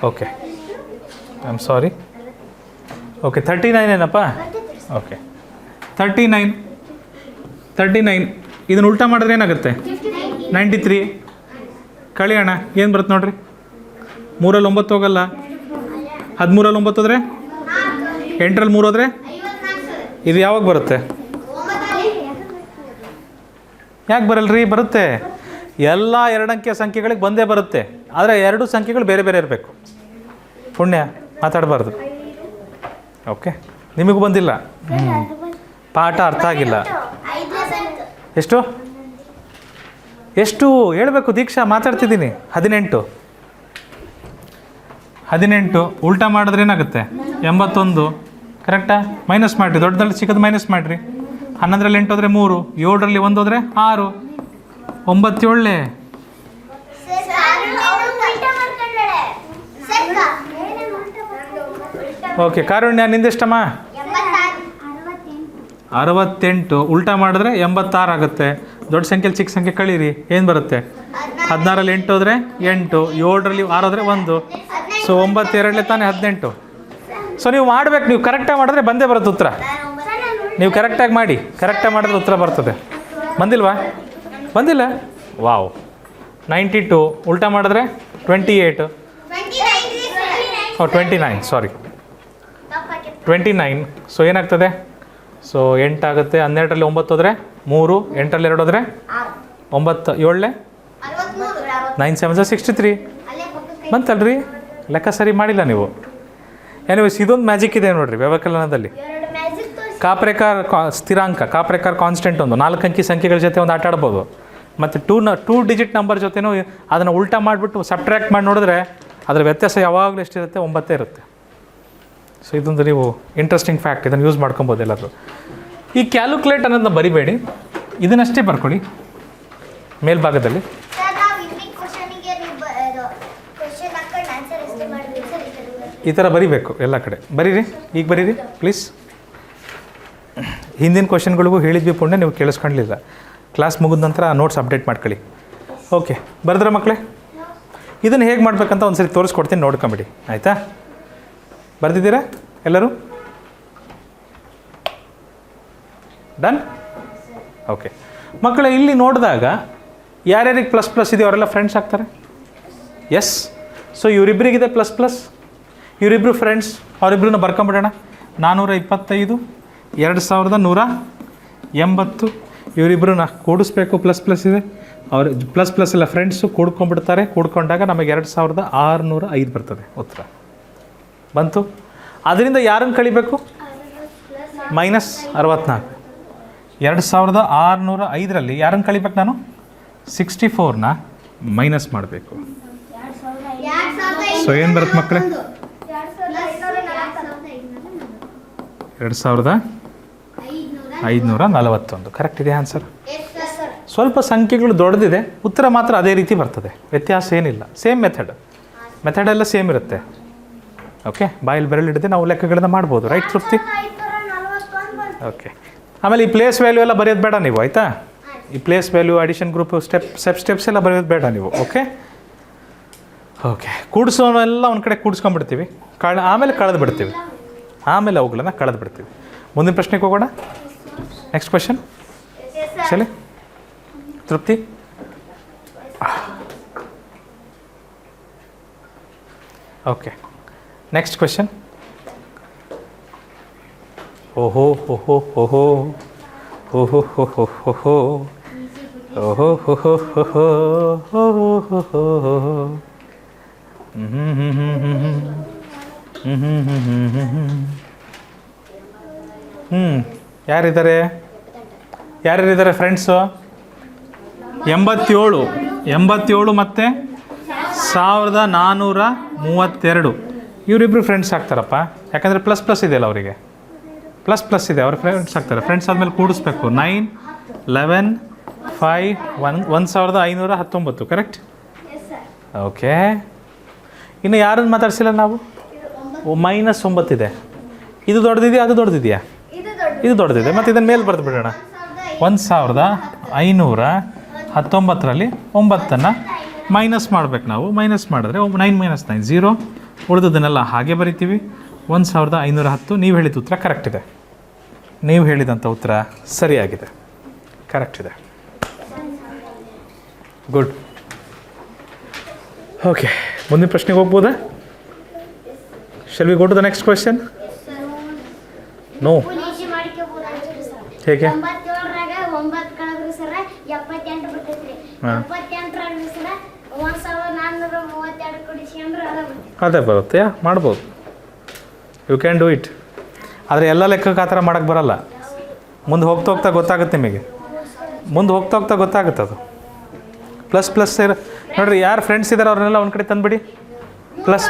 okay I am sorry okay 39 ಏನಪ್ಪ ಓಕೆ 39 ಇದನ್ನು ಉಲ್ಟಾ ಮಾಡಿದ್ರೆ ಏನಾಗುತ್ತೆ 93 ಕಳಿಯೋಣ ಏನು ಬರುತ್ತೆ ನೋಡ್ರಿ 3ರಲ್ಲಿ 9 ಹೋಗಲ್ಲ 13ರಲ್ಲಿ 9 ಹೋದರೆ 8ರಲ್ಲಿ 3 ಹೋದರೆ ಇದು ಯಾವಾಗ ಬರುತ್ತೆ ಯಾಕೆ ಬರಲ್ರಿ ಬರುತ್ತೆ ಎಲ್ಲ 2 ಅಂಕಿಯ ಸಂಖ್ಯೆಗಳಿಗೆ ಬಂದೇ ಬರುತ್ತೆ ಆದರೆ 2 ಸಂಖ್ಯೆಗಳು ಬೇರೆ ಬೇರೆ ಇರಬೇಕು ಪುಣ್ಯ ಮಾತಾಡಬಾರ್ದು ಓಕೆ ನಿಮಗೂ ಬಂದಿಲ್ಲ ಪಾಠ ಅರ್ಥ ಆಗಿಲ್ಲ ಎಷ್ಟು ಎಷ್ಟು ಹೇಳಬೇಕು ದೀಕ್ಷಾ ಮಾತಾಡ್ತಿದ್ದೀನಿ 18 ಉಲ್ಟಾ ಮಾಡಿದ್ರೆ ಏನಾಗುತ್ತೆ 81 ಕರೆಕ್ಟಾ ಮೈನಸ್ ಮಾಡಿರಿ ದೊಡ್ಡದಲ್ಲಿ ಚಿಕ್ಕದು ಮೈನಸ್ ಮಾಡಿರಿ 11ರಲ್ಲಿ 8 ಹೋದರೆ 3 7ರಲ್ಲಿ 1 ಹೋದರೆ 6 9 7 ಓಕೆ ಕಾರುಣ್ಯ ನಿಂದೆಷ್ಟಮ್ಮ 68 ಉಲ್ಟಾ ಮಾಡಿದ್ರೆ 86 ಆಗುತ್ತೆ ದೊಡ್ಡ ಸಂಖ್ಯೆಯಲ್ಲಿ ಚಿಕ್ಕ ಸಂಖ್ಯೆ ಕಳೀರಿ ಏನು ಬರುತ್ತೆ 16ರಲ್ಲಿ 8 ಹೋದರೆ 8 7ರಲ್ಲಿ 6 ಹೋದರೆ 1 ಸೊ 9 2 ತಾನೇ 18 ಸೊ ನೀವು ಮಾಡಬೇಕು ನೀವು ಕರೆಕ್ಟಾಗಿ ಮಾಡಿದ್ರೆ ಬಂದೇ ಬರುತ್ತೆ ಉತ್ತರ ನೀವು ಕರೆಕ್ಟಾಗಿ ಮಾಡಿ ಕರೆಕ್ಟಾಗಿ ಮಾಡಿದ್ರೆ ಉತ್ತರ ಬರ್ತದೆ ಬಂದಿಲ್ಲ ವಾವ್ 92 ಉಲ್ಟಾ ಮಾಡಿದ್ರೆ 28 29 ಸಾರಿ 29 ಸೊ ಏನಾಗ್ತದೆ ಸೊ 8 ಆಗುತ್ತೆ 12ರಲ್ಲಿ 9 ಹೋದರೆ 3 8ರಲ್ಲಿ 2 ಹೋದರೆ 9 7 9 7 63 ಬಂತಲ್ರಿ ಲೆಕ್ಕ ಸರಿ ಮಾಡಿಲ್ಲ ನೀವು ಎನಿವೇಸ್ ಇದೊಂದು ಮ್ಯಾಜಿಕ್ ಇದೆ ನೋಡಿರಿ ವ್ಯವಕಲನದಲ್ಲಿ ಕಾಪ್ರೇಕಾರ್ ಸ್ಥಿರಾಂಕ ಕಾಪ್ರೇಕಾರ್ ಕಾನ್ಸ್ಟೆಂಟ್ ಒಂದು 4 ಅಂಕಿ ಸಂಖ್ಯೆಗಳ ಜೊತೆ ಒಂದು ಆಟ ಆಡ್ಬೋದು ಮತ್ತು 2 ಡಿಜಿಟ್ ನಂಬರ್ ಜೊತೆನೂ ಅದನ್ನು ಉಲ್ಟಾ ಮಾಡಿಬಿಟ್ಟು ಸಬ್ಟ್ರ್ಯಾಕ್ಟ್ ಮಾಡಿ ನೋಡಿದ್ರೆ ಅದರ ವ್ಯತ್ಯಾಸ ಯಾವಾಗಲೂ ಎಷ್ಟಿರುತ್ತೆ 9 ಇರುತ್ತೆ ಸೊ ಇದೊಂದು ನೀವು ಇಂಟ್ರೆಸ್ಟಿಂಗ್ ಫ್ಯಾಕ್ಟ್ ಇದನ್ನು ಯೂಸ್ ಮಾಡ್ಕೊಬೋದು ಎಲ್ಲಾದರೂ ಈ ಕ್ಯಾಲ್ಕುಲೇಟ್ ಅನ್ನೋದನ್ನ ಬರಿಬೇಡಿ ಇದನ್ನಷ್ಟೇ ಬರ್ಕೊಳ್ಳಿ ಮೇಲ್ಭಾಗದಲ್ಲಿ ಈ ಥರ ಬರಿಬೇಕು ಎಲ್ಲ ಕಡೆ ಬರೀರಿ ಈಗ ಬರೀರಿ ಪ್ಲೀಸ್ ಹಿಂದಿನ ಕ್ವಶನ್ಗಳಿಗೂ ಹೇಳಿದ್ವಿ ಪುಣ್ಯ ನೀವು ಕೇಳಿಸ್ಕೊಳ್ಳಲಿಲ್ಲ ಕ್ಲಾಸ್ ಮುಗಿದ ನಂತರ ನೋಟ್ಸ್ ಅಪ್ಡೇಟ್ ಮಾಡ್ಕೊಳ್ಳಿ ಓಕೆ ಬರೆದ್ರ ಮಕ್ಕಳೇ ಇದನ್ನು ಹೇಗೆ ಮಾಡಬೇಕಂತ ಒಂದು ಸರಿ ತೋರಿಸ್ಕೊಡ್ತೀನಿ ನೋಡ್ಕೊಂಬಿಡಿ ಆಯಿತಾ ಬರ್ದಿದ್ದೀರಾ ಎಲ್ಲರೂ ಡನ್ ಓಕೆ ಮಕ್ಕಳೇ ಇಲ್ಲಿ ನೋಡಿದಾಗ ಯಾರ್ಯಾರಿಗೆ ++ ಇದೆಯೋ ಅವರೆಲ್ಲ ಫ್ರೆಂಡ್ಸ್ ಆಗ್ತಾರೆ ಎಸ್ ಸೊ ಇವರಿಬ್ಬರಿಗಿದೆ ++ ಇವರಿಬ್ಬರು ಫ್ರೆಂಡ್ಸ್ ಅವರಿಬ್ಬರನ್ನ ಬರ್ಕೊಂಬಿಡೋಣ 425 2180 ಇವರಿಬ್ಬರನ್ನ ಕೂಡಿಸ್ಬೇಕು ++ ಇದೆ ಅವ್ರು ++ ಎಲ್ಲ ಫ್ರೆಂಡ್ಸು ಕೂಡ್ಕೊಂಡ್ಬಿಡ್ತಾರೆ ಕೂಡ್ಕೊಂಡಾಗ ನಮಗೆ 2605 ಬರ್ತದೆ ಉತ್ತರ ಬಂತು ಅದರಿಂದ ಯಾರನ್ನು ಕಳಿಬೇಕು -64 2605ರಲ್ಲಿ ಯಾರನ್ನು ಕಳಿಬೇಕು ನಾನು 64ನ ಮೈನಸ್ ಮಾಡಬೇಕು ಸೊ ಏನು ಬರುತ್ತೆ ಮಕ್ಕಳೇ 2541 ಕರೆಕ್ಟ್ ಇದೆ ಆನ್ಸರ್ ಸ್ವಲ್ಪ ಸಂಖ್ಯೆಗಳು ದೊಡ್ಡದಿದೆ ಉತ್ತರ ಮಾತ್ರ ಅದೇ ರೀತಿ ಬರ್ತದೆ ವ್ಯತ್ಯಾಸ ಏನಿಲ್ಲ ಸೇಮ್ ಮೆಥಡ್ ಎಲ್ಲ ಸೇಮ್ ಇರುತ್ತೆ ಓಕೆ ಬಾಯಲ್ಲಿ ಬೆರಳು ಹಿಡಿದು ನಾವು ಲೆಕ್ಕಗಳನ್ನ ಮಾಡ್ಬೋದು. ರೈಟ್ ತೃಪ್ತಿ? 541 ಬಂತು. ಓಕೆ. ಆಮೇಲೆ ಈ ಪ್ಲೇಸ್ ವ್ಯಾಲ್ಯೂ ಎಲ್ಲ ಬರೆಯೋದು ಬೇಡ ನೀವು, ಆಯಿತಾ? ಈ place value addition group steps ಎಲ್ಲ ಬರೆಯೋದು ಬೇಡ ನೀವು. Okay okay. ಕೂಡಿಸೋನೆಲ್ಲ ಒಂದು ಕಡೆ ಕೂಡಿಸ್ಕೊಂಡ್ಬಿಡ್ತೀವಿ, ಆಮೇಲೆ ಕಳೆದು ಬಿಡ್ತೀವಿ, ಆಮೇಲೆ ಅವುಗಳನ್ನ ಕಳೆದು ಬಿಡ್ತೀವಿ. ಮುಂದಿನ ಪ್ರಶ್ನೆಗೆ ಹೋಗೋಣ. ನೆಕ್ಸ್ಟ್ ಕ್ವೆಶನ್ ಚಲಿ ತೃಪ್ತಿ. Okay next question. ಓಹೋ ಓಹೋ ಓಹೋ ಓಹೋ ಓಹೋ ಓಹೋ ಓಹೋ ಓಹೋ ಓಹೋ ಓಹೋ. ಯಾರಿದ್ದಾರೆ ಯಾರ್ಯಾರಿದ್ದಾರೆ ಫ್ರೆಂಡ್ಸು? 87 ಮತ್ತು 1432 ಇವರಿಬ್ಬರು ಫ್ರೆಂಡ್ಸ್ ಆಗ್ತಾರಪ್ಪ. ಯಾಕಂದರೆ ಪ್ಲಸ್ ಇದೆಯಲ್ಲ ಅವರಿಗೆ, ಪ್ಲಸ್ ಇದೆ, ಅವ್ರ ಫ್ರೆಂಡ್ಸ್ ಆಗ್ತಾರೆ. ಫ್ರೆಂಡ್ಸ್ ಆದಮೇಲೆ ಕೂಡಿಸ್ಬೇಕು. 9, 11, 5, 1519. ಕರೆಕ್ಟ್? ಓಕೆ. ಇನ್ನು ಯಾರನ್ನು ಮಾತಾಡ್ಸಿಲ್ಲ ನಾವು? -9 ಇದೆ. ಇದು ದೊಡ್ಡದಿದೆಯಾ ಅದು ದೊಡ್ಡದಿದೆಯಾ? ಇದು ದೊಡ್ಡದಿದೆ. ಮತ್ತು ಇದನ್ನು ಮೇಲೆ ಬರೆದು ಬಿಡೋಣ. 1519ರಲ್ಲಿ 9 ಮೈನಸ್ ಮಾಡ್ಬೇಕು ನಾವು. ಮೈನಸ್ ಮಾಡಿದ್ರೆ 9 - 9 0. ಉಳಿದದನ್ನೆಲ್ಲ ಹಾಗೆ ಬರಿತೀವಿ. 1510. ನೀವು ಹೇಳಿದ ಉತ್ತರ ಕರೆಕ್ಟ್ ಇದೆ. ನೀವು ಹೇಳಿದಂಥ ಉತ್ತರ ಸರಿಯಾಗಿದೆ, ಕರೆಕ್ಟ್ ಇದೆ. ಗುಡ್. ಓಕೆ, ಮುಂದಿನ ಪ್ರಶ್ನೆಗೆ ಹೋಗ್ಬೋದಾ? Shall we go to the next question? No. ಹೇಗೆ? 97ರಾಗ 9 ಕಳೆದ್ರಿ ಸರ್ 78 ಬಿಟ್ಟೈತ್ರಿ. 78ರಾಗ ಸರ್ 1432 ಕೊಡಿಸ್ಕೊಂಡ್ರೆ ಅದೇ ಬರುತ್ತೆ. ಮಾಡ್ಬೋದು, ಯು ಕ್ಯಾನ್ ಡೂ ಇಟ್. ಆದರೆ ಎಲ್ಲ ಲೆಕ್ಕಕ್ಕೆ ಆ ಥರ ಮಾಡೋಕ್ಕೆ ಬರಲ್ಲ. ಮುಂದೆ ಹೋಗ್ತಾ ಗೊತ್ತಾಗುತ್ತೆ ನಿಮಗೆ. ಮುಂದೆ ಹೋಗ್ತಾ ಗೊತ್ತಾಗುತ್ತೆ ಅದು. ಪ್ಲಸ್ ಸೇರಿ ನೋಡಿರಿ, ಯಾರು ಫ್ರೆಂಡ್ಸ್ ಇದ್ದಾರೆ ಅವ್ರನ್ನೆಲ್ಲ ಒಂದು ಕಡೆ ತಂದುಬಿಡಿ. Plus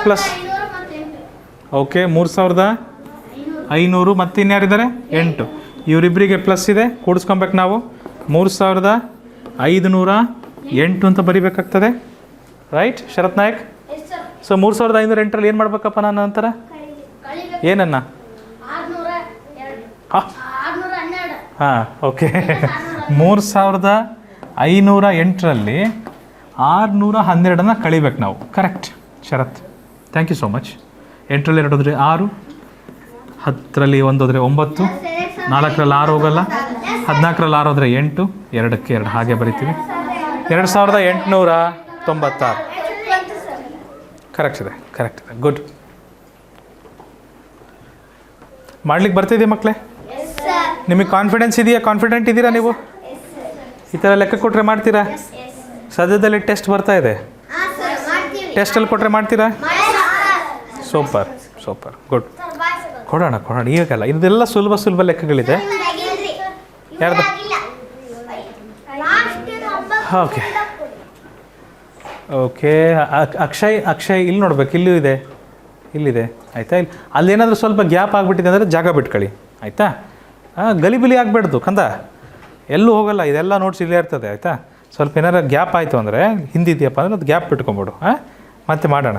okay. 3500 ಮತ್ತು ಇನ್ಯಾರಿದ್ದಾರೆ? 8. ಇವರಿಬ್ಬರಿಗೆ ಪ್ಲಸ್ ಇದೆ, ಕೂಡಿಸ್ಕೊಬೇಕು ನಾವು. 3508 ಅಂತ ಬರಿಬೇಕಾಗ್ತದೆ. ರೈಟ್ ಶರತ್ ನಾಯಕ್? ಸೊ 3508ರಲ್ಲಿ ಏನು ಮಾಡ್ಬೇಕಪ್ಪ ನಾನು ನಂತರ? ಏನನ್ನ? ಹಾಂ ಓಕೆ. 3508ರಲ್ಲಿ 612 ಕಳಿಬೇಕು ನಾವು. Correct Sharath, thank you so much. 8ರಲ್ಲಿ 2 ಹೋದರೆ 6, 10ರಲ್ಲಿ 1 ಹೋದರೆ 9, 4ರಲ್ಲಿ 6 ಹೋಗಲ್ಲ, 14ರಲ್ಲಿ 6 ಹೋದರೆ 8, 2ಕ್ಕೆ 2 ಹಾಗೆ ಬರಿತೀವಿ. 2896. ಕರೆಕ್ಟ್ ಇದೆ, ಕರೆಕ್ಟ್ ಇದೆ. ಗುಡ್. ಮಾಡ್ಲಿಕ್ಕೆ ಬರ್ತಿದೆಯಾ ಮಕ್ಕಳೇ? ನಿಮಗೆ ಕಾನ್ಫಿಡೆನ್ಸ್ ಇದೆಯಾ? ಕಾನ್ಫಿಡೆಂಟ್ ಇದ್ದೀರಾ ನೀವು? ಈ ಥರ ಲೆಕ್ಕ ಕೊಟ್ಟರೆ ಮಾಡ್ತೀರಾ? ಸದ್ಯದಲ್ಲಿ ಟೆಸ್ಟ್ ಬರ್ತಾ ಇದೆ. ಟೆಸ್ಟಲ್ಲಿ ಕೊಟ್ಟರೆ ಮಾಡ್ತೀರಾ? Super super, good. ಕೊಡೋಣ ಈಗಲ್ಲ. ಇದೆಲ್ಲ ಸುಲಭ ಲೆಕ್ಕಗಳಿದೆ. ಯಾರ್ದು? Okay okay. ಅಕ್ಷಯ್ ಇಲ್ಲಿ ನೋಡ್ಬೇಕು. ಇಲ್ಲಿದೆ ಆಯಿತಾ? ಇಲ್ಲಿ ಅಲ್ಲೇನಾದರೂ ಸ್ವಲ್ಪ ಗ್ಯಾಪ್ ಆಗಿಬಿಟ್ಟಿದೆ ಅಂದರೆ ಜಾಗ ಬಿಟ್ಕೊಳ್ಳಿ, ಆಯಿತಾ? ಗಲಿಬಿಲಿ ಆಗಬೇಡ್ದು ಕಂದ, ಎಲ್ಲೂ ಹೋಗಲ್ಲ. ಇದೆಲ್ಲ ನೋಟ್ಸ್ ಇಲ್ಲೇ ಇರ್ತದೆ, ಆಯಿತಾ? ಸ್ವಲ್ಪ ಏನಾರು ಗ್ಯಾಪ್ ಆಯಿತು ಅಂದರೆ ಹಿಂದಿದೆಯಪ್ಪ ಅಂದರೆ ಅದು ಗ್ಯಾಪ್ ಬಿಟ್ಕೊಂಬಿಡು. ಮತ್ತೆ ಮಾಡೋಣ.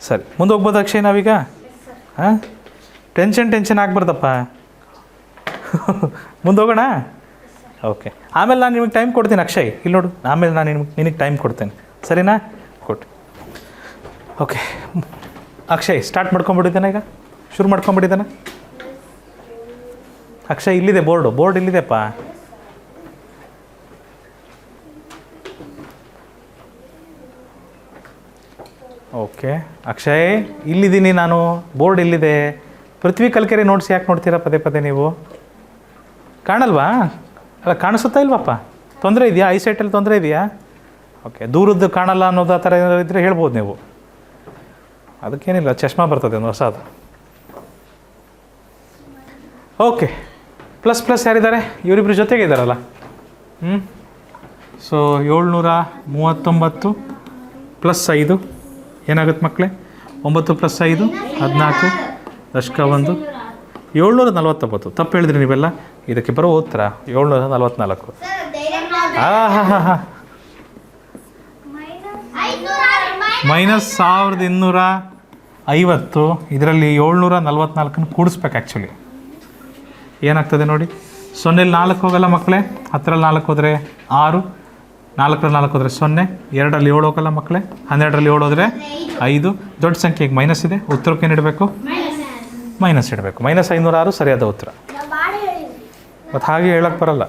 ಸರಿ, ಮುಂದೆ ಹೋಗ್ಬೋದು ಅಕ್ಷಯ್ ನಾವೀಗ. ಟೆನ್ಷನ್ ಆಗಬಾರ್ದಪ್ಪ. ಮುಂದೆ ಹೋಗೋಣ. ಓಕೆ, ಆಮೇಲೆ ನಾನು ನಿಮಗೆ ಟೈಮ್ ಕೊಡ್ತೀನಿ ಅಕ್ಷಯ್. ಇಲ್ಲಿ ನೋಡು, ಆಮೇಲೆ ನಾನು ನಿನಗೆ ಟೈಮ್ ಕೊಡ್ತೇನೆ, ಸರಿನಾ? ಕೊಟ್ಟು. ಓಕೆ ಅಕ್ಷಯ್ ಸ್ಟಾರ್ಟ್ ಮಾಡ್ಕೊಂಬಿಟ್ಟಿದ್ದಾನೆ ಈಗ? ಶುರು ಮಾಡ್ಕೊಂಬಿಟ್ಟಿದ್ದಾನೆ ಅಕ್ಷಯ್? ಇಲ್ಲಿದೆ ಬೋರ್ಡ್ ಇಲ್ಲಿದೆಪ್ಪ. ಓಕೆ ಅಕ್ಷಯ್, ಇಲ್ಲಿದ್ದೀನಿ ನಾನು. ಬೋರ್ಡ್ ಇಲ್ಲಿದೆ. ಪೃಥ್ವಿ ಕಲ್ಕೆರೆ ನೋಟ್ಸ್ ಯಾಕೆ ನೋಡ್ತೀರಾ ಪದೇ ನೀವು? ಕಾಣಲ್ವಾ? ಅಲ್ಲ, ಕಾಣಿಸುತ್ತಾ ಇಲ್ವಪ್ಪ? ತೊಂದರೆ ಇದೆಯಾ? ಐಸೈಟಲ್ಲಿ ತೊಂದರೆ ಇದೆಯಾ? ಓಕೆ, ದೂರದ್ದು ಕಾಣಲ್ಲ ಅನ್ನೋದು ಆ ಥರ ಏನಾದರೂ ಇದ್ದರೆ ಹೇಳ್ಬೋದು ನೀವು. ಅದಕ್ಕೇನಿಲ್ಲ, ಚಶ್ಮಾ ಬರ್ತದೆ ಒಂದು ಹೊಸದು. ಓಕೆ, ಪ್ಲಸ್ ಯಾರಿದ್ದಾರೆ? ಇವರಿಬ್ಬರು ಜೊತೆಗೆ ಇದ್ದಾರಲ್ಲ. ಸೊ 739 + 5 ಏನಾಗುತ್ತೆ ಮಕ್ಕಳೇ? 9 + 5 14, ದಶಕ 1 749. ತಪ್ಪು ಹೇಳಿದ್ರಿ ನೀವೆಲ್ಲ. ಇದಕ್ಕೆ ಬರೋ ಉತ್ತರ 744. -1200 50 ಇದರಲ್ಲಿ 744 ಕೂಡಿಸ್ಬೇಕು ಆ್ಯಕ್ಚುಲಿ. ಏನಾಗ್ತದೆ ನೋಡಿ, 0ಲ್ಲಿ 4 ಹೋಗಲ್ಲ ಮಕ್ಕಳೇ, 10ರಲ್ಲಿ 4 ಹೋದರೆ 6, 4ರಲ್ಲಿ 4 ಹೋದರೆ 0, 2ರಲ್ಲಿ 7 ಹೋಗಲ್ಲ ಮಕ್ಕಳೇ, 12ರಲ್ಲಿ 7 ಹೋದರೆ 5. ದೊಡ್ಡ ಸಂಖ್ಯೆಗೆ ಮೈನಸ್ ಇದೆ, ಉತ್ತರಕ್ಕೆ ಏನು ಇಡಬೇಕು? ಮೈನಸ್ ಇಡಬೇಕು. -506 ಸರಿಯಾದ ಉತ್ತರ. ಮತ್ತು ಹಾಗೆ ಹೇಳಕ್ಕೆ ಬರಲ್ಲ,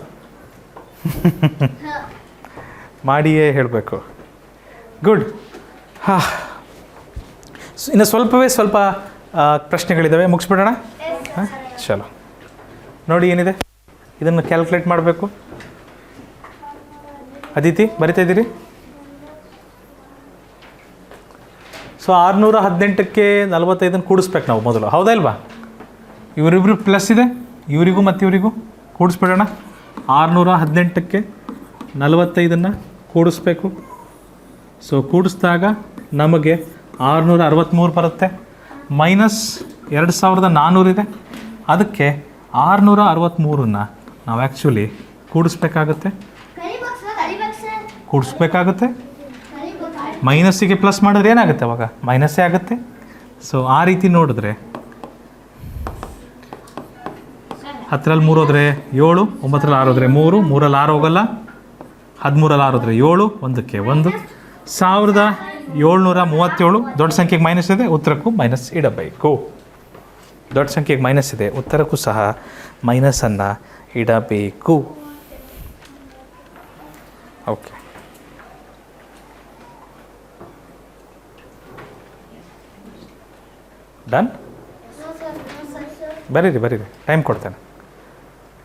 ಮಾಡಿಯೇ ಹೇಳಬೇಕು. ಗುಡ್. ಹಾಂ, ಇನ್ನು ಸ್ವಲ್ಪ ಪ್ರಶ್ನೆಗಳಿದ್ದಾವೆ, ಮುಗಿಸ್ಬಿಡೋಣ. ಹಾಂ, ಚಲೋ. ನೋಡಿ ಏನಿದೆ, ಇದನ್ನು ಕ್ಯಾಲ್ಕುಲೇಟ್ ಮಾಡಬೇಕು. ಅದಿತಿ ಬರಿತಾ ಇದ್ದೀರಿ? ಸೊ 618ಕ್ಕೆ 45 ಕೂಡಿಸ್ಬೇಕು ನಾವು ಮೊದಲು, ಹೌದಾ ಇಲ್ವಾ? ಇವರಿಬ್ರು ಪ್ಲಸ್ ಇದೆ, ಇವರಿಗೂ ಮತ್ತು ಇವರಿಗೂ ಕೂಡಿಸ್ಬಿಡೋಣ. 618ಕ್ಕೆ 45 ಕೂಡಿಸ್ಬೇಕು. ಸೊ ಕೂಡಿಸಿದಾಗ ನಮಗೆ 663 ಬರುತ್ತೆ. ಮೈನಸ್ 2400 ಇದೆ, ಅದಕ್ಕೆ 663ನ್ನ ನಾವು ಆ್ಯಕ್ಚುಲಿ ಕೂಡಿಸ್ಬೇಕಾಗುತ್ತೆ. ಮೈನಸ್ಸಿಗೆ ಪ್ಲಸ್ ಮಾಡಿದ್ರೆ ಏನಾಗುತ್ತೆ ಅವಾಗ? ಮೈನಸ್ಸೇ ಆಗುತ್ತೆ. ಸೊ ಆ ರೀತಿ ನೋಡಿದ್ರೆ 10ರಲ್ಲಿ 3 ಹೋದರೆ 7, 9ರಲ್ಲಿ 6 ಹೋದರೆ 3, 3ರಲ್ಲಿ 6 ಹೋಗಲ್ಲ, 13ರಲ್ಲಿ 6 ಹೋದರೆ 7, 1ಕ್ಕೆ 1. 1737. ದೊಡ್ಡ ಸಂಖ್ಯೆಗೆ ಮೈನಸ್ ಇದೆ, ಉತ್ತರಕ್ಕೂ ಮೈನಸ್ ಇಡಬೇಕು. ದೊಡ್ಡ ಸಂಖ್ಯೆಗೆ ಮೈನಸ್ ಇದೆ, ಉತ್ತರಕ್ಕೂ ಸಹ ಮೈನಸನ್ನು ಇಡಬೇಕು. Okay, done. ಬರೀರಿ, ಟೈಮ್ ಕೊಡ್ತೇನೆ.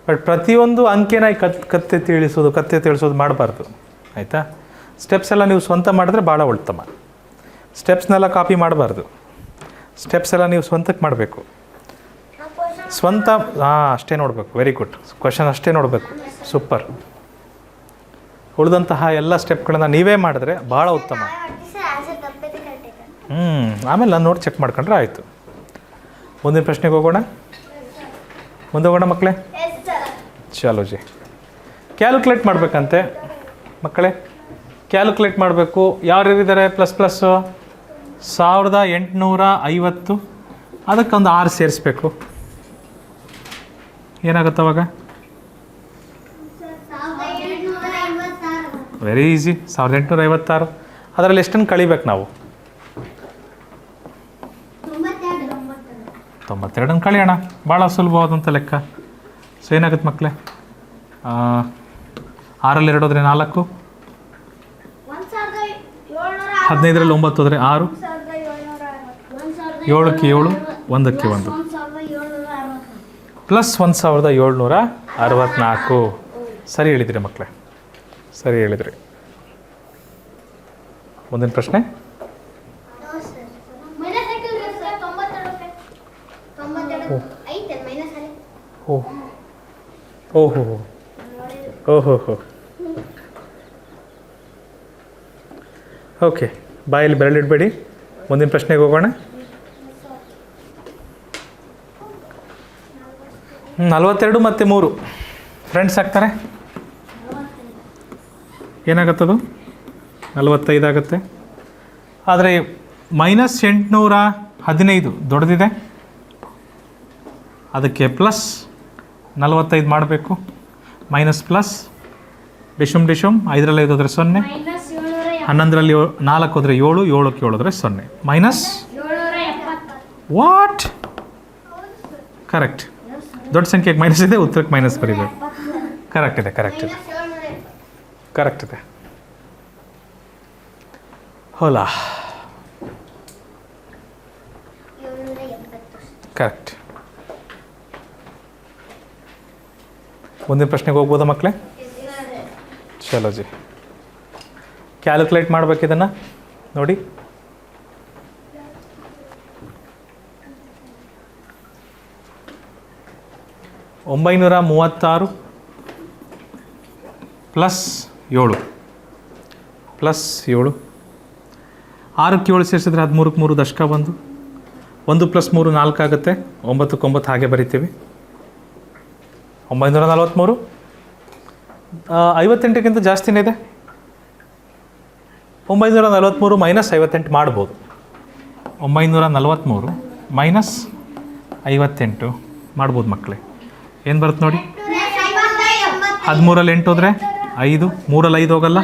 ಬಟ್ ಪ್ರತಿಯೊಂದು ಅಂಕೆನ ಕತ್ತೆ ತಿಳಿಸೋದು ಮಾಡಬಾರ್ದು, ಆಯಿತಾ? ಸ್ಟೆಪ್ಸ್ ಎಲ್ಲ ನೀವು ಸ್ವಂತ ಮಾಡಿದ್ರೆ ಭಾಳ ಉತ್ತಮ. ಸ್ಟೆಪ್ಸ್ನೆಲ್ಲ ಕಾಪಿ ಮಾಡಬಾರ್ದು, ಸ್ಟೆಪ್ಸ್ ಎಲ್ಲ ನೀವು ಸ್ವಂತಕ್ಕೆ ಮಾಡಬೇಕು. ಸ್ವಂತ ಅಷ್ಟೇ ನೋಡಬೇಕು. Very good. ಕ್ವಶನ್ ಅಷ್ಟೇ ನೋಡಬೇಕು. ಸೂಪರ್. ಉಳಿದಂತಹ ಎಲ್ಲ ಸ್ಟೆಪ್ಗಳನ್ನು ನೀವೇ ಮಾಡಿದ್ರೆ ಭಾಳ ಉತ್ತಮ. ಆಮೇಲೆ ನಾನು ನೋಡಿ ಚೆಕ್ ಮಾಡ್ಕೊಂಡ್ರೆ ಆಯಿತು. ಮುಂದಿನ ಪ್ರಶ್ನೆಗೆ ಹೋಗೋಣ. ಮುಂದೆ ಹೋಗೋಣ ಮಕ್ಕಳೇ. ಚಲೋ ಜಿ. ಕ್ಯಾಲ್ಕುಲೇಟ್ ಮಾಡಬೇಕಂತೆ ಮಕ್ಕಳೇ, ಕ್ಯಾಲ್ಕುಲೇಟ್ ಮಾಡಬೇಕು. ಯಾರ್ಯಾರಿದ್ದಾರೆ ಪ್ಲಸ್ಸು? 1850. ಅದಕ್ಕೊಂದು 6 ಸೇರಿಸ್ಬೇಕು. ಏನಾಗುತ್ತೆ ಅವಾಗ? Very easy. 1856. ಅದರಲ್ಲಿ ಎಷ್ಟನ್ನು ಕಳಿಬೇಕು ನಾವು? 92 ಕಳಿಯೋಣ. ಭಾಳ ಸುಲಭವಾದಂಥ ಲೆಕ್ಕ. ಸೊ ಏನಾಗುತ್ತೆ ಮಕ್ಕಳೇ? 6ರಲ್ಲಿ 2 ಹೋದರೆ 4, 15ರಲ್ಲಿ 9 ಹೋದರೆ 6, 7ಕ್ಕೆ 7, 1ಕ್ಕೆ 1, ಪ್ಲಸ್ 1764. ಸರಿ ಹೇಳಿದ್ರಿ ಮಕ್ಕಳೇ, ಸರಿ ಹೇಳಿದ್ರಿ. ಮುಂದಿನ ಪ್ರಶ್ನೆ. ಓಹೋ. ಓಕೆ, ಬಾಯಲ್ಲಿ ಬೆರಳಿಡಬೇಡಿ. ಮುಂದಿನ ಪ್ರಶ್ನೆಗೆ ಹೋಗೋಣ. 42 ಮತ್ತು 3 ಫ್ರೆಂಡ್ಸ್ ಆಗ್ತಾರೆ. ಏನಾಗುತ್ತದು? 45 ಆಗುತ್ತೆ. ಆದರೆ -815 ದೊಡ್ಡದಿದೆ, ಅದಕ್ಕೆ ಪ್ಲಸ್ 45 ಮಾಡಬೇಕು. ಮೈನಸ್ ಪ್ಲಸ್ ಡಿಶುಮ್ 5ರಲ್ಲಿ 5 ಹೋದರೆ 0, 11ರಲ್ಲಿ 4 ಹೋದರೆ 7, 7ಕ್ಕೆ 7 ಹೋದರೆ 0, ಮೈನಸ್ ವಾಟ್? ಕರೆಕ್ಟ್. ದೊಡ್ಡ ಸಂಖ್ಯೆಗೆ ಮೈನಸ್ ಇದೆ, ಉತ್ತರಕ್ಕೆ ಮೈನಸ್ ಬರೀಬೇಕು. ಕರೆಕ್ಟ್ ಇದೆ. ಹೋಲಾ, ಕರೆಕ್ಟ್. ಮುಂದಿನ ಪ್ರಶ್ನೆಗೆ ಹೋಗ್ಬೋದಾ ಮಕ್ಕಳೇ? ಚಲೋ ಜಿ. ಕ್ಯಾಲ್ಕುಲೇಟ್ ಮಾಡ್ಬೇಕು ಇದನ್ನು ನೋಡಿ. -936 ಪ್ಲಸ್ 7 6ಕ್ಕೆ 7 ಸೇರಿಸಿದ್ರೆ 13ಕ್ಕೆ 3 ದಶಕ 1 + 3 4 ಆಗುತ್ತೆ. 9ಕ್ಕೆ 9 ಹಾಗೆ ಬರಿತೀವಿ. 943. 58ಕ್ಕಿಂತ ಜಾಸ್ತಿನೇ ಇದೆ. 943 - 58 ಮಾಡ್ಬೋದು. 943 ಮೈನಸ್ 58 ಮಾಡ್ಬೋದು ಮಕ್ಕಳೇ. ಏನು ಬರುತ್ತೆ ನೋಡಿ, 13ರಲ್ಲಿ 8 ಹೋದರೆ 5, 3ರಲ್ಲಿ 5 ಹೋಗಲ್ಲ,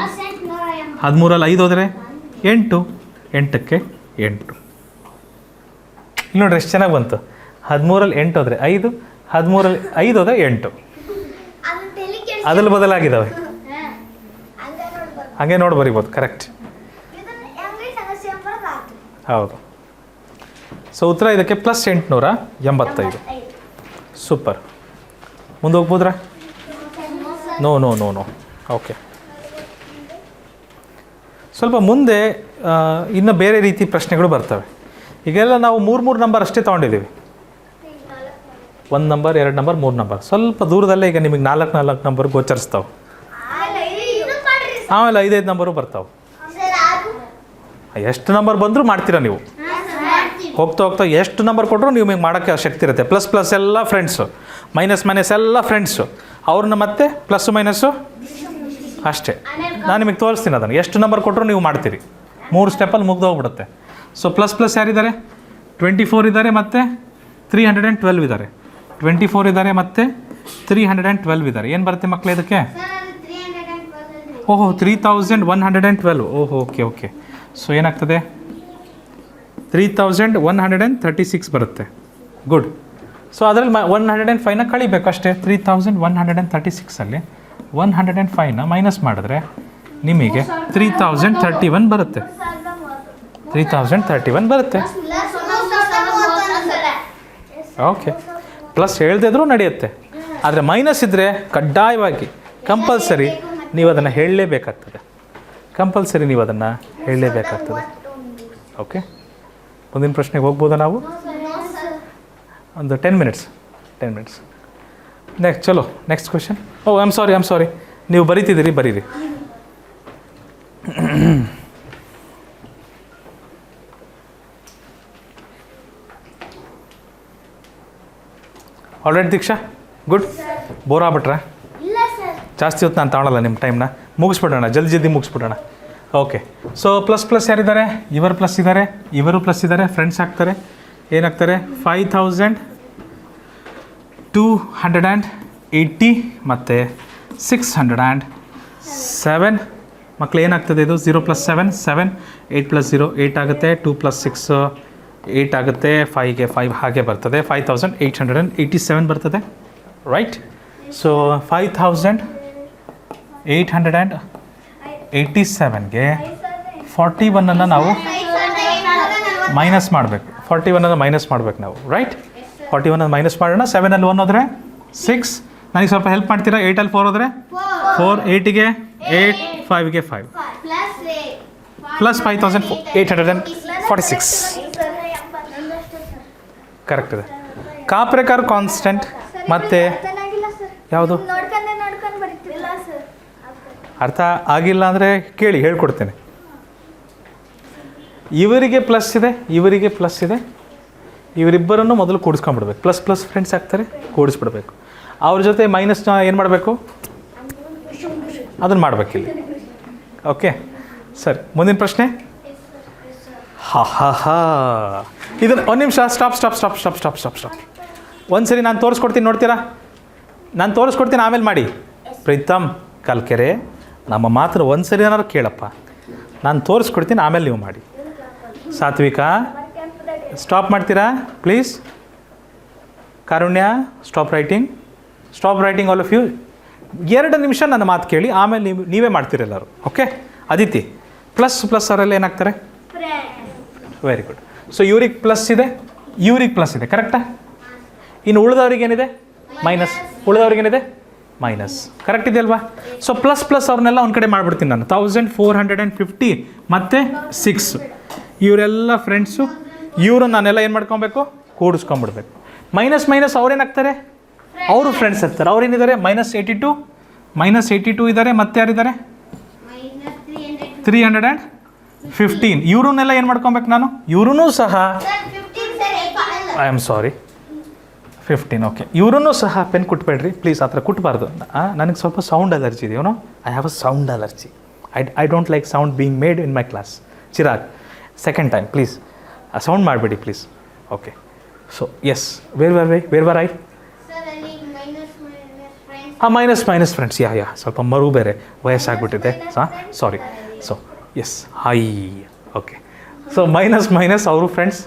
13ರಲ್ಲಿ 5 ಹೋದರೆ 8, 8ಕ್ಕೆ 8. ಇಲ್ಲಿ ನೋಡ್ರಿ ಎಷ್ಟು ಚೆನ್ನಾಗಿ ಬಂತು. 13ರಲ್ಲಿ 8 ಹೋದರೆ 5, 13ರಲ್ಲಿ 5 ಹೋದರೆ 8. ಅದ್ರಲ್ಲಿ ಬದಲಾಗಿದ್ದಾವೆ, ಹಾಗೆ ನೋಡಿ ಬರಿಬೋದು. ಕರೆಕ್ಟ್, ಹೌದು. ಸೊ ಉತ್ತರ ಇದಕ್ಕೆ +885. ಸೂಪರ್. ಮುಂದೆ ಹೋಗ್ಬೋದ್ರಾ? No no no no okay. ಸ್ವಲ್ಪ ಮುಂದೆ ಇನ್ನು ಬೇರೆ ರೀತಿ ಪ್ರಶ್ನೆಗಳು ಬರ್ತವೆ. ಈಗೆಲ್ಲ ನಾವು 3 ನಂಬರ್ ಅಷ್ಟೇ ತೊಗೊಂಡಿದ್ದೀವಿ. 1 ನಂಬರ್, 2 ನಂಬರ್, 3 ನಂಬರ್. ಸ್ವಲ್ಪ ದೂರದಲ್ಲೇ ಈಗ ನಿಮಗೆ 4 ನಂಬರ್ ಗೋಚರಿಸ್ತಾವೆ. ಆಮೇಲೆ 5 ನಂಬರು ಬರ್ತಾವೆ. ಎಷ್ಟು ನಂಬರ್ ಬಂದರೂ ಮಾಡ್ತೀರಾ ನೀವು. ಹೋಗ್ತಾ ಹೋಗ್ತಾ ಎಷ್ಟು ನಂಬರ್ ಕೊಟ್ಟರು ನಿಮಗೆ ಮಾಡೋಕ್ಕೆ ಶಕ್ತಿ ಇರುತ್ತೆ. ಪ್ಲಸ್ ಎಲ್ಲ ಫ್ರೆಂಡ್ಸು, ಮೈನಸ್ ಎಲ್ಲ ಫ್ರೆಂಡ್ಸು, ಅವ್ರನ್ನ ಮತ್ತೆ ಪ್ಲಸ್ಸು ಮೈನಸ್ಸು ಅಷ್ಟೇ. ನಾನು ನಿಮಗೆ ತೋರಿಸ್ತೀನಿ ಅದನ್ನು. ಎಷ್ಟು ನಂಬರ್ ಕೊಟ್ಟರು ನೀವು ಮಾಡ್ತೀರಿ. 3 ಸ್ಟೆಪ್ಪಲ್ಲಿ ಮುಗ್ದೋಗ್ಬಿಡುತ್ತೆ. ಸೊ ಪ್ಲಸ್ ಯಾರಿದ್ದಾರೆ? 24 ಇದ್ದಾರೆ ಮತ್ತು 312 ಇದ್ದಾರೆ. 24 ಇದ್ದಾರೆ ಮತ್ತು 312 ಇದ್ದಾರೆ. ಏನು ಬರುತ್ತೆ ಮಕ್ಕಳೇ ಇದಕ್ಕೆ? ಓಹೋ 3112. ಓಹೋ ಓಕೆ. ಸೊ ಏನಾಗ್ತದೆ? 3136 ಬರುತ್ತೆ. ಗುಡ್. ಸೊ ಅದರಲ್ಲಿ 105ನ ಕಳಿಬೇಕು ಅಷ್ಟೇ. 3136ಅಲ್ಲಿ 105ನ ಮೈನಸ್ ಮಾಡಿದ್ರೆ ನಿಮಗೆ 3031 ಬರುತ್ತೆ. 3031 ಬರುತ್ತೆ. ಓಕೆ. ಪ್ಲಸ್ ಹೇಳ್ದಿದ್ರೂ ನಡೆಯುತ್ತೆ, ಆದರೆ ಮೈನಸ್ ಇದ್ದರೆ ಕಡ್ಡಾಯವಾಗಿ ಕಂಪಲ್ಸರಿ ನೀವು ಅದನ್ನು ಹೇಳಲೇಬೇಕಾಗ್ತದೆ. ಓಕೆ. ಮುಂದಿನ ಪ್ರಶ್ನೆಗೆ ಹೋಗ್ಬೋದಾ ನಾವು? ಒಂದು 10 minutes. Next question. Oh I am sorry. ನೀವು ಬರೀತಿದ್ದೀರಿ, ಬರೀರಿ. Alright Deeksha, good. ಬೋರ್ ಆಗ್ಬಿಟ್ರಾ? ಜಾಸ್ತಿ ಹೊತ್ತು ನಾನು ತಗೊಳ್ಳಲ್ಲ ನಿಮ್ಮ ಟೈಮ್ನ. ಮುಗಿಸ್ಬಿಡೋಣ, ಜಲ್ದಿ ಮುಗಿಸ್ಬಿಡೋಣ. ಓಕೆ. ಸೊ ಪ್ಲಸ್ ಯಾರಿದ್ದಾರೆ? ಇವರು ಪ್ಲಸ್ ಇದ್ದಾರೆ, ಇವರು ಪ್ಲಸ್ ಇದ್ದಾರೆ, ಫ್ರೆಂಡ್ಸ್ ಆಗ್ತಾರೆ. ಏನಾಗ್ತಾರೆ? 5280 ಮತ್ತು 607. ಮಕ್ಕಳು ಏನಾಗ್ತದೆ ಇದು? 0 + 7 7, 8 + 0 8 ಆಗುತ್ತೆ, 2 + 6 8 ಆಗುತ್ತೆ, 5ಗೆ 5 ಹಾಗೆ ಬರ್ತದೆ. 5887 ಬರ್ತದೆ, ರೈಟ್? ಸೊ 5887ಗೆ 41ಅನ್ನು ನಾವು ಮೈನಸ್ ಮಾಡಬೇಕು. 41ಅನ್ನು ಮೈನಸ್ ಮಾಡಬೇಕು ನಾವು, ರೈಟ್? 41ಅನ್ನು ಮೈನಸ್ ಮಾಡೋಣ. 7ಅಲ್ಲಿ 1 ಹೋದರೆ 6. ನನಗೆ ಸ್ವಲ್ಪ ಹೆಲ್ಪ್ ಮಾಡ್ತೀರಾ? 8ಅಲ್ಲಿ 4 ಹೋದರೆ 4, 8ಗೆ 8, 5ಗೆ 5 ಪ್ಲಸ್ 5846. ಕರೆಕ್ಟ್ ಇದೆ. ಕಾಪ್ರೇಕರ್ ಕಾನ್ಸ್ಟೆಂಟ್ ಮತ್ತು ಯಾವುದು ಅರ್ಥ ಆಗಿಲ್ಲ ಅಂದರೆ ಕೇಳಿ, ಹೇಳ್ಕೊಡ್ತೇನೆ. ಇವರಿಗೆ ಪ್ಲಸ್ ಇದೆ, ಇವರಿಗೆ ಪ್ಲಸ್ ಇದೆ. ಇವರಿಬ್ಬರನ್ನು ಮೊದಲು ಕೂಡಿಸ್ಕೊಂಡ್ಬಿಡ್ಬೇಕು. ಪ್ಲಸ್ ಫ್ರೆಂಡ್ಸ್ ಆಗ್ತಾರೆ, ಕೂಡಿಸ್ಬಿಡ್ಬೇಕು. ಅವ್ರ ಜೊತೆ ಮೈನಸ್ನ ಏನು ಮಾಡಬೇಕು? ಅದನ್ನು ಮಾಡಬೇಕಿಲ್ಲ. ಓಕೆ, ಸರಿ. ಮುಂದಿನ ಪ್ರಶ್ನೆ. ಹಾ ಇದನ್ನು ಒಂದು ನಿಮಿಷ ಸ್ಟಾಪ್. ಒಂದು ಸರಿ ನಾನು ತೋರಿಸ್ಕೊಡ್ತೀನಿ, ನೋಡ್ತೀರಾ? ನಾನು ತೋರಿಸ್ಕೊಡ್ತೀನಿ, ಆಮೇಲೆ ಮಾಡಿ. ಪ್ರೀತಮ್ ಕಲ್ಕೆರೆ, ನಮ್ಮ ಮಾತ್ರ ಒಂದು ಸರಿ ಏನಾದ್ರು ಕೇಳಪ್ಪ. ನಾನು ತೋರಿಸ್ಕೊಡ್ತೀನಿ, ಆಮೇಲೆ ನೀವು ಮಾಡಿ. ಸಾತ್ವಿಕಾ, ಸ್ಟಾಪ್ ಮಾಡ್ತೀರಾ please? Karunya, stop writing all of you. 2 ನಿಮಿಷ ನನ್ನ ಮಾತು ಕೇಳಿ, ಆಮೇಲೆ ನೀವೇ ಮಾಡ್ತೀರಿ ಎಲ್ಲರೂ. ಓಕೆ. ಅದಿತಿ, ಪ್ಲಸ್ ಅವರೆಲ್ಲ ಏನಾಗ್ತಾರೆ? Very good. ಸೊ ಇವ್ರಿಗೆ ಪ್ಲಸ್ ಇದೆ, ಇವ್ರಿಗೆ ಪ್ಲಸ್ ಇದೆ, ಕರೆಕ್ಟಾ? ಇನ್ನು ಉಳಿದವ್ರಿಗೇನಿದೆ? ಉಳಿದವ್ರಿಗೇನಿದೆ? ಮೈನಸ್. ಕರೆಕ್ಟ್ ಇದೆ ಅಲ್ವಾ? ಸೊ ಪ್ಲಸ್ ಅವ್ರನ್ನೆಲ್ಲ ಒಂದು ಕಡೆ ಮಾಡಿಬಿಡ್ತೀನಿ ನಾನು. 1450 ಮತ್ತು 6 ಇವರೆಲ್ಲ ಫ್ರೆಂಡ್ಸು. ಇವರು ನಾನೆಲ್ಲ ಏನು ಮಾಡ್ಕೊಬೇಕು? ಕೂಡಿಸ್ಕೊಂಬಿಡ್ಬೇಕು. ಮೈನಸ್ ಅವ್ರೇನಾಗ್ತಾರೆ? ಅವರು ಫ್ರೆಂಡ್ಸ್ ಆಗ್ತಾರೆ. ಅವ್ರೇನಿದ್ದಾರೆ? -82 ಇದ್ದಾರೆ. ಮತ್ತೆ ಯಾರಿದ್ದಾರೆ? 315. ಇವ್ರನ್ನೆಲ್ಲ ಏನು ಮಾಡ್ಕೊಬೇಕು ನಾನು? ಇವ್ರೂ ಸಹ ಐ ಆಮ್ ಸಾರಿ 15. ಓಕೆ. ಇವ್ರೂ ಸಹ ಪೆನ್ ಕುಟ್ಬೇಡ್ರಿ ಪ್ಲೀಸ್, ಆ ಥರ ಕುಟ್ಬಾರ್ದು. ನನಗೆ ಸ್ವಲ್ಪ ಸೌಂಡ್ ಅಲರ್ಜಿ ಇದೆ. I have a sound allergy. I don't like sound being made in my class. Chirag, second time please. Sound ಮಾಡಬೇಡಿ please. Okay, so yes, where were I? Sir ಅಲ್ಲಿ ಮೈನಸ್ ಫ್ರೆಂಡ್ಸ್. ಹಾಂ, minus friends. Yeah ಸ್ವಲ್ಪ ಮರು ಬೇರೆ ವಯಸ್ಸಾಗ್ಬಿಟ್ಟಿದೆ. Sorry. So yes, hi. Okay, so minus ಅವರು friends,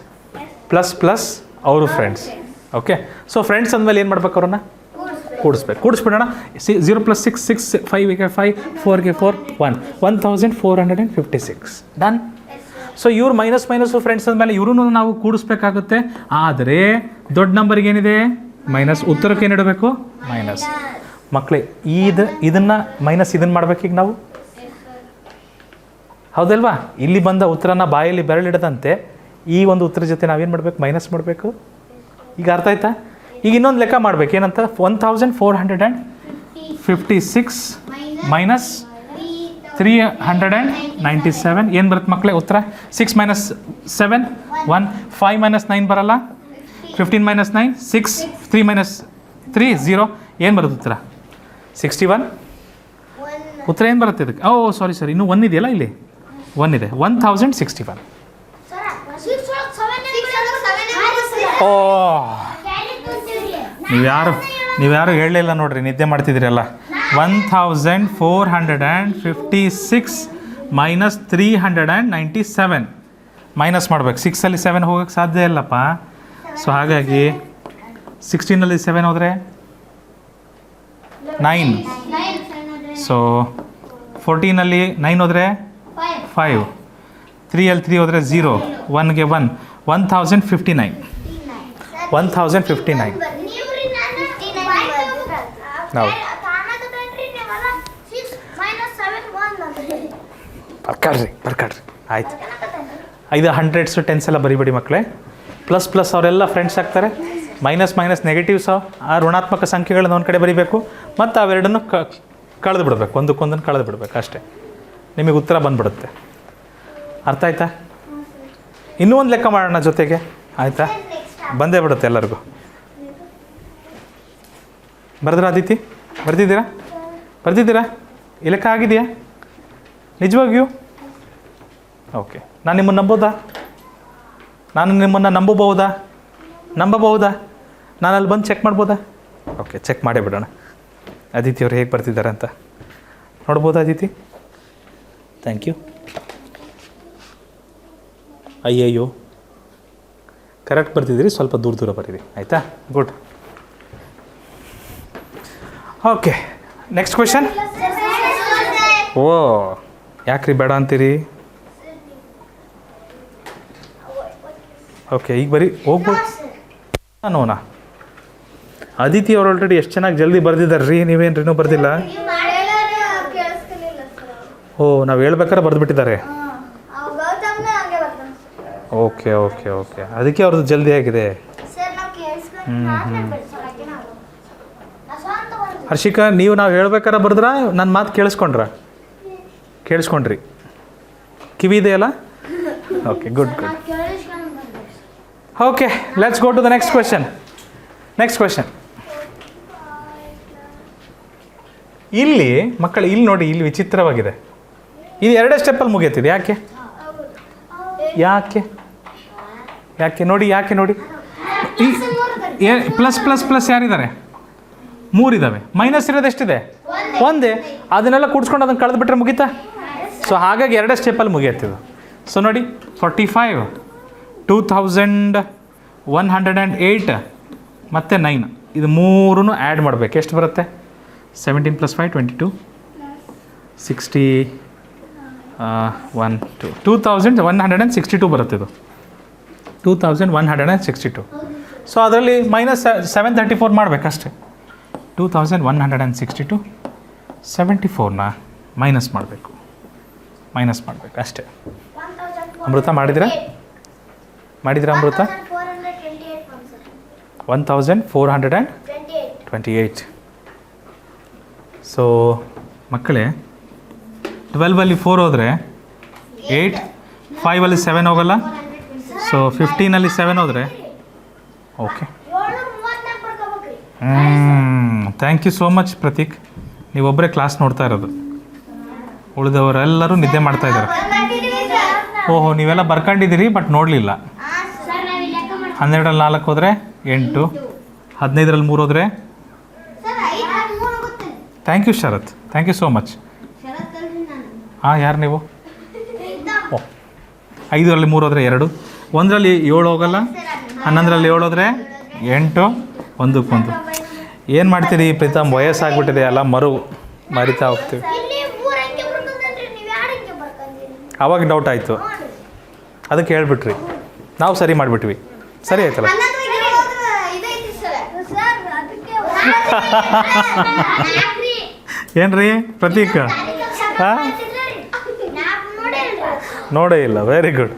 plus ಅವರು friends. Okay, so friends ಅಂದಮೇಲೆ ಏನು ಮಾಡ್ಬೇಕು? ಅವ್ರನ್ನ ಕೂಡಿಸ್ಬಿಡೋಣ. 0 + 6 6, 5 5, 4 4, 1 1456. ಡನ್. ಸೊ ಇವ್ರು ಮೈನಸ್ ಫ್ರೆಂಡ್ಸ್ ಅಂದಮೇಲೆ ಇವ್ರೂ ನಾವು ಕೂಡಿಸ್ಬೇಕಾಗುತ್ತೆ. ಆದರೆ ದೊಡ್ಡ ನಂಬರ್ಗೆ ಏನಿದೆ? ಮೈನಸ್. ಉತ್ತರಕ್ಕೆ ಏನು ಇಡಬೇಕು? ಮೈನಸ್. ಮಕ್ಕಳೇ, ಇದನ್ನು ಮೈನಸ್ ಇದನ್ನು ಮಾಡ್ಬೇಕು ಈಗ ನಾವು, ಹೌದಲ್ವಾ? ಇಲ್ಲಿ ಬಂದ ಉತ್ತರನ ಬಾಯಲ್ಲಿ ಬೆರಳಿಡದಂತೆ ಈ ಒಂದು ಉತ್ತರ ಜೊತೆ ನಾವೇನು ಮಾಡಬೇಕು? ಮೈನಸ್ ಮಾಡಬೇಕು. ಈಗ ಅರ್ಥ ಆಯ್ತಾ? ಈಗ ಇನ್ನೊಂದು ಲೆಕ್ಕ ಮಾಡ್ಬೇಕು. ಏನಂತ? 1456 ಮೈನಸ್ 397 ಏನು ಬರುತ್ತೆ ಮಕ್ಕಳೇ ಉತ್ತರ? 6 - 7 1, 5 - 9 ಬರಲ್ಲ, 15 - 9 6, 3 - 3 0. ಏನು ಬರುತ್ತೆ ಉತ್ತರ? 61. ಉತ್ತರ ಏನು ಬರುತ್ತೆ ಇದಕ್ಕೆ? ಸಾರಿ ಇನ್ನೂ 1 ಇದೆಯಲ್ಲ, ಇಲ್ಲಿ 1 ಇದೆ. 1061. ಓ, ನೀವ್ಯಾರು ಹೇಳಲಿಲ್ಲ ನೋಡ್ರಿ, ನಿದ್ದೆ ಮಾಡ್ತಿದ್ದೀರಲ್ಲ. 1456 ಮೈನಸ್ 397 ಮೈನಸ್ ಮಾಡ್ಬೇಕು. 6ಅಲ್ಲಿ 7 ಹೋಗೋಕ್ಕೆ ಸಾಧ್ಯ ಇಲ್ಲಪ್ಪ. ಸೊ ಹಾಗಾಗಿ 16ಅಲ್ಲಿ 7 ಹೋದರೆ 9. ಸೊ 14ಅಲ್ಲಿ 9 ಹೋದರೆ 5, 3ಅಲ್ಲಿ 3 ಹೋದರೆ 0, 1ಗೆ 1, 1059. 1059. ನಾವು ಬರ್ಕಾಡ್ರಿ ಆಯ್ತು. ಇದು 100s 10s ಎಲ್ಲ ಬರಿಬೇಡಿ ಮಕ್ಕಳೇ. ಪ್ಲಸ್ ಅವರೆಲ್ಲ ಫ್ರೆಂಡ್ಸ್ ಆಗ್ತಾರೆ. ಮೈನಸ್ ನೆಗೆಟಿವ್ಸ್, ಆ ಋಣಾತ್ಮಕ ಸಂಖ್ಯೆಗಳನ್ನ ಒಂದು ಕಡೆ ಬರಿಬೇಕು, ಮತ್ತು ಅವೆರಡನ್ನು ಕಳೆದು ಬಿಡಬೇಕು, ಒಂದಕ್ಕೊಂದನ್ನು ಕಳೆದು ಬಿಡಬೇಕು ಅಷ್ಟೇ. ನಿಮಗೆ ಉತ್ತರ ಬಂದ್ಬಿಡುತ್ತೆ. ಅರ್ಥ ಆಯ್ತಾ? ಇನ್ನೂ ಒಂದು ಲೆಕ್ಕ ಮಾಡೋಣ ಜೊತೆಗೆ, ಆಯಿತಾ? ಬಂದೇ ಬಿಡುತ್ತೆ ಎಲ್ಲರಿಗೂ. ಬರೆದ್ರ ಆದಿತಿ? ಬರ್ದಿದ್ದೀರಾ? ಈ ಲೆಕ್ಕ ಆಗಿದೆಯಾ ನಿಜವಾಗಿಯೂ? ಓಕೆ, ನಾನು ನಿಮ್ಮನ್ನು ನಂಬಬಹುದಾ? ನಾನು ಅಲ್ಲಿ ಬಂದು ಚೆಕ್ ಮಾಡ್ಬೋದಾ? ಓಕೆ, ಚೆಕ್ ಮಾಡೇ ಬಿಡೋಣ. ಅದಿತಿ ಅವ್ರು ಹೇಗೆ ಬರ್ತಿದ್ದಾರೆ ಅಂತ ನೋಡ್ಬೋದಾ ಅದಿತಿ? Thank you. ಅಯ್ಯಯ್ಯೋ, ಕರೆಕ್ಟ್ ಬರ್ತಿದ್ದೀರಿ, ಸ್ವಲ್ಪ ದೂರ ಬರೀರಿ, ಆಯಿತಾ? Good. Okay, next question. Oh, ಯಾಕ್ರಿ ಬೇಡ ಅಂತೀರಿ? ಓಕೆ, ಈಗ ಬರೀ ಹೋಗ್ಬೋದು. ನೋನಾ ಅದಿತಿ ಅವ್ರು ಆಲ್ರೆಡಿ ಎಷ್ಟು ಚೆನ್ನಾಗಿ ಜಲ್ದಿ ಬರ್ದಿದ್ದಾರೆ ರೀ. ನೀವೇನು ಇನ್ನೂ ಬರ್ದಿಲ್ಲ? ಓ, ನಾವು ಹೇಳ್ಬೇಕಾದ್ರೆ ಬರೆದ್ಬಿಟ್ಟಿದ್ದಾರೆ. ಓಕೆ, ಅದಕ್ಕೆ ಅವ್ರದ್ದು ಜಲ್ದಿ ಆಗಿದೆ. ಹರ್ಷಿಕಾ, ನಾವು ಹೇಳ್ಬೇಕಾರೆ ಬರೆದ್ರ ನನ್ನ ಮಾತು ಕೇಳಿಸ್ಕೊಂಡ್ರಿ? ಕಿವಿ ಇದೆಯಲ್ಲ? Okay, good. Okay, let's go to the next question. ಇಲ್ಲಿ ಮಕ್ಕಳು, ಇಲ್ಲಿ ನೋಡಿ, ಇಲ್ಲಿ ವಿಚಿತ್ರವಾಗಿದೆ. ಇದು 2 ಸ್ಟೆಪ್ಪಲ್ಲಿ ಮುಗಿಯುತ್ತಿದೆ. ಯಾಕೆ ನೋಡಿ ಪ್ಲಸ್ ಯಾರಿದ್ದಾರೆ? 3 ಇದ್ದಾವೆ. ಮೈನಸ್ ಇರೋದು ಎಷ್ಟಿದೆ? 1. ಅದನ್ನೆಲ್ಲ ಕೂಡಿಸ್ಕೊಂಡು ಅದನ್ನು ಕಳೆದು ಬಿಟ್ಟರೆ ಮುಗೀತಾ? ಸೊ ಹಾಗಾಗಿ 2 ಸ್ಟೆಪ್ಪಲ್ಲಿ ಮುಗಿಯುತ್ತಿದ್ದು. ಸೊ ನೋಡಿ, 45, 2108 ಮತ್ತು 9, ಇದು 3 ಆ್ಯಡ್ ಮಾಡಬೇಕು. ಎಷ್ಟು ಬರುತ್ತೆ? 17 + 5 22, 60, 1 2 2162 ಬರುತ್ತೆ. ಇದು 2162. ಸೊ ಅದರಲ್ಲಿ ಮೈನಸ್ 734 ಮಾಡಬೇಕಷ್ಟೆ. 2162 74ನ ಮೈನಸ್ ಮಾಡಬೇಕು ಅಷ್ಟೇ. ಅಮೃತ ಮಾಡಿದ್ರಾ ಅಮೃತ? 1428. ಸೊ ಮಕ್ಕಳೇ, 12ಅಲ್ಲಿ 4 ಹೋದರೆ 8, 5ಅಲ್ಲಿ 7 ಹೋಗಲ್ಲ. ಸೊ 15ಅಲ್ಲಿ 7 ಹೋದರೆ okay. Thank you so much Prateek. ನೀವೊಬ್ಬರೇ ಕ್ಲಾಸ್ ನೋಡ್ತಾ ಇರೋದು, ಉಳಿದವರೆಲ್ಲರೂ ನಿದ್ದೆ ಮಾಡ್ತಾ ಇದ್ದಾರೆ. ಓಹೋ, ನೀವೆಲ್ಲ ಬರ್ಕೊಂಡಿದ್ದೀರಿ ಬಟ್ ನೋಡಲಿಲ್ಲ. 12ರಲ್ಲಿ 4 ಹೋದರೆ 8, 15ರಲ್ಲಿ 3 ಹೋದರೆ ಸರ್ 5 3 ಆಗುತ್ತೆ. Thank you Sharath, thank you so much. Sharath ಅಲ್ರಿ ನಾನು. ಹಾಂ, ಯಾರು ನೀವು? ಓ, 5ರಲ್ಲಿ 3 ಹೋದರೆ 2, 1ರಲ್ಲಿ 7 ಹೋಗಲ್ಲ, 11ರಲ್ಲಿ 7 ಹೋದರೆ 8, 1ಕ್ಕೆ 1. ಏನು ಮಾಡ್ತೀರಿ ಪ್ರೀತಮ್, ವಯಸ್ಸಾಗ್ಬಿಟ್ಟಿದೆ ಎಲ್ಲ ಮರಿತಾ ಹೋಗ್ತೀವಿ. ಇಲ್ಲಿ 3 ಅಂಕೆ ಬರ್ತದಲ್ರಿ, ನೀವು 2 ಅಂಕೆ ಬರ್ಕೊಂಡ್ರಿ. ಆವಾಗ ಡೌಟ್ ಆಯಿತು, ಅದಕ್ಕೆ ಹೇಳ್ಬಿಟ್ರಿ, ನಾವು ಸರಿ ಮಾಡಿಬಿಟ್ವಿ. ಸರಿ ಆಯ್ತಲ್ಲ. ಇದೈತಿ ಸರ್. ಸರ್ ಅದಕ್ಕೆ ಏನ್ರಿ ಪ್ರತೀಕ್? ಹಾಂ, ನೋಡೇ ಇಲ್ಲ. Very good.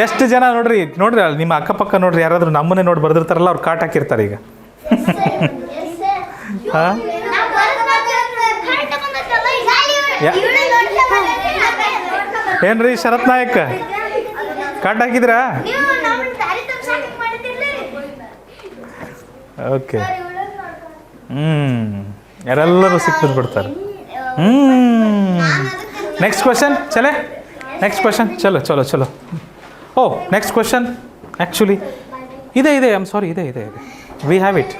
ಎಷ್ಟು ಜನ ನೋಡ್ರಿ ಅಲ್ಲಿ ನಿಮ್ಮ ಅಕ್ಕಪಕ್ಕ ನೋಡ್ರಿ, ಯಾರಾದರೂ ನಮ್ಮನ್ನೇ ನೋಡಿ ಬರ್ದಿರ್ತಾರಲ್ಲ, ಅವ್ರು ಕಾಟ್ ಹಾಕಿರ್ತಾರೆ ಈಗ. ಹಾಂ, ಏನ್ರಿ ಶರತ್ ನಾಯಕ್ ಕಾಟ್ ಹಾಕಿದ್ರಾ? ಓಕೆ. ಯಾರೆಲ್ಲರೂ ಸಿಕ್ಕಿದ್ ಬಿಡ್ತಾರೆ. ನೆಕ್ಸ್ಟ್ ಕ್ವೆಶನ್ ಚಲೆ. ನೆಕ್ಸ್ಟ್ ಕ್ವೆಶನ್ ಚಲೋ ಚಲೋ ಚಲೋ. ಓ, ನೆಕ್ಸ್ಟ್ ಕ್ವೆಶನ್ ಆ್ಯಕ್ಚುಲಿ ಇದೆ ಐ ಆಮ್ ಸಾರಿ, ಇದೆ ವಿ ಹ್ಯಾವ್ ಇಟ್.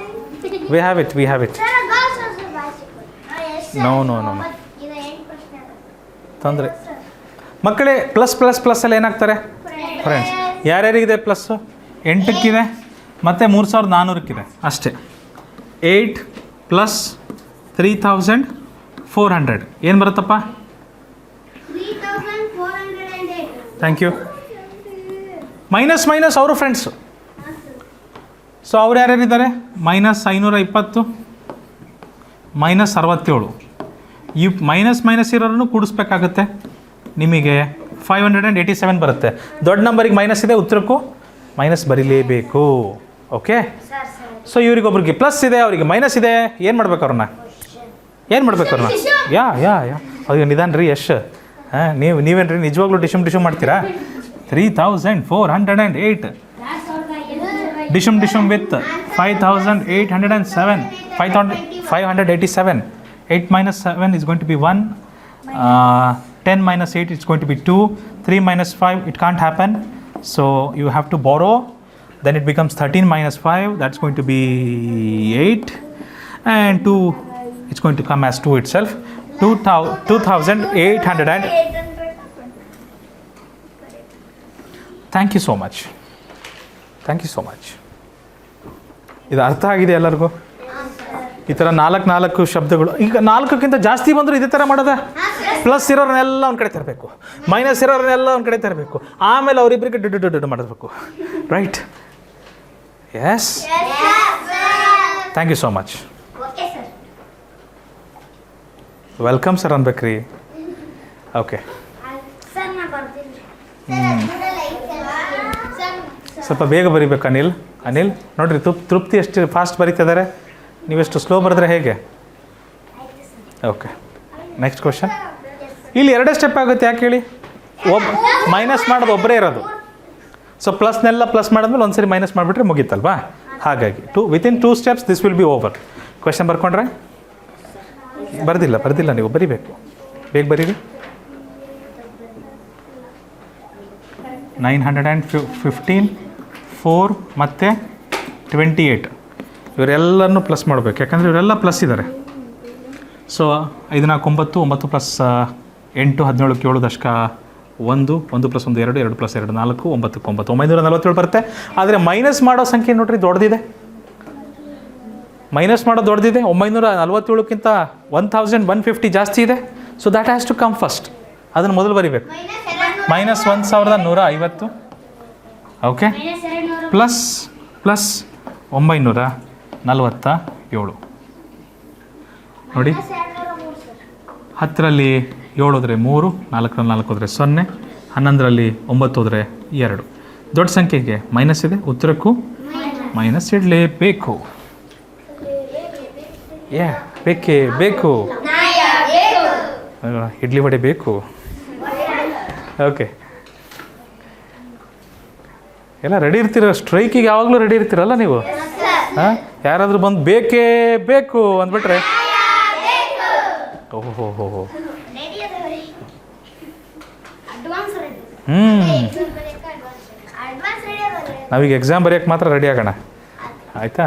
ನೋ ತೊಂದರೆ. ಮಕ್ಕಳೇ, ಪ್ಲಸ್ ಅಲ್ಲಿ ಏನಾಗ್ತಾರೆ ಫ್ರೆಂಡ್ಸ್? ಯಾರ್ಯಾರಿಗಿದೆ ಪ್ಲಸ್ಸು? 8ಕ್ಕಿದೆ ಮತ್ತು 3400ಕ್ಕಿದೆ ಅಷ್ಟೇ. 8 + 3400 ಏನು ಬರುತ್ತಪ್ಪ? 3408. Thank you. ಮೈನಸ್ ಅವರು ಫ್ರೆಂಡ್ಸು. ಸೊ ಅವ್ರು ಯಾರ್ಯಾರಿದ್ದಾರೆ? -520 -67. ಈ ಮೈನಸ್ ಇರೋರನ್ನು ಕೂಡಿಸ್ಬೇಕಾಗುತ್ತೆ. ನಿಮಗೆ 587 ಬರುತ್ತೆ. ದೊಡ್ಡ ನಂಬರಿಗೆ ಮೈನಸ್ ಇದೆ, ಉತ್ತರಕ್ಕೂ ಮೈನಸ್ ಬರೀಲೇಬೇಕು. ಓಕೆ. ಸೊ ಇವ್ರಿಗೊಬ್ರಿಗೆ ಪ್ಲಸ್ ಇದೆ, ಅವರಿಗೆ ಮೈನಸ್ ಇದೆ. ಏನು ಮಾಡ್ಬೇಕು ಅವ್ರನ್ನ? ಯಾ ಅವ್ರಿಗೆ ನಿಧಾನ ರೀ ಯಶ್. ಹಾಂ, ನೀವೇನು ರೀ ನಿಜವಾಗ್ಲೂ ಡಿಶಮ್ ಮಾಡ್ತೀರಾ? 3408 ಡಿಶಮ್ with 5807 587. 8 - 7 is going to be 1. 10 - 8 it's going to be 2. 3 - 5 it can't happen. So you have to borrow. Then it becomes 13 - 5. That's going to be 8. And 2, it's going to come as 2 itself. 2800. Thank you so much. ಇದು ಅರ್ಥ ಆಗಿದೆ ಎಲ್ಲರಿಗೂ? ಈ ಥರ 4 ಶಬ್ದಗಳು. ಈಗ 4ಕ್ಕಿಂತ ಜಾಸ್ತಿ ಬಂದರೂ ಇದೇ ಥರ ಮಾಡೋದಾ? ಪ್ಲಸ್ ಇರೋರನ್ನೆಲ್ಲ ಒಂದು ಕಡೆ ತರಬೇಕು, ಮೈನಸ್ ಇರೋರನ್ನೆಲ್ಲ ಒಂದು ಕಡೆ ತರಬೇಕು, ಆಮೇಲೆ ಅವರಿಬ್ಬರಿಗೆ ಡು ಮಾಡಬೇಕು. Right? Yes. Thank you so much. Welcome sir ಅನ್ಬೇಕ್ರಿ. ಓಕೆ, ಸ್ವಲ್ಪ ಬೇಗ ಬರೀಬೇಕು ಅನಿಲ್. ನೋಡಿರಿ, ತೃಪ್ತಿ ಎಷ್ಟು ಫಾಸ್ಟ್ ಬರೀತಿದ್ದಾರೆ, ನೀವೆಷ್ಟು ಸ್ಲೋ ಬರೆದ್ರೆ ಹೇಗೆ? Okay, next question. ಇಲ್ಲಿ 2 ಸ್ಟೆಪ್ ಆಗುತ್ತೆ. ಯಾಕೆ ಹೇಳಿ? ಮೈನಸ್ ಮಾಡೋದು ಒಬ್ಬರೇ ಇರೋದು. ಸೊ ಪ್ಲಸ್ನೆಲ್ಲ ಪ್ಲಸ್ ಮಾಡಿದ್ಮೇಲೆ ಒಂದ್ಸರಿ ಮೈನಸ್ ಮಾಡಿಬಿಟ್ರೆ ಮುಗೀತಲ್ವಾ? ಹಾಗಾಗಿ within 2 steps this will be over. Question ಬರ್ಕೊಂಡ್ರೆ? ಬರ್ದಿಲ್ಲ ನೀವು ಬರೀಬೇಕು. ಬೇಗ ಬರೀರಿ. 915, 4 ಮತ್ತು 28 ಇವರೆಲ್ಲರನ್ನೂ ಪ್ಲಸ್ ಮಾಡಬೇಕು. ಯಾಕಂದರೆ ಇವರೆಲ್ಲ ಪ್ಲಸ್ ಇದ್ದಾರೆ. ಸೊ 5 4 9, 9 + 8 17 7 ದಶಕ 1 1 + 1 2 2 + 2 4 9 947 ಬರುತ್ತೆ. ಆದರೆ ಮೈನಸ್ ಮಾಡೋ ಸಂಖ್ಯೆ ನೋಡ್ರಿ ದೊಡ್ಡದಿದೆ. ಮೈನಸ್ ಮಾಡೋದು ದೊಡ್ಡದಿದೆ. 947ಕ್ಕಿಂತ 1150 ಜಾಸ್ತಿ ಇದೆ. So that has to come first. ಅದನ್ನು ಮೊದಲು ಬರೀಬೇಕು. -1150. Okay, plus 947. ನೋಡಿ, 10ರಲ್ಲಿ 7 ಹೋದರೆ 3, 4ರಲ್ಲಿ 4 ಹೋದರೆ 0, 11ರಲ್ಲಿ 9 ಹೋದರೆ 2. ದೊಡ್ಡ ಸಂಖ್ಯೆಗೆ ಮೈನಸ್ ಇದೆ, ಉತ್ತರಕ್ಕೂ ಮೈನಸ್ ಇಡಲೇಬೇಕು. ಬೇಕು ಇಡ್ಲಿ ವಡೆ ಬೇಕು. ಓಕೆ, ಎಲ್ಲ ರೆಡಿ ಇರ್ತೀರ? ಸ್ಟ್ರೈಕಿಗೆ ಯಾವಾಗಲೂ ರೆಡಿ ಇರ್ತೀರಲ್ಲ ನೀವು? ಹಾಂ, ಯಾರಾದರೂ ಬಂದು ಬೇಕು ಅಂದ್ಬಿಟ್ರೆ ಓಹೋ. ನಾವೀಗ ಎಕ್ಸಾಮ್ ಬರೆಯೋಕ್ಕೆ ಮಾತ್ರ ರೆಡಿ ಆಗೋಣ, ಆಯಿತಾ?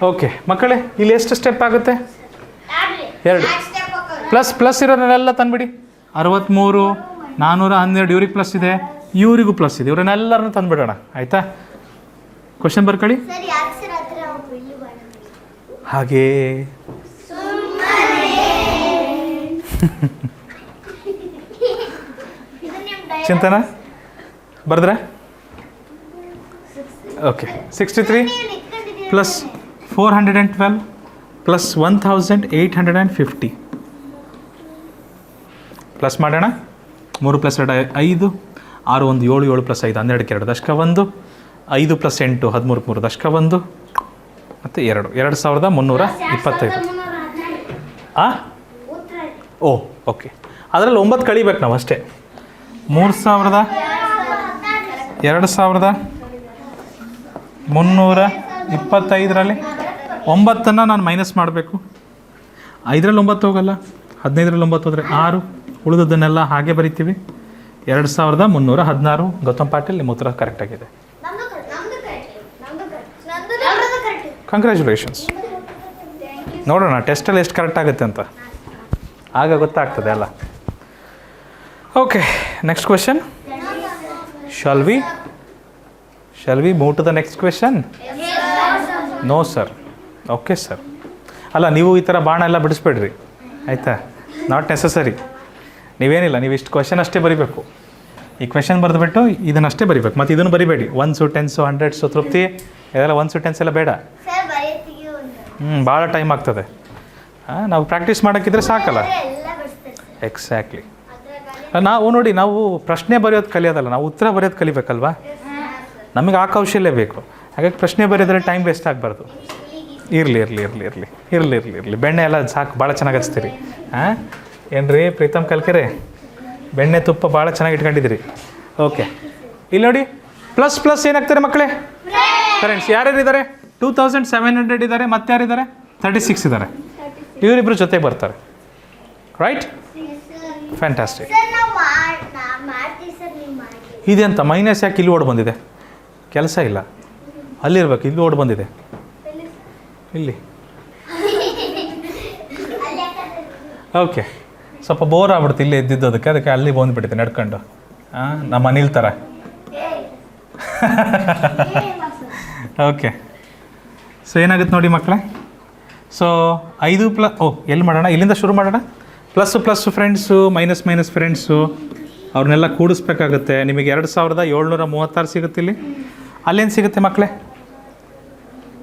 ಓಕೆ ಮಕ್ಕಳೇ, ಇಲ್ಲಿ ಎಷ್ಟು ಸ್ಟೆಪ್ ಆಗುತ್ತೆ? 2. ಪ್ಲಸ್ ಇರೋರನ್ನೆಲ್ಲ ತಂದುಬಿಡಿ. 63, 412 ಇವ್ರಿಗೆ ಪ್ಲಸ್ ಇದೆ, ಇವರಿಗೂ ಪ್ಲಸ್ ಇದೆ, ಇವರನ್ನೆಲ್ಲರನ್ನೂ ತಂದುಬಿಡೋಣ, ಆಯಿತಾ? ಕ್ವಶನ್ ಬರ್ಕೊಳ್ಳಿ. ಹಾಗೇ ಚಿಂತನ ಬರೆದ್ರೆ ಓಕೆ. 63 ಪ್ಲಸ್ 412 ಪ್ಲಸ್ 1850 ಪ್ಲಸ್ ಮಾಡೋಣ. 3 + 2 5, 6 1 7, 7 + 5 12 2 ದಶಕ 1, 5 + 8 13 3 ದಶಕ 1 ಮತ್ತು 2 2325. ಓ ಓಕೆ, ಅದರಲ್ಲಿ 9 ಕಳಿಬೇಕು ನಾವು ಅಷ್ಟೇ. 3000 2325ರಲ್ಲಿ 9ನ್ನು ನಾನು ಮೈನಸ್ ಮಾಡಬೇಕು. 5ರಲ್ಲಿ 9 ಹೋಗಲ್ಲ, 15ರಲ್ಲಿ 9 ಹೋದರೆ 6, ಉಳಿದದನ್ನೆಲ್ಲ ಹಾಗೆ ಬರಿತೀವಿ. 2316. ಗೌತಮ್ ಪಾಟೀಲ್, ನಿಮ್ಮ ಉತ್ತರ ಕರೆಕ್ಟಾಗಿದೆ. ಕಂಗ್ರ್ಯಾಚುಲೇಷನ್ಸ್. ನೋಡೋಣ ಟೆಸ್ಟಲ್ಲಿ ಎಷ್ಟು ಕರೆಕ್ಟ್ ಆಗುತ್ತೆ ಅಂತ, ಆಗ ಗೊತ್ತಾಗ್ತದೆ ಅಲ್ಲ. Okay, next question. Shall we move to the next question? No sir. Okay sir. ಅಲ್ಲ, ನೀವು ಈ ಥರ ಬಾಣ ಎಲ್ಲ ಬಿಡಿಸ್ಬೇಡ್ರಿ, ಆಯಿತಾ? Not necessary. ನೀವೇನಿಲ್ಲ, ನೀವು ಇಷ್ಟು ಕ್ವೆಶನ್ ಅಷ್ಟೇ ಬರಿಬೇಕು. ಈ ಕ್ವೆಶನ್ ಬರೆದುಬಿಟ್ಟು ಇದನ್ನಷ್ಟೇ ಬರಿಬೇಕು, ಮತ್ತು ಇದನ್ನು ಬರಿಬೇಡಿ. 1s 10s 100s ತೃಪ್ತಿ, ಇದೆಲ್ಲ 1s 10s ಎಲ್ಲ ಬೇಡ. ಭಾಳ ಟೈಮ್ ಆಗ್ತದೆ. ನಾವು ಪ್ರಾಕ್ಟೀಸ್ ಮಾಡೋಕ್ಕಿದ್ರೆ ಸಾಕಲ್ಲ. ಎಕ್ಸಾಕ್ಟ್ಲಿ. ನಾವು ನೋಡಿ, ನಾವು ಪ್ರಶ್ನೆ ಬರೆಯೋದು ಕಲಿಯೋದಲ್ಲ, ನಾವು ಉತ್ತರ ಬರೆಯೋದು ಕಲಿಬೇಕಲ್ವಾ? ನಮಗೆ ಆ ಕೌಶಲ್ಯ ಬೇಕು. ಹಾಗಾಗಿ ಪ್ರಶ್ನೆ ಬರೆಯೋದ್ರೆ ಟೈಮ್ ವೇಸ್ಟ್ ಆಗಬಾರ್ದು. ಇರಲಿ. ಬೆಣ್ಣೆ ಎಲ್ಲ ಸಾಕು, ಭಾಳ ಚೆನ್ನಾಗಿ ಹಚ್ತೀರಿ. ಏನ್ರಿ ಪ್ರೀತಮ್ ಕಲ್ಕೆರೆ, ಬೆಣ್ಣೆ ತುಪ್ಪ ಭಾಳ ಚೆನ್ನಾಗಿ ಇಟ್ಕೊಂಡಿದ್ದೀರಿ. ಓಕೆ, ಇಲ್ಲಿ ನೋಡಿ, ಪ್ಲಸ್ ಏನಾಗ್ತಾರೆ ಮಕ್ಕಳೇ? ಫ್ರೆಂಡ್ಸ್ ಯಾರ್ಯಾರಿದ್ದಾರೆ? 2700 ಇದ್ದಾರೆ. ಮತ್ತೆ ಯಾರಿದ್ದಾರೆ? 36 ಇದ್ದಾರೆ. ಇವರಿಬ್ಬರು ಜೊತೆಗೆ ಬರ್ತಾರೆ, ರೈಟ್? ಫ್ಯಾಂಟಾಸ್ಟಿಕ್. ಇದೆಂತ ಮೈನಸ್ ಯಾಕೆ ಇಲ್ಲಿ ಓಡ್ ಬಂದಿದೆ? ಕೆಲಸ ಇಲ್ಲ, ಅಲ್ಲಿರ್ಬೇಕು. ಇಲ್ಲಿ ಓಡ್ ಬಂದಿದೆ, ಇಲ್ಲಿ. ಓಕೆ, ಸ್ವಲ್ಪ ಬೋರ್ ಆಗ್ಬಿಡ್ತು ಇಲ್ಲೇ ಇದ್ದಿದ್ದೋದಕ್ಕೆ, ಅದಕ್ಕೆ ಅಲ್ಲಿ ಬಂದುಬಿಟ್ಟಿದೆ ನಡ್ಕೊಂಡು. ನಮ್ಮ ಅನಿಲ್ ಥರ. ಓಕೆ, ಸೊ ಏನಾಗುತ್ತೆ ನೋಡಿ ಮಕ್ಕಳೇ. ಸೊ 5 ಎಲ್ಲಿ ಮಾಡೋಣ? ಇಲ್ಲಿಂದ ಶುರು ಮಾಡೋಣ. ಪ್ಲಸ್ ಫ್ರೆಂಡ್ಸು, ಮೈನಸ್ ಫ್ರೆಂಡ್ಸು, ಅವ್ರನ್ನೆಲ್ಲ ಕೂಡಿಸ್ಬೇಕಾಗುತ್ತೆ. ನಿಮಗೆ 2736 ಸಿಗುತ್ತೆ. ಇಲ್ಲಿ ಅಲ್ಲೇನು ಸಿಗುತ್ತೆ ಮಕ್ಕಳೇ?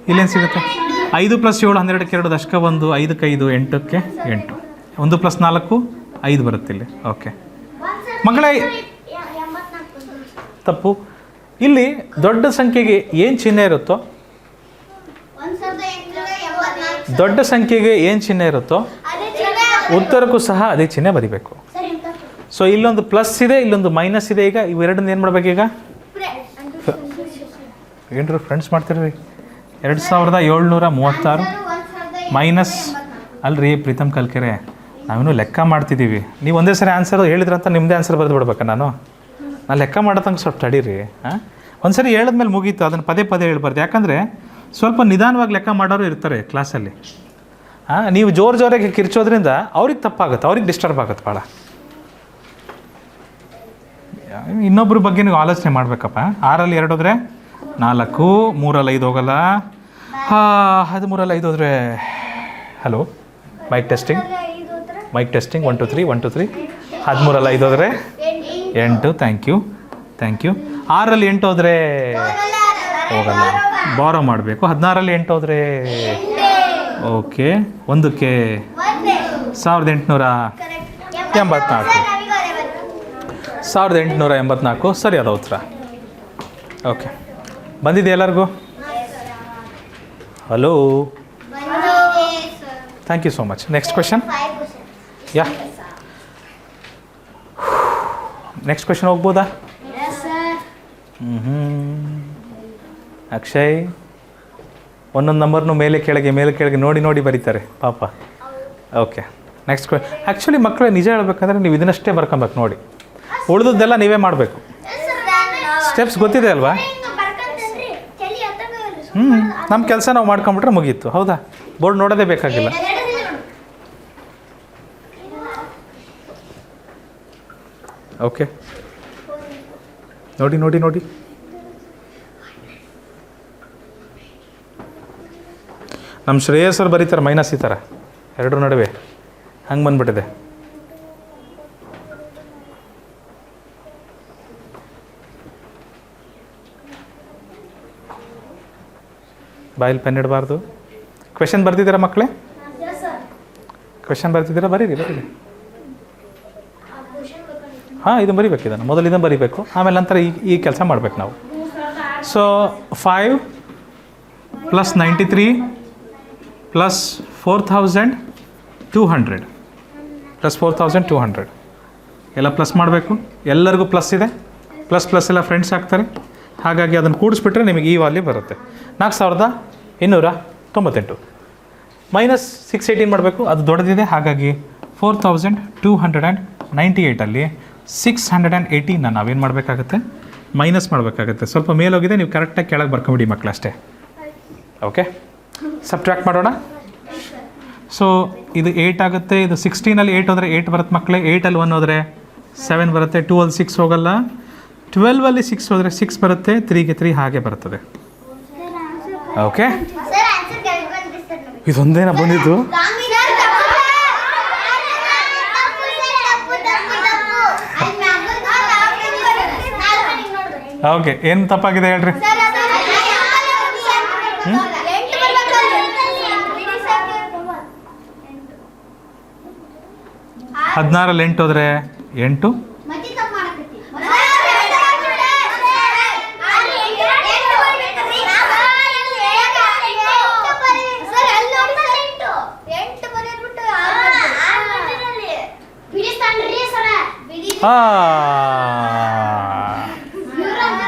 ಇಲ್ಲೇನು ಸಿಗುತ್ತೆ? 5 + 7 12ಕ್ಕೆ 2 ದಶಕ 1, 5ಕ್ಕೆ 5 8ಕ್ಕೆ 8, 1 + 4 5 ಬರುತ್ತೆ ಇಲ್ಲಿ. ಓಕೆ ಮಕ್ಕಳೇ, ತಪ್ಪು. ಇಲ್ಲಿ ದೊಡ್ಡ ಸಂಖ್ಯೆಗೆ ಏನು ಚಿಹ್ನೆ ಇರುತ್ತೋ, ದೊಡ್ಡ ಸಂಖ್ಯೆಗೆ ಏನು ಚಿಹ್ನೆ ಇರುತ್ತೋ ಉತ್ತರಕ್ಕೂ ಸಹ ಅದೇ ಚಿಹ್ನೆ ಬರಿಬೇಕು. ಸೊ ಇಲ್ಲೊಂದು ಪ್ಲಸ್ ಇದೆ, ಇಲ್ಲೊಂದು ಮೈನಸ್ ಇದೆ. ಈಗ ಇವೆರಡನ್ನ ಏನು ಮಾಡ್ಬೇಕೀಗ? ಏನ್ರಿ ಫ್ರೆಂಡ್ಸ್ ಮಾಡ್ತಿರ್ರಿ? 2736 ಮೈನಸ್ ಅಲ್ರಿ ಪ್ರೀತಮ್ ಕಲ್ಕೆರೆ, ನಾವಿನ್ನೂ ಲೆಕ್ಕ ಮಾಡ್ತಿದ್ದೀವಿ. ನೀವು ಒಂದೇ ಸರಿ ಆನ್ಸರ್ ಹೇಳಿದ್ರಂತ ನಿಮ್ಮದೇ ಆನ್ಸರ್ ಬರೆದು ಬಿಡ್ಬೇಕಾ? ನಾನು ಲೆಕ್ಕ ಮಾಡೋದಂಗೆ ಸ್ವಲ್ಪ ತಡೀರಿ. ಒಂದು ಸರಿ ಹೇಳಿದ್ಮೇಲೆ ಮುಗೀತು, ಅದನ್ನು ಪದೇ ಹೇಳ್ಬಾರ್ದು. ಯಾಕಂದರೆ ಸ್ವಲ್ಪ ನಿಧಾನವಾಗಿ ಲೆಕ್ಕ ಮಾಡೋರು ಇರ್ತಾರೆ ಕ್ಲಾಸಲ್ಲಿ. ನೀವು ಜೋರಾಗಿ ಕಿರ್ಚೋದ್ರಿಂದ ಅವ್ರಿಗೆ ತಪ್ಪಾಗುತ್ತೆ, ಅವ್ರಿಗೆ ಡಿಸ್ಟರ್ಬ್ ಆಗುತ್ತೆ ಭಾಳ. ಇನ್ನೊಬ್ಬರ ಬಗ್ಗೆ ನೀವು ಆಲೋಚನೆ ಮಾಡಬೇಕಪ್ಪ. 6ರಲ್ಲಿ 2 ಹೋದರೆ 4, 3ರಲ್ಲಿ 5 ಹೋಗಲ್ಲ. 13ರಲ್ಲಿ 5 ಹೋದರೆ ಹಲೋ ಮೈಕ್ ಟೆಸ್ಟಿಂಗ್ 1 2 3 1 2 3. 13ರಲ್ಲಿ 5 ಹೋದರೆ 8. Thank you. 6ರಲ್ಲಿ 8 ಹೋದರೆ ಹೋಗಲ್ಲ, ಬಾರೋ ಮಾಡಬೇಕು. 16ರಲ್ಲಿ 8 ಹೋದರೆ ಓಕೆ, 1ಕ್ಕೆ 1884 ಸರಿಯಾದ ಉತ್ತರ. ಓಕೆ, ಬಂದಿದೆ ಎಲ್ಲರಿಗೂ? Hello, thank you so much. Next question. Yeah, next question ಹೋಗ್ಬೋದಾ? ಅಕ್ಷಯ್, ಒಂದೊಂದು ನಂಬರ್ನು ಮೇಲೆ ಕೆಳಗೆ ನೋಡಿ ಬರೀತಾರೆ ಪಾಪ. ಓಕೆ, ನೆಕ್ಸ್ಟ್ ಆ್ಯಕ್ಚುಲಿ ಮಕ್ಕಳೇ ನಿಜ ಹೇಳ್ಬೇಕಂದ್ರೆ ನೀವು ಇದನ್ನಷ್ಟೇ ಬರ್ಕೊಬೇಕು ನೋಡಿ. ಉಳಿದದ್ದೆಲ್ಲ ನೀವೇ ಮಾಡಬೇಕು. ಸ್ಟೆಪ್ಸ್ ಗೊತ್ತಿದೆ ಅಲ್ವಾ? ನಮ್ಮ ಕೆಲಸ ನಾವು ಮಾಡ್ಕೊಂಬಿಟ್ರೆ ಮುಗೀತು, ಹೌದಾ? ಬೋರ್ಡ್ ನೋಡೋದೇ ಬೇಕಾಗಿಲ್ಲ. ಓಕೆ, ನೋಡಿ ನೋಡಿ ನೋಡಿ, ನಮ್ಮ ಶ್ರೇಯಸ್ಸರು ಬರೀತಾರೆ ಮೈನಸ್ ಈ ಥರ ಎರಡರ ನಡುವೆ, ಹಂಗೆ ಬಂದ್ಬಿಟ್ಟಿದೆ. ಬಾಯಲ್ಲಿ ಪೆನ್ ಇಡಬಾರ್ದು. ಕ್ವೆಶನ್ ಬರ್ತಿದ್ದೀರಾ ಮಕ್ಕಳೇ? ಕ್ವೆಶನ್ ಬರ್ತಿದ್ದೀರಾ? ಬರೀರಿ ಬರೀರಿ. ಹಾಂ, ಇದನ್ನು ಬರಿಬೇಕು, ಇದನ್ನು ಮೊದಲು ಇದನ್ನು ಬರಿಬೇಕು, ಆಮೇಲೆ ನಂತರ ಈ ಕೆಲಸ ಮಾಡ್ಬೇಕು ನಾವು. ಸೊ 5 + 93 + 4200 + 4200 ಎಲ್ಲ ಪ್ಲಸ್ ಮಾಡಬೇಕು. ಎಲ್ಲರಿಗೂ ಪ್ಲಸ್ ಇದೆ, ಪ್ಲಸ್ ಎಲ್ಲ ಫ್ರೆಂಡ್ಸ್ ಆಗ್ತಾರೆ. ಹಾಗಾಗಿ ಅದನ್ನು ಕೂಡಿಸ್ಬಿಟ್ರೆ ನಿಮಗೆ ಈ ವ್ಯಾಲ್ಯೂ ಬರುತ್ತೆ. 4298 ಮೈನಸ್ 618 ಮಾಡಬೇಕು, ಅದು ದೊಡ್ಡದಿದೆ. ಹಾಗಾಗಿ 4298ಅಲ್ಲಿ 618 ನಾವೇನು ಮಾಡಬೇಕಾಗತ್ತೆ? ಮೈನಸ್ ಮಾಡಬೇಕಾಗತ್ತೆ. ಸ್ವಲ್ಪ ಮೇಲೋಗಿದೆ, ನೀವು ಕರೆಕ್ಟಾಗಿ ಕೆಳಗೆ ಬರ್ಕೊಂಬಿಡಿ ಮಕ್ಕಳು, ಅಷ್ಟೇ. ಓಕೆ, ಸಬ್ಟ್ರ್ಯಾಕ್ಟ್ ಮಾಡೋಣ. ಸೊ ಇದು 8 ಆಗುತ್ತೆ. ಇದು 16ಅಲ್ಲಿ 8 ಹೋದರೆ 8 ಬರುತ್ತೆ ಮಕ್ಕಳೇ. 8ಅಲ್ಲಿ 1 ಹೋದರೆ 7 ಬರುತ್ತೆ. 2ಅಲ್ಲಿ 6 ಹೋಗಲ್ಲ. 12ಅಲ್ಲಿ 6 ಹೋದರೆ 6 ಬರುತ್ತೆ. 3ಗೆ 3 ಹಾಗೆ ಬರ್ತದೆ. ಓಕೆ, ಇದೊಂದೇನ ಬಂದಿದ್ದು? ಓಕೆ, ಏನು ತಪ್ಪಾಗಿದೆ ಹೇಳ್ರಿ? 16ಅಲ್ಲಿ 8 ಹೋದರೆ 8.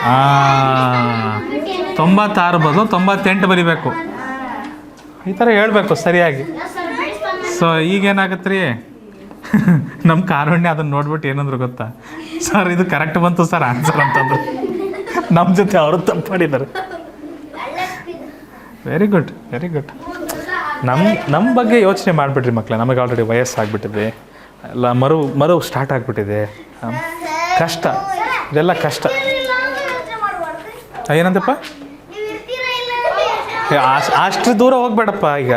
ಹಾಂ, 96 ಬದಲು 98 ಬರಿಬೇಕು. ಈ ಥರ ಹೇಳಬೇಕು ಸರಿಯಾಗಿ. ಸೊ ಈಗೇನಾಗತ್ತೆ ರೀ, ನಮ್ಮ ಕಾರುಣ್ಯ ಅದನ್ನು ನೋಡ್ಬಿಟ್ಟು ಏನಂದ್ರು ಗೊತ್ತಾ? ಸರ್ ಇದು ಕರೆಕ್ಟ್ ಬಂತು ಸರ್ ಆನ್ಸರ್ ಅಂತಂದ್ರು. ನಮ್ಮ ಜೊತೆ ಅವರು ತಪ್ಪು ಮಾಡಿದ್ದಾರೆ. Very good, very good. ನಮ್ಮ ಬಗ್ಗೆ ಯೋಚನೆ ಮಾಡಿಬಿಡ್ರಿ ಮಕ್ಕಳೇ. ನಮಗೆ ಆಲ್ರೆಡಿ ವಯಸ್ಸಾಗ್ಬಿಟ್ಟಿದೆ, ಎಲ್ಲ ಮರು ಸ್ಟಾರ್ಟ್ ಆಗಿಬಿಟ್ಟಿದೆ. ಕಷ್ಟ, ಇದೆಲ್ಲ ಕಷ್ಟ. ಏನಂತಪ್ಪ? ಅಷ್ಟು ದೂರ ಹೋಗ್ಬೇಡಪ್ಪ ಈಗ.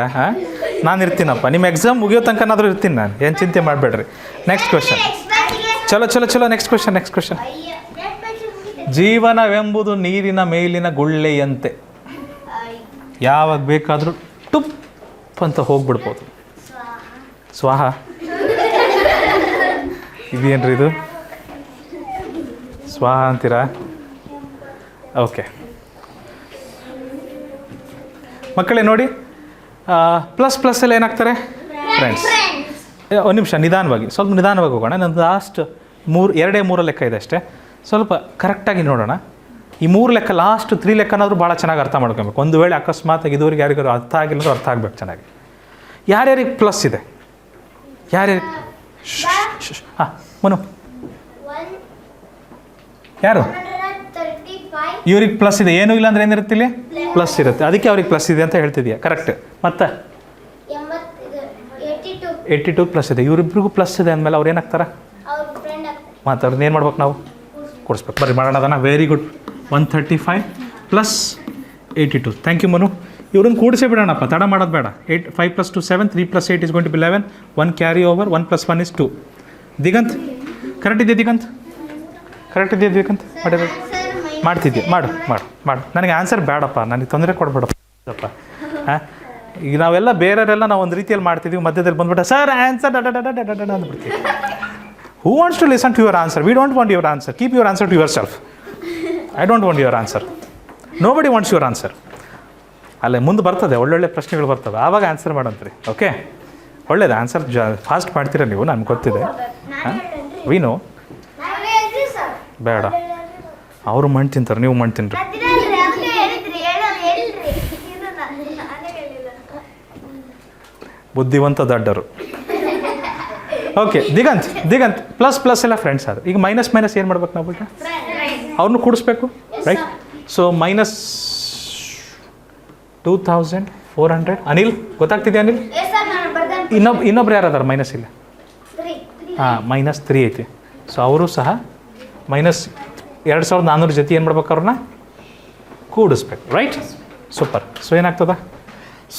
ನಾನು ಇರ್ತೀನಪ್ಪ, ನಿಮ್ಮ ಎಕ್ಸಾಮ್ ಮುಗಿಯೋ ತನಕನಾದರೂ ಇರ್ತೀನಿ ನಾನು, ಏನು ಚಿಂತೆ ಮಾಡಬೇಡ್ರಿ. Next question. ಚಲೋ ನೆಕ್ಸ್ಟ್ ಕ್ವೆಶನ್. ಜೀವನವೆಂಬುದು ನೀರಿನ ಮೇಲಿನ ಗುಳ್ಳೆಯಂತೆ, ಯಾವಾಗ ಬೇಕಾದರೂ ಟುಪ್ ಅಂತ ಹೋಗ್ಬಿಡ್ಬೋದು. ಸ್ವಾಹ. ಇದೇನ್ರಿ ಇದು? ಸ್ವಾಹ ಅಂತೀರಾ? ಓಕೆ ಮಕ್ಕಳೇ ನೋಡಿ, ಪ್ಲಸ್ ಎಲ್ಲ ಏನಾಗ್ತಾರೆ? ಫ್ರೆಂಡ್ಸ್. ಒಂದು ನಿಮಿಷ, ನಿಧಾನವಾಗಿ, ಸ್ವಲ್ಪ ನಿಧಾನವಾಗಿ ಹೋಗೋಣ. ನಂದು ಲಾಸ್ಟ್ 2 ಲೆಕ್ಕ ಇದೆ ಅಷ್ಟೇ. ಸ್ವಲ್ಪ ಕರೆಕ್ಟಾಗಿ ನೋಡೋಣ. ಈ 3 ಲೆಕ್ಕ, ಲಾಸ್ಟ್ 3 ಲೆಕ್ಕನಾದರೂ ಭಾಳ ಚೆನ್ನಾಗಿ ಅರ್ಥ ಮಾಡ್ಕೊಬೇಕು. ಒಂದು ವೇಳೆ ಅಕಸ್ಮಾತ್ ಇದುವರೆಗೆ ಯಾರಿಗಾರು ಅರ್ಥ ಆಗಿಲ್ಲ ಅರ್ಥ ಆಗ್ಬೇಕು ಚೆನ್ನಾಗಿ. ಯಾರ್ಯಾರಿಗೆ ಪ್ಲಸ್ ಇದೆ? ಯಾರ್ಯಾರಿಗೆ? ಹಾಂ, ಮನು ಯಾರು? ಇವ್ರಿಗೆ ಪ್ಲಸ್ ಇದೆ. ಏನೂ ಇಲ್ಲ ಅಂದರೆ ಏನಿರುತ್ತೆ ಇಲ್ಲಿ? ಪ್ಲಸ್ ಇರುತ್ತೆ. ಅದಕ್ಕೆ ಅವ್ರಿಗೆ ಪ್ಲಸ್ ಇದೆ ಅಂತ ಹೇಳ್ತಿದ್ಯಾ? ಕರೆಕ್ಟ್. ಮತ್ತು 82 ಪ್ಲಸ್ ಇದೆ. ಇವರಿಬ್ರಿಗೂ ಪ್ಲಸ್ ಇದೆ ಅಂದಮೇಲೆ ಅವ್ರು ಏನಾಗ್ತಾರೆ? ಮತ್ತು ಅವ್ರನ್ನ ಏನು ಮಾಡ್ಬೇಕು ನಾವು? ಕೊಡಿಸ್ಬೇಕು. ಬರ್ರಿ ಮಾಡೋಣ ಅದನ್ನು. Very good. 135 + 82. Thank you Manu. ಇವ್ರನ್ನ ಕೂಡಿಸೇ ಬಿಡೋಣಪ್ಪ, ತಡ ಮಾಡೋದು ಬೇಡ. 5 + 2 7, 3 + 8 = 11. 1 ಕ್ಯಾರಿ ಓವರ್, 1 + 1 = 2. ದಿಗಂತ್ ಕರೆಕ್ಟ್ ಇದೆಯಾ? ಕರೆಕ್ಟ್ ಇದೆಯಾ ದಿಗಂತ್? ಮಾಡ್ತಿದ್ದೆ. ಮಾಡು. ನನಗೆ ಆನ್ಸರ್ ಬೇಡಪ್ಪ, ನನಗೆ ತೊಂದರೆ ಕೊಡ್ಬೇಡಪ್ಪ. ಹಾಂ, ಈಗ ನಾವೆಲ್ಲ ಬೇರೆಯವರೆಲ್ಲ ನಾವು ಒಂದು ರೀತಿಯಲ್ಲಿ ಮಾಡ್ತಿದ್ದೀವಿ, ಮಧ್ಯದಲ್ಲಿ ಬಂದ್ಬಿಟ್ಟು ಸರ್ ಆನ್ಸರ್ ಅಂದ್ಬಿಡ್ತೀವಿ. Who wants to listen to your answer? We don't want your answer. Keep your answer to yourself. I don't want your answer. Nobody wants your answer. ಅಲ್ಲೇ ಮುಂದೆ ಬರ್ತದೆ, ಒಳ್ಳೊಳ್ಳೆ ಪ್ರಶ್ನೆಗಳು ಬರ್ತವೆ, ಆವಾಗ ಆನ್ಸರ್ ಮಾಡಂತ್ರಿ. ಓಕೆ, ಒಳ್ಳೇದು. ಆನ್ಸರ್ ಫಾಸ್ಟ್ ಮಾಡ್ತೀರಾ ನೀವು, ನನಗೆ ಗೊತ್ತಿದೆ. ಹಾಂ, ವೀನು ಬೇಡ, ಅವರು ಮಣ್ಣು ತಿಂತಾರೆ, ನೀವು ಮಣ್ಣು ತಿನ್ರಿ. ಬುದ್ಧಿವಂತ ದಡ್ಡರು. ಓಕೆ, ದಿಗಂತ್ ಪ್ಲಸ್ ಎಲ್ಲ ಫ್ರೆಂಡ್ಸ್ ಆದರು. ಈಗ ಮೈನಸ್ ಏನು ಮಾಡ್ಬೇಕು ನಾವು? ಈಗ ಅವ್ರನ್ನೂ ಕೂಡಿಸ್ಬೇಕು, ರೈಟ್? ಸೊ 2400. ಅನಿಲ್ ಗೊತ್ತಾಗ್ತಿದೆ ಅನಿಲ್? ಇನ್ನೊಬ್ರು ಯಾರದಾರ ಮೈನಸ್ ಇಲ್ಲ? ಹಾಂ -3 ಐತಿ. ಸೊ ಅವರು ಸಹ -2400 ಜೊತೆ ಏನು ಮಾಡ್ಬೇಕು ಅವ್ರನ್ನ ಕೂಡಿಸ್ಬೇಕು. Right, super. ಸೊ ಏನಾಗ್ತದ?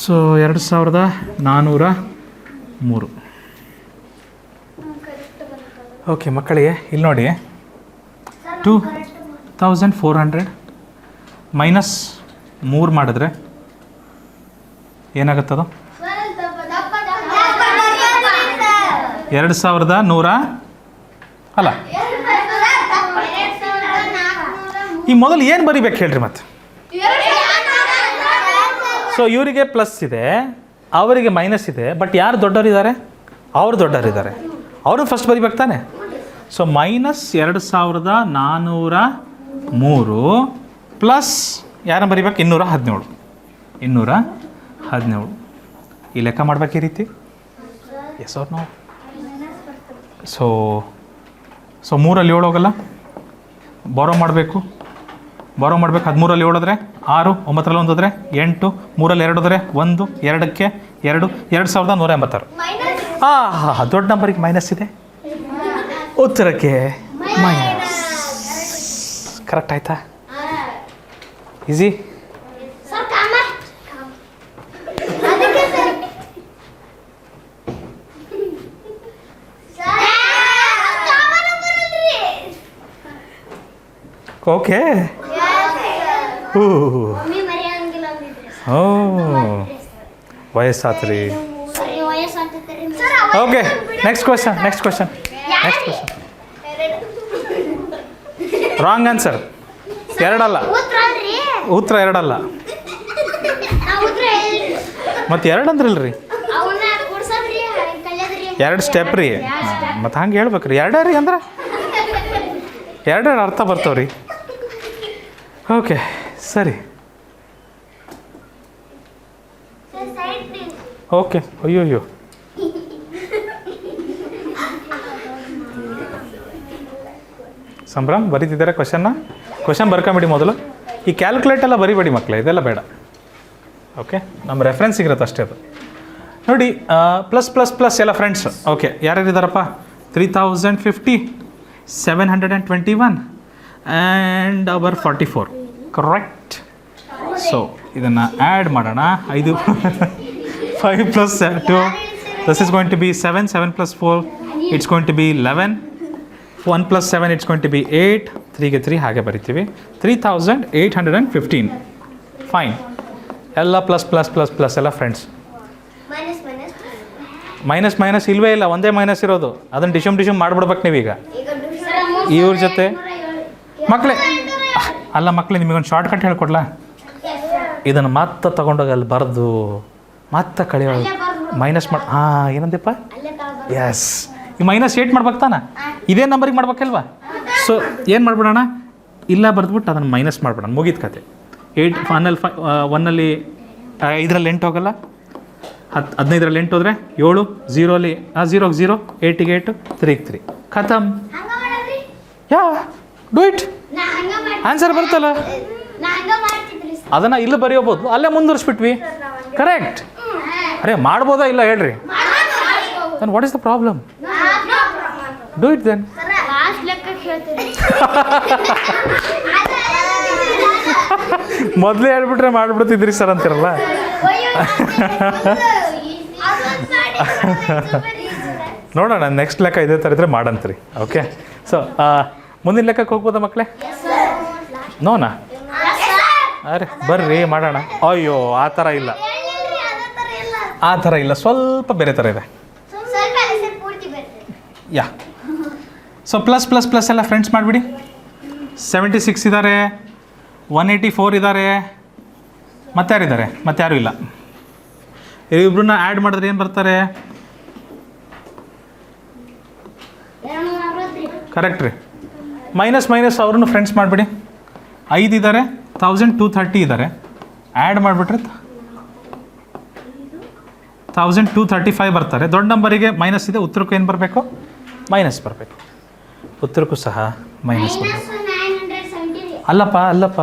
ಸೊ 2403. ಓಕೆ ಮಕ್ಕಳಿಗೆ ಇಲ್ಲಿ ನೋಡಿ, 2400 -3 ಮಾಡಿದ್ರೆ ಏನಾಗುತ್ತದು? 2100 ಅಲ್ಲ. ಈ ಮೊದಲು ಏನು ಬರಿಬೇಕು ಹೇಳ್ರಿ ಮತ್ತೆ? ಸೊ ಇವರಿಗೆ ಪ್ಲಸ್ ಇದೆ, ಅವರಿಗೆ ಮೈನಸ್ ಇದೆ, ಬಟ್ ಯಾರು ದೊಡ್ಡವರಿದ್ದಾರೆ? ಅವರು ದೊಡ್ಡವರಿದ್ದಾರೆ, ಅವ್ರನ್ನ ಫಸ್ಟ್ ಬರಿಬೇಕು ತಾನೆ. ಸೊ -2403 ಪ್ಲಸ್ ಯಾರನ್ನ ಬರಿಬೇಕು? 217. ಈ ಲೆಕ್ಕ ಮಾಡ್ಬೇಕು ಈ ರೀತಿ. ಎಸ್ ಅವ್ರು ನಾವು ಸೊ 3ರಲ್ಲಿ 7 ಹೋಗಲ್ಲ, ಬಾರೋ ಮಾಡಬೇಕು. 13ರಲ್ಲಿ 7 ಹೋದ್ರೆ 6, 9ರಲ್ಲಿ 1 ಹೋದ್ರೆ 8, 3ರಲ್ಲಿ 2 ಹೋದ್ರೆ 1, 2ಕ್ಕೆ 2, 2186. ದೊಡ್ಡ ನಂಬರಿಗೆ ಮೈನಸ್ ಇದೆ, ಉತ್ತರಕ್ಕೆ ಮೈನಸ್. ಕರೆಕ್ಟ್ ಆಯ್ತಾ? ಈಸಿ. ಓಕೆ. ಓ ವಯಸ್ಸಾತ್ರಿ. Okay, next question. Wrong answer. 2 ಅಲ್ಲ, ಉತ್ತರ 2 ಅಲ್ಲ. ಮತ್ತು 2 ಅಂದ್ರಲ್ರಿ, 2 ಸ್ಟೆಪ್ ರೀ. ಮತ್ತು ಹಂಗೆ ಹೇಳ್ಬೇಕ್ರಿ. 2 ರೀ ಅಂದ್ರೆ 2 ಅರ್ಥ ಬರ್ತಾವ್ರಿ. ಓಕೆ ಸರಿ. ಓಕೆ. ಅಯ್ಯೋ ಸಂಭ್ರಮ್ ಬರೀತಿದ್ದಾರೆ ಕ್ವಶನ್ ಬರ್ಕೊಂಬಿಡಿ ಮೊದಲು. ಈ ಕ್ಯಾಲ್ಕುಲೇಟ್ ಎಲ್ಲ ಬರಿಬೇಡಿ ಮಕ್ಕಳೇ, ಇದೆಲ್ಲ ಬೇಡ. ಓಕೆ, ನಮ್ಮ ರೆಫರೆನ್ಸ್ ಇರುತ್ತೆ ಅಷ್ಟೇ ಅದು. ನೋಡಿ, ಪ್ಲಸ್ ಎಲ್ಲ ಫ್ರೆಂಡ್ಸ್. ಓಕೆ, ಯಾರ್ಯಾರಿದ್ದಾರಪ್ಪ? 3050, 721 ಆ್ಯಂಡ್ ಅವರ್ 44. ಕರೆಕ್ಟ್. ಸೊ ಇದನ್ನು ಆ್ಯಡ್ ಮಾಡೋಣ. 5 + 2, this is going to be 7, 7 + 4 it's going to be 11, 1 + 7 it's going to be 8, 3ಗೆ 3 ಹಾಗೆ ಬರಿತೀವಿ. 3815. ಫೈನ್. ಎಲ್ಲ ಪ್ಲಸ್ ಎಲ್ಲ ಫ್ರೆಂಡ್ಸ್. ಮೈನಸ್ ಇಲ್ವೇ ಇಲ್ಲ, ಒಂದೇ ಮೈನಸ್ ಇರೋದು. ಅದನ್ನು ಡಿಶಮ್ ಮಾಡಿಬಿಡ್ಬೇಕು ನೀವೀಗ ಇವ್ರ ಜೊತೆ. ಮಕ್ಕಳೇ ನಿಮಗೊಂದು ಶಾರ್ಟ್ ಕಟ್ ಹೇಳ್ಕೊಡ್ಲಾ? ಇದನ್ನು ಮತ್ತೆ ತಗೊಂಡೋಗಿ ಅಲ್ಲಿ ಬರೆದು ಮತ್ತೆ ಕಳೆಯೋ ಮೈನಸ್ ಮಾಡಿ. ಏನಂದಪ್ಪ? ಎಸ್, ಈ -8 ಮಾಡ್ಬೇಕು ತಾನೆ, ಇದೇ ನಂಬರಿಗೆ ಮಾಡ್ಬೇಕಲ್ವಾ? ಸೊ ಏನು ಮಾಡ್ಬಿಡೋಣ, ಇಲ್ಲ ಬರೆದ್ಬಿಟ್ಟು ಅದನ್ನು ಮೈನಸ್ ಮಾಡ್ಬಿಡೋಣ, ಮುಗಿದ ಕತೆ. 8 1ನಲ್ಲಿ 5ರಲ್ಲಿ 8 ಹೋಗಲ್ಲ, 15ರಲ್ಲಿ 8 ಹೋದರೆ 7, 0ಲಿ 0, 8ಗೆ 8, 3ಗೆ 3, ಖತಮ್. Do it. ಆನ್ಸರ್ ಬರುತ್ತಲ್ಲ, ಅದನ್ನು ಇಲ್ಲಿ ಬರೆಯೋಬೋದು, ಅಲ್ಲೇ ಮುಂದುವರಿಸ್ಬಿಟ್ವಿ. ಕರೆಕ್ಟ್. ಅರೆ ಮಾಡ್ಬೋದಾ ಇಲ್ಲ ಹೇಳ್ರಿ? Then what is the problem? Do it then. ಮೊದಲೇ ಹೇಳ್ಬಿಟ್ರೆ ಮಾಡಿಬಿಡ್ತಿದ್ರಿ ಸರ್ ಅಂತಿರಲ್ಲ. ನೋಡೋಣ, ನೆಕ್ಸ್ಟ್ ಲೆಕ್ಕ ಇದೇ ಥರ ಇದ್ರೆ ಮಾಡಂತ್ರಿ. ಓಕೆ, ಸೊ ಮುಂದಿನ ಲೆಕ್ಕಕ್ಕೆ ಹೋಗ್ಬೋದಾ ಮಕ್ಕಳೇ? ನೋನಾ? ಅರೆ ಬರ್ರಿ ಮಾಡೋಣ. ಅಯ್ಯೋ ಆ ಥರ ಇಲ್ಲ, ಸ್ವಲ್ಪ ಬೇರೆ ಥರ ಇದೆ. ಯಾ. ಸೊ ಪ್ಲಸ್ ಎಲ್ಲ ಫ್ರೆಂಡ್ಸ್ ಮಾಡಿಬಿಡಿ. 76 ಇದ್ದಾರೆ, 184 ಇದ್ದಾರೆ, ಮತ್ತಾರಿದ್ದಾರೆ? ಮತ್ತಾರೂ ಇಲ್ಲ. ಇಬ್ಬರನ್ನ ಆ್ಯಡ್ ಮಾಡಿದ್ರೆ ಏನು ಬರ್ತಾರೆ? ಕರೆಕ್ಟ್ ರೀ. ಮೈನಸ್ ಅವ್ರನ್ನು ಫ್ರೆಂಡ್ಸ್ ಮಾಡಿಬಿಡಿ. 5 ಇದ್ದಾರೆ, 1230 ಇದ್ದಾರೆ. ಆ್ಯಡ್ ಮಾಡಿಬಿಟ್ರೆ 1235 ಬರ್ತಾರೆ. ದೊಡ್ಡ ನಂಬರಿಗೆ ಮೈನಸ್ ಇದೆ, ಉತ್ತರಕ್ಕೂ ಏನು ಬರಬೇಕು? ಮೈನಸ್ ಬರಬೇಕು. ಉತ್ತರಕ್ಕೂ ಸಹ ಮೈನಸ್ ಬರಬೇಕು. ಅಲ್ಲಪ್ಪ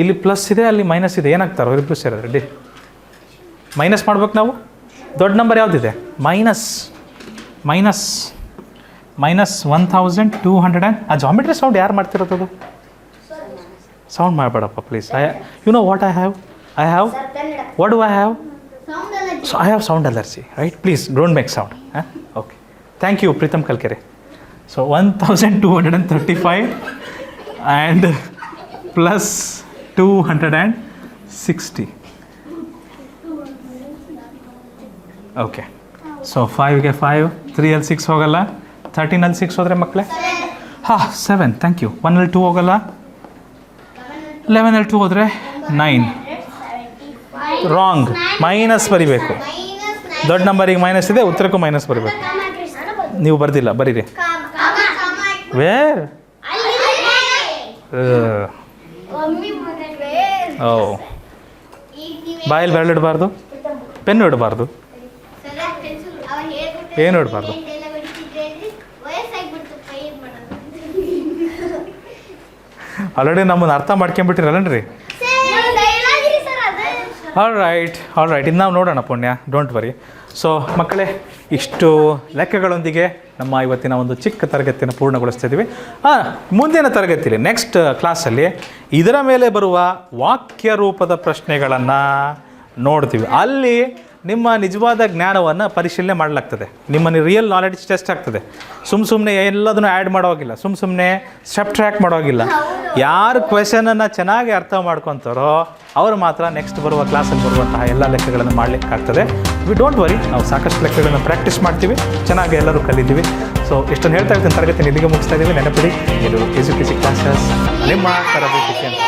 ಇಲ್ಲಿ ಪ್ಲಸ್ ಇದೆ, ಅಲ್ಲಿ ಮೈನಸ್ ಇದೆ, ಏನಾಗ್ತಾರೋ ಇಬ್ಬರು ಸೇರಿದ್ರೆ ಡಿ ಮೈನಸ್ ಮಾಡ್ಬೇಕು ನಾವು. ದೊಡ್ಡ ನಂಬರ್ ಯಾವುದಿದೆ? ಮೈನಸ್ 1200 ಆ ಜಾಮಿಟ್ರಿ ಸೌಂಡ್ ಯಾರು ಮಾಡ್ತಿರೋದು? ಸೌಂಡ್ ಮಾಡಬೇಡಪ್ಪ please. You know what I have what do I have? So I have sound allergy, right? Please don't make sound. Okay. Thank you, Pritam Kalkere. So 1235 and plus 260. Okay. So 5 ಗೆ 5, 3 ಅಲ್ಲಿ 6 ಹೋಗಲ್ಲ, 13 ಅಲ್ಲಿ 6 ಹೋದರೆ ಮಕ್ಕಳೇ 7. Thank you. 1 ಅಲ್ಲಿ 2 ಹೋಗಲ್ಲ, 11 ಅಲ್ಲಿ 2 ಹೋದರೆ 9. ರಾಂಗ್. ಮೈನಸ್ ಬರಿಬೇಕು. ದೊಡ್ಡ ನಂಬರಿಗೆ ಮೈನಸ್ ಇದೆ, ಉತ್ತರಕ್ಕೂ ಮೈನಸ್ ಬರಬೇಕು. ನೀವು ಬರ್ದಿಲ್ಲ, ಬರೀರಿ. ವೇರ್? ಓ, ಬಾಯಲ್ಲಿ ಬೆರಳಿಡಬಾರ್ದು, ಪೆನ್ ಇಡಬಾರ್ದು, ಏನು ಇಡಬಾರ್ದು. ಆಲ್ರೆಡಿ ನಮ್ಮನ್ನು ಅರ್ಥ ಮಾಡ್ಕೊಂಬಿಟ್ಟಿರಲ್ಲನ್ರಿ. ಆಲ್ ರೈಟ್ ಇದು ನಾವು ನೋಡೋಣ ಪುಣ್ಯ, ಡೋಂಟ್ ವರಿ. ಸೊ ಮಕ್ಕಳೇ, ಇಷ್ಟು ಲೆಕ್ಕಗಳೊಂದಿಗೆ ನಮ್ಮ ಇವತ್ತಿನ ಒಂದು ಚಿಕ್ಕ ತರಗತಿಯನ್ನು ಪೂರ್ಣಗೊಳಿಸ್ತಾ ಇದ್ದೀವಿ. ಮುಂದಿನ ತರಗತಿಯಲ್ಲಿ ನೆಕ್ಸ್ಟ್ ಕ್ಲಾಸಲ್ಲಿ ಇದರ ಮೇಲೆ ಬರುವ ವಾಕ್ಯ ರೂಪದ ಪ್ರಶ್ನೆಗಳನ್ನು ನೋಡ್ತೀವಿ. ಅಲ್ಲಿ ನಿಮ್ಮ ನಿಜವಾದ ಜ್ಞಾನವನ್ನು ಪರಿಶೀಲನೆ ಮಾಡಲಾಗ್ತದೆ. ನಿಮ್ಮನ್ನು ರಿಯಲ್ ನಾಲೆಡ್ಜ್ ಟೆಸ್ಟ್ ಆಗ್ತದೆ. ಸುಮ್ಮನೆ ಎಲ್ಲದನ್ನು ಆ್ಯಡ್ ಮಾಡೋಗಿಲ್ಲ, ಸುಮ್ಮನೆ ಸಬ್ಟ್ರ್ಯಾಕ್ಟ್ ಮಾಡೋಗಿಲ್ಲ. ಯಾರು ಕ್ವೆಶನನ್ನು ಚೆನ್ನಾಗಿ ಅರ್ಥ ಮಾಡ್ಕೊತಾರೋ ಅವರು ಮಾತ್ರ ನೆಕ್ಸ್ಟ್ ಬರುವ ಕ್ಲಾಸಲ್ಲಿ ಬರುವಂತಹ ಎಲ್ಲ ಲೆಕ್ಕಗಳನ್ನು ಮಾಡಲಿಕ್ಕಾಗ್ತದೆ. ವಿ ಡೋಂಟ್ ವರಿ, ನಾವು ಸಾಕಷ್ಟು ಲೆಕ್ಕಗಳನ್ನು ಪ್ರಾಕ್ಟೀಸ್ ಮಾಡ್ತೀವಿ, ಚೆನ್ನಾಗಿ ಎಲ್ಲರೂ ಕಲಿತೀವಿ. ಸೊ ಇಷ್ಟೊಂದು ಹೇಳ್ತಾ ಇರ್ತೀನಿ, ತರಗತಿ ಇಲ್ಲಿಗೆ ಮುಗಿಸ್ತಾ ಇದ್ದೀವಿ. ನೆನಪಿಡಿ, ಇದು ಎಜುಕೇಸಿ ಕ್ಲಾಸಸ್ ನಿಮ್ಮ ತರಬೇತಿ ಕೇಂದ್ರ.